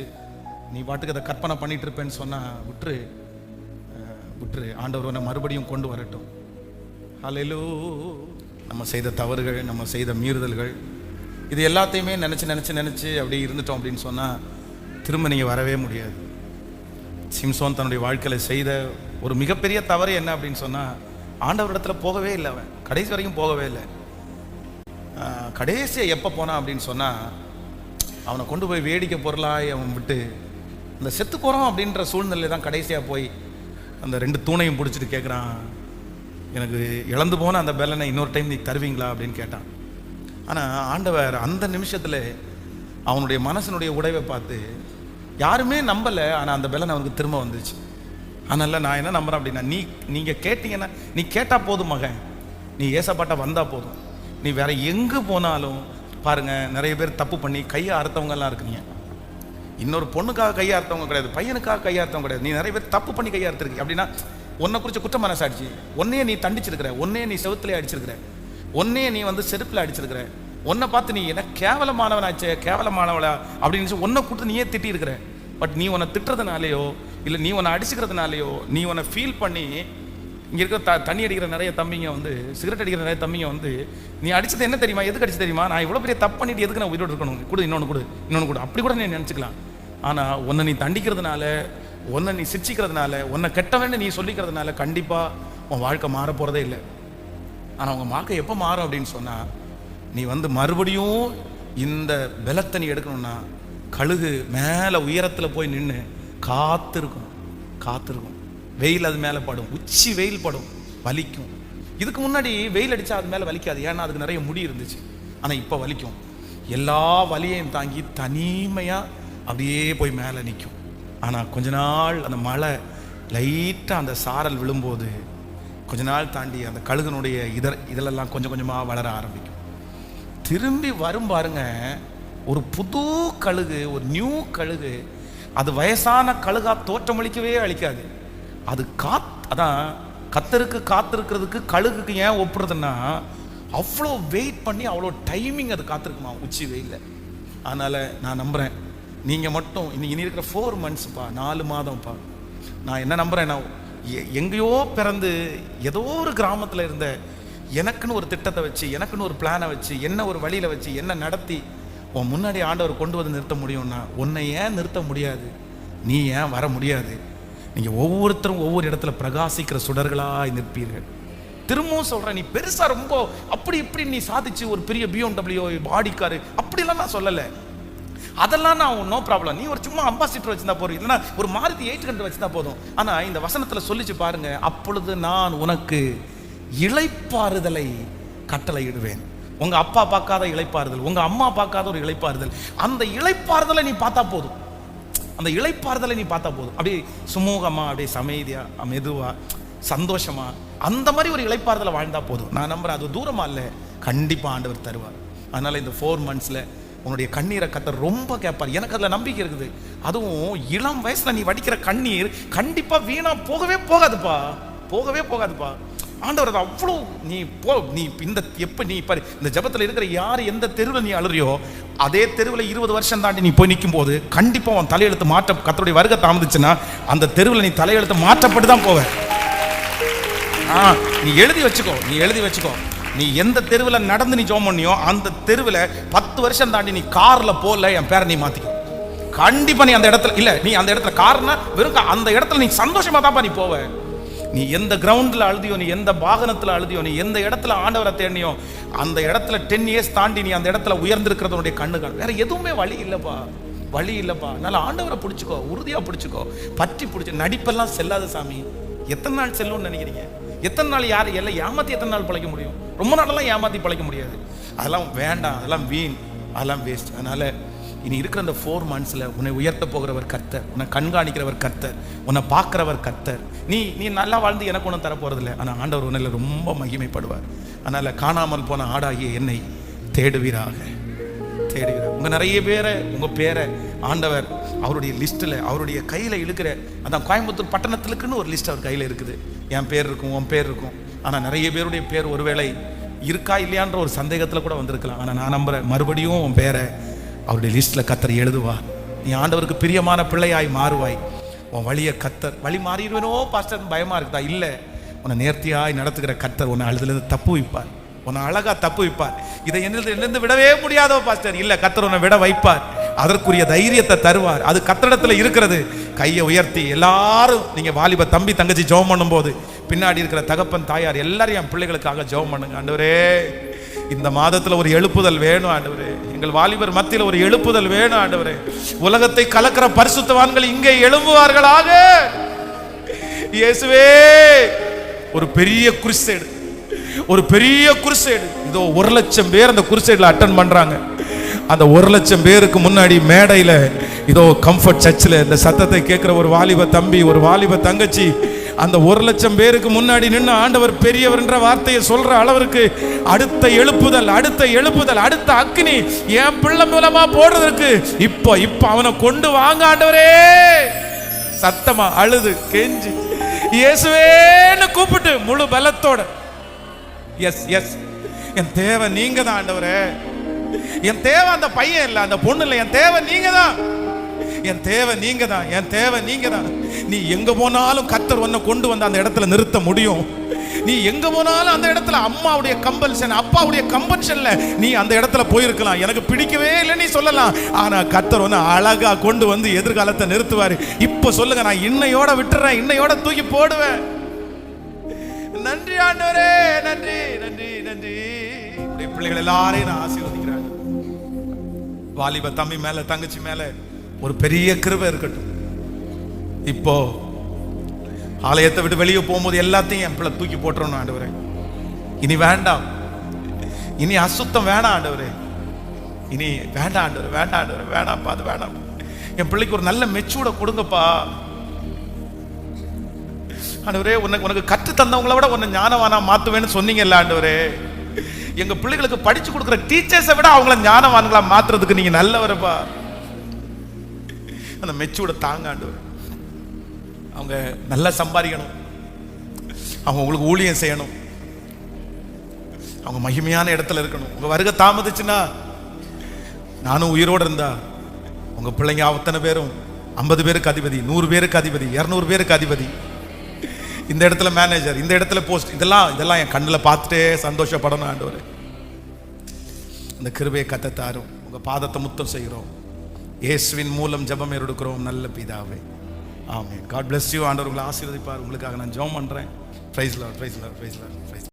நீ பாட்டுக்கு அதை கற்பனை பண்ணிட்டு இருப்பேன்னு சொன்னால் விட்டுரு. ஆண்டவர் உன்னை மறுபடியும் கொண்டு வரட்டும். ஹல்லேலூயா. நம்ம செய்த தவறுகள், நம்ம செய்த மீறுதல்கள், இது எல்லாத்தையுமே நினச்சி அப்படியே இருந்துட்டோம் அப்படின்னு சொன்னால் திரும்ப நீங்கள் வரவே முடியாது. சிம்சோன் தன்னுடைய வாழ்க்கையில் செய்த ஒரு மிகப்பெரிய தவறு என்ன அப்படின்னு சொன்னால், ஆண்டவரிடத்தில் போகவே இல்லை. அவன் கடைசி வரைக்கும் போகவே இல்லை. கடைசியாக எப்போ போனான் அப்படின்னு சொன்னால், அவனை கொண்டு போய் வேடிக்கை பொருளாய் அவன் விட்டு அந்த செத்து போகிறான் அப்படின்ற சூழ்நிலை தான் கடைசியாக போய் அந்த 2 தூணையும் பிடிச்சிட்டு கேட்குறான், எனக்கு இழந்து போன அந்த பெலனை இன்னொரு டைம் நீ தருவீங்களா அப்படின்னு கேட்டான். ஆனால் ஆண்டவர் அந்த நிமிஷத்தில் அவனுடைய மனசனுடைய உடைவை பார்த்து யாருமே நம்பலை. ஆனால் அந்த பெலன் அவனுக்கு திரும்ப வந்துச்சு. அதனால் நான் என்ன நம்புறேன் அப்படின்னா, நீங்கள் கேட்டீங்கன்னா, நீ கேட்டால் போதும் மகன், நீ ஏசப்பாட்டா வந்தால் போதும். நீ வேற எங்கே போனாலும் பாருங்க, நிறைய பேர் தப்பு பண்ணி கையை அறுத்தவங்கலாம் இருக்கிறீங்க. இன்னொரு பொண்ணுக்காக கையை அறுத்தவங்க கிடையாது, பையனுக்காக கையை அறுத்தவங்க கிடையாது. நீ நிறைய பேர் தப்பு பண்ணி கையை அறுத்துருக்கு அப்படின்னா, உன்னை குறித்த குற்ற மனசாட்சி, ஒன்னையே நீ தண்டிச்சிருக்கிற, ஒன்னையே நீ செவுத்துல அடிச்சிருக்கிற, ஒன்னையே நீ செருப்பில் அடிச்சிருக்கிற, உன்னை பார்த்து நீ என்ன கேவலமானவனாச்சே, கேவலமானவளா அப்படின்னு உன்னை கொடுத்து நீயே திட்டி இருக்கிற. பட் நீ உன்னை திட்டுறதுனாலையோ இல்லை நீ உன்னை அடிச்சுக்கிறதுனாலையோ நீ உன்னை ஃபீல் பண்ணி இங்கே இருக்கிற தண்ணி அடிக்கிற நிறைய தம்பிங்க வந்து, சிகரெட் அடிக்கிற நிறைய தம்பிங்க வந்து, நீ அடிச்சது என்ன தெரியுமா, எதுக்கு அடிச்சு தெரியுமா, நான் இவ்வளோ பெரிய தப்பு பண்ணிட்டு எதுக்கு நான் உயிரோடு இருக்கணும், கொடு இன்னொன்று கொடு அப்படி கூட நீ நினச்சிக்கலாம். ஆனால் உன்னை நீ தண்டிக்கிறதுனால, உன்னை நீ சிரிச்சிக்கிறதுனால, உன்னை கெட்டவன்னு நீ சொல்லிக்கிறதுனால கண்டிப்பாக உன் வாழ்க்கை மாற போகிறதே இல்லை. ஆனால் உங்கள் வாழ்க்கை எப்போ மாறும் அப்படின்னு சொன்னால், நீ வந்து மறுபடியும் இந்த பலத்தை நீ எடுக்கணும்னா, கழுகு மேலே உயரத்தில் போய் நின்று காத்திருக்கும். வெயில் அது மேலே படும், உச்சி வெயில் படும், வலிக்கும். இதுக்கு முன்னாடி வெயில் அடித்தா அது மேலே வலிக்காது, ஏன்னா அதுக்கு நிறைய முடி இருந்துச்சு. ஆனால் இப்போ வலிக்கும். எல்லா வலியையும் தாங்கி தனிமையாக அப்படியே போய் மேலே நிற்கும். ஆனால் கொஞ்ச நாள் அந்த மழை லைட்டாக அந்த சாரல் விழும்போது கொஞ்ச நாள் தாண்டி அந்த கழுகுனுடைய இதெல்லாம் கொஞ்சம் கொஞ்சமாக வளர ஆரம்பிக்கும். திரும்பி வரும் பாருங்க, ஒரு புது கழுகு, ஒரு நியூ கழுகு. அது வயசான கழுகா தோற்றமளிக்கவே அளிக்காது. அது அதான் கத்தருக்கு காத்திருக்கிறதுக்கு கழுகுக்கு ஏன் ஒப்புறதுன்னா, அவ்வளோ வெயிட் பண்ணி அவ்வளோ டைமிங் அது காத்திருக்குமா உச்சி வெயிலில். அதனால் நான் நம்புகிறேன், நீங்கள் மட்டும் இனி இருக்கிற 4 monthsப்பா, 4 மாதம்ப்பா, நான் என்ன நம்புகிறேன், நான் எங்கேயோ பிறந்து ஏதோ ஒரு கிராமத்தில் இருந்த எனக்குன்னு ஒரு திட்டத்தை வச்சு, எனக்குன்னு ஒரு பிளானை வச்சு, என்ன ஒரு வழியில் வச்சு, என்ன நடத்தி உன் முன்னாடி ஆண்டவர் கொண்டு வந்து நிறுத்த முடியும்னா, உன்னை ஏன் நிறுத்த முடியாது, நீ ஏன் வர முடியாது. நீங்கள் ஒவ்வொருத்தரும் ஒவ்வொரு இடத்துல பிரகாசிக்கிற சுடர்களாக நிற்பீர்கள். திரும்பவும் சொல்கிறேன், நீ பெருசாக ரொம்ப அப்படி இப்படி நீ சாதிச்சு ஒரு பெரிய BMW பாடிக்காரு அப்படிலாம் நான் சொல்லலை. அதெல்லாம் நான் நோ ப்ராப்ளம். நீ ஒரு சும்மா அம்பாசிடர் வச்சுருந்தா போதும், இல்லைன்னா ஒரு Maruti 800 வச்சுருந்தா போதும். ஆனால் இந்த வசனத்தில் சொல்லிச்சு பாருங்க, அப்பொழுது நான் உனக்கு இளைப்பாறுதலை கட்டளையிடுவேன். உங்க அப்பா பார்க்காத இளைப்பாறுதல், உங்க அம்மா பார்க்காத ஒரு இளைப்பாறுதல், அந்த இளைப்பாறுதலை நீ பார்த்தா போதும். அந்த இளைப்பாறுதலை நீ பார்த்தா போதும். அப்படியே சுமூகமா, அப்படியே சமைதியா, மெதுவா, சந்தோஷமா, அந்த மாதிரி ஒரு இளைப்பாறுதலை வாழ்ந்தா போதும். நான் நம்புறேன், அது தூரமா இல்லை, கண்டிப்பா ஆண்டவர் தருவார். அதனால இந்த 4 monthsல உன்னுடைய கண்ணீரை கத்தர் ரொம்ப கேட்பார். எனக்கு அதில் நம்பிக்கை இருக்குது. அதுவும் இளம் வயசுல நீ வடிக்கிற கண்ணீர் கண்டிப்பா வீணா போகவே போகாதுப்பா. ஆண்டவர் அது அவ்வளோ நீ இந்த எப்போ நீ பாரு, இந்த ஜபத்தில் இருக்கிற யார் எந்த தெருவில் நீ அழுறியோ, அதே தெருவில் 20 வருஷம் தாண்டி நீ போய் நிற்கும் போது கண்டிப்பாக உன் தலையெழுத்து மாற்ற, கர்த்தருடைய வருகை தாமதிச்சுன்னா அந்த தெருவில் நீ தலையெழுத்து மாற்றப்பட்டு தான் போவ. நீ எழுதி வச்சுக்கோ. நீ எந்த தெருவில் நடந்து நீ ஜெபம் பண்ணியோ அந்த தெருவில் 10 வருஷம் தாண்டி நீ காரில் போகல, என் பேரை நீ மாற்றிக்கோ. கண்டிப்பாக நீ அந்த இடத்துல இல்லை, நீ அந்த இடத்துல கார்னா வெறும் அந்த இடத்துல நீ சந்தோஷமாக தான்ப்பா நீ போவ. நீ எந்த கிரவுண்டில் அழுதியோ, நீ எந்த வாகனத்தில் அழுதியோ, நீ எந்த இடத்துல ஆண்டவரை தேடினியோ, அந்த இடத்துல 10 years தாண்டி நீ அந்த இடத்துல உயர்ந்திருக்கிறதுடைய கண்ணுகள் வேற எதுவுமே வழி இல்லைப்பா. அதனால ஆண்டவரை பிடிச்சிக்கோ, உறுதியாக பிடிச்சிக்கோ, பற்றி பிடிச்சி. நடிப்பெல்லாம் செல்லாத சாமி. எத்தனை நாள் செல்லும்னு நினைக்கிறீங்க? எத்தனை நாள் யார் எல்லாம் ஏமாற்றி எத்தனை நாள் பிழைக்க முடியும்? ரொம்ப நாளெல்லாம் ஏமாற்றி பிழைக்க முடியாது. அதெல்லாம் வேண்டாம், அதெல்லாம் வீண், அதெல்லாம் வேஸ்ட். அதனால இனி இருக்கிற அந்த 4 monthsல உன்னை உயர்த்த போகிறவர் கர்த்தர், உன்னை கண்காணிக்கிறவர் கர்த்தர், உன்னை பார்க்கிறவர் கர்த்தர். நீ நல்லா வாழ்ந்து எனக்கு ஒன்றும் தரப்போறதில்லை, ஆனால் ஆண்டவர் உன்னில் ரொம்ப மகிமைப்படுவார். அதனால காணாமல் போன ஆடாகிய என்னை தேடுவீராக. உங்க நிறைய பேரை, உங்க பேரை ஆண்டவர் அவருடைய லிஸ்ட்டில், அவருடைய கையில் இழுக்கிற, அதான் கோயம்புத்தூர் பட்டணத்திலுக்குன்னு ஒரு லிஸ்ட் அவர் கையில் இருக்குது. என் பேர் இருக்கும், உன் பேர் இருக்கும். ஆனால் நிறைய பேருடைய பேர் ஒருவேளை இருக்கா இல்லையான்ற ஒரு சந்தேகத்தில் கூட வந்திருக்கலாம். ஆனால் நான் நம்புறேன், மறுபடியும் உன் பேரை அவருடைய லிஸ்ட்டில் கத்தர் எழுதுவார். நீ ஆண்டவருக்கு பிரியமான பிள்ளையாய் மாறுவாய். உன் வழியை கத்தர், வழி மாறிடுவேனோ பாஸ்டர் பயமா இருக்குதா? இல்லை, உன்னை நேர்த்தியாய் நடத்துகிற கத்தர் உன்னை அழுதுலேருந்து தப்பு வைப்பார், உன்னை அழகா தப்பு வைப்பார். இதை என்னிலிருந்து விடவே முடியாதோ பாஸ்டர், இல்லை, கத்தர் உன்னை விட வைப்பார். அதற்குரிய தைரியத்தை தருவார். அது கத்தரிடத்துல இருக்கிறது. கையை உயர்த்தி எல்லாரும், நீங்க வாலிப தம்பி தங்கச்சி ஜெபம் பண்ணும் போது பின்னாடி இருக்கிற தகப்பன் தாயார் எல்லாரும் என் பிள்ளைகளுக்காக ஜெபம் பண்ணுங்க. ஆண்டவரே, இந்த மாதத்துல ஒரு எழுப்புதல் வேணும் ஆண்டவரே. எங்கள் வாலிபர் மத்தியில் ஒரு எழுப்புதல் வேணும் ஆண்டவரே. உலகத்தை கலக்கிற பரிசுத்தவான்கள் இங்கே எழும்புவார்களாக. இயேசுவே, ஒரு பெரிய குருசேடு, இதோ 1,00,000 பேர் அந்த குருசேட்ல அட்டெண்ட் பண்றாங்க. அந்த 1,00,000 பேருக்கு முன்னாடி மேடையில இதோ கம்ஃபர்ட் சர்ச்சில் இந்த சத்தத்தை கேட்கிற ஒரு வாலிப தம்பி, ஒரு வாலிப தங்கச்சி அந்த 1,00,000 பேருக்கு முன்னாடி நின்று ஆண்டவர் பெரியவர் என்ற வார்த்தையை சொல்ற அளவிற்கு அடுத்த எழுப்புதல், அடுத்த அக்னி என் பிள்ளை மூலமா போடுறதுக்கு இப்போ அவனை கொண்டு வாங்க ஆண்டவரே. சத்தமா அழுது கெஞ்சி இயேசுவேன்னு கூப்பிட்டு முழு பலத்தோட, எஸ் என் தேவை நீங்க தான் ஆண்டவரே. என் தேவை அந்த பையன் இல்லை, அந்த பொண்ணு இல்லை, என் தேவை நீங்க தான். நீ எங்க போனாலும் கர்த்தர் உன்னை கொண்டு வந்து அந்த இடத்துல நிறுத்த முடியும். நீ எங்க போனாலும் அந்த இடத்துல அம்மாவுடைய கம்பல்ஷன், அப்பாவுடைய கம்பல்ஷன்ல நீ அந்த இடத்துல போயிருக்கலாம். எனக்கு பிடிக்கவே இல்லை நீ சொல்லலாம். ஆனா கர்த்தர் ஒன்று அழகா கொண்டு வந்து எதிர்காலத்தை நிறுத்துவாரு. இப்ப சொல்லுங்க, நான் இன்னையோட விட்டுறேன், இன்னையோட தூக்கி போடுவேன். நன்றி ஆண்டவரே, நன்றி நன்றி நன்றி. பிள்ளைகள் எல்லாரையும் நான் ஆசீர்வதிக்கிறேன். வாலிப தம்பி மேல, தங்கச்சி மேல ஒரு பெரிய கிருபை இருக்கட்டும். இப்போ ஆலயத்தை விட்டு வெளியே போகும்போது எல்லாத்தையும் என் பிள்ளை தூக்கி போட்டுறணும் ஆண்டவரே. இனி வேண்டாம், இனி அசுத்தம் வேணாம் ஆண்டவரே, இனி வேண்டாம் ஆண்டவரே, வேண்டாம் ஆண்டவரே, வேணாம்ப்பா, அது வேணாம். என் பிள்ளைக்கு ஒரு நல்ல மெச்சூர்ட கொடுங்கப்பா ஆண்டவரே. உனக்கு கற்று தந்தவங்கள விட உன்னை ஞானவானா மாத்துவேன்னு சொன்னீங்கல்ல ஆண்டவரே. எங்க பிள்ளைகளுக்கு படிச்சு கொடுக்குற டீச்சர்ஸை விட அவங்கள ஞானவான்களா மாத்துறதுக்கு நீங்க நல்லவரப்பா. அந்த மெச்சூர்ட தாங்க ஆண்டவரே. அவங்க நல்லா சம்பாதிக்கணும், அவங்க உங்களுக்கு ஊழியம் செய்யணும், அவங்க மகிமையான இடத்துல இருக்கணும். உங்க வருகை தாமதிச்சுன்னா, நானும் உயிரோடு இருந்தா உங்க பிள்ளைங்க அத்தனை பேரும் 50 பேருக்கு அதிபதி, 100 பேருக்கு அதிபதி, 200 பேருக்கு அதிபதி, இந்த இடத்துல மேனேஜர், இந்த இடத்துல போஸ்ட், இதெல்லாம் என் கண்ணில் பார்த்துட்டே சந்தோஷப்படணும் ஆண்டவரே. இந்த கிருபையை கத்தத்தாரும் உங்க பாதத்தை முத்தம் செய்கிறோம். இயேசுவின் மூலம் ஜெபம் எடுக்கிறோம் நல்ல பிதாவே, ஆமென். God bless you. ஆண்டவர் உங்களை ஆசீர்வதிப்பார். உங்களுக்காக நான் ஜெபம் பண்றேன். Praise Lord, praise Lord, praise Lord.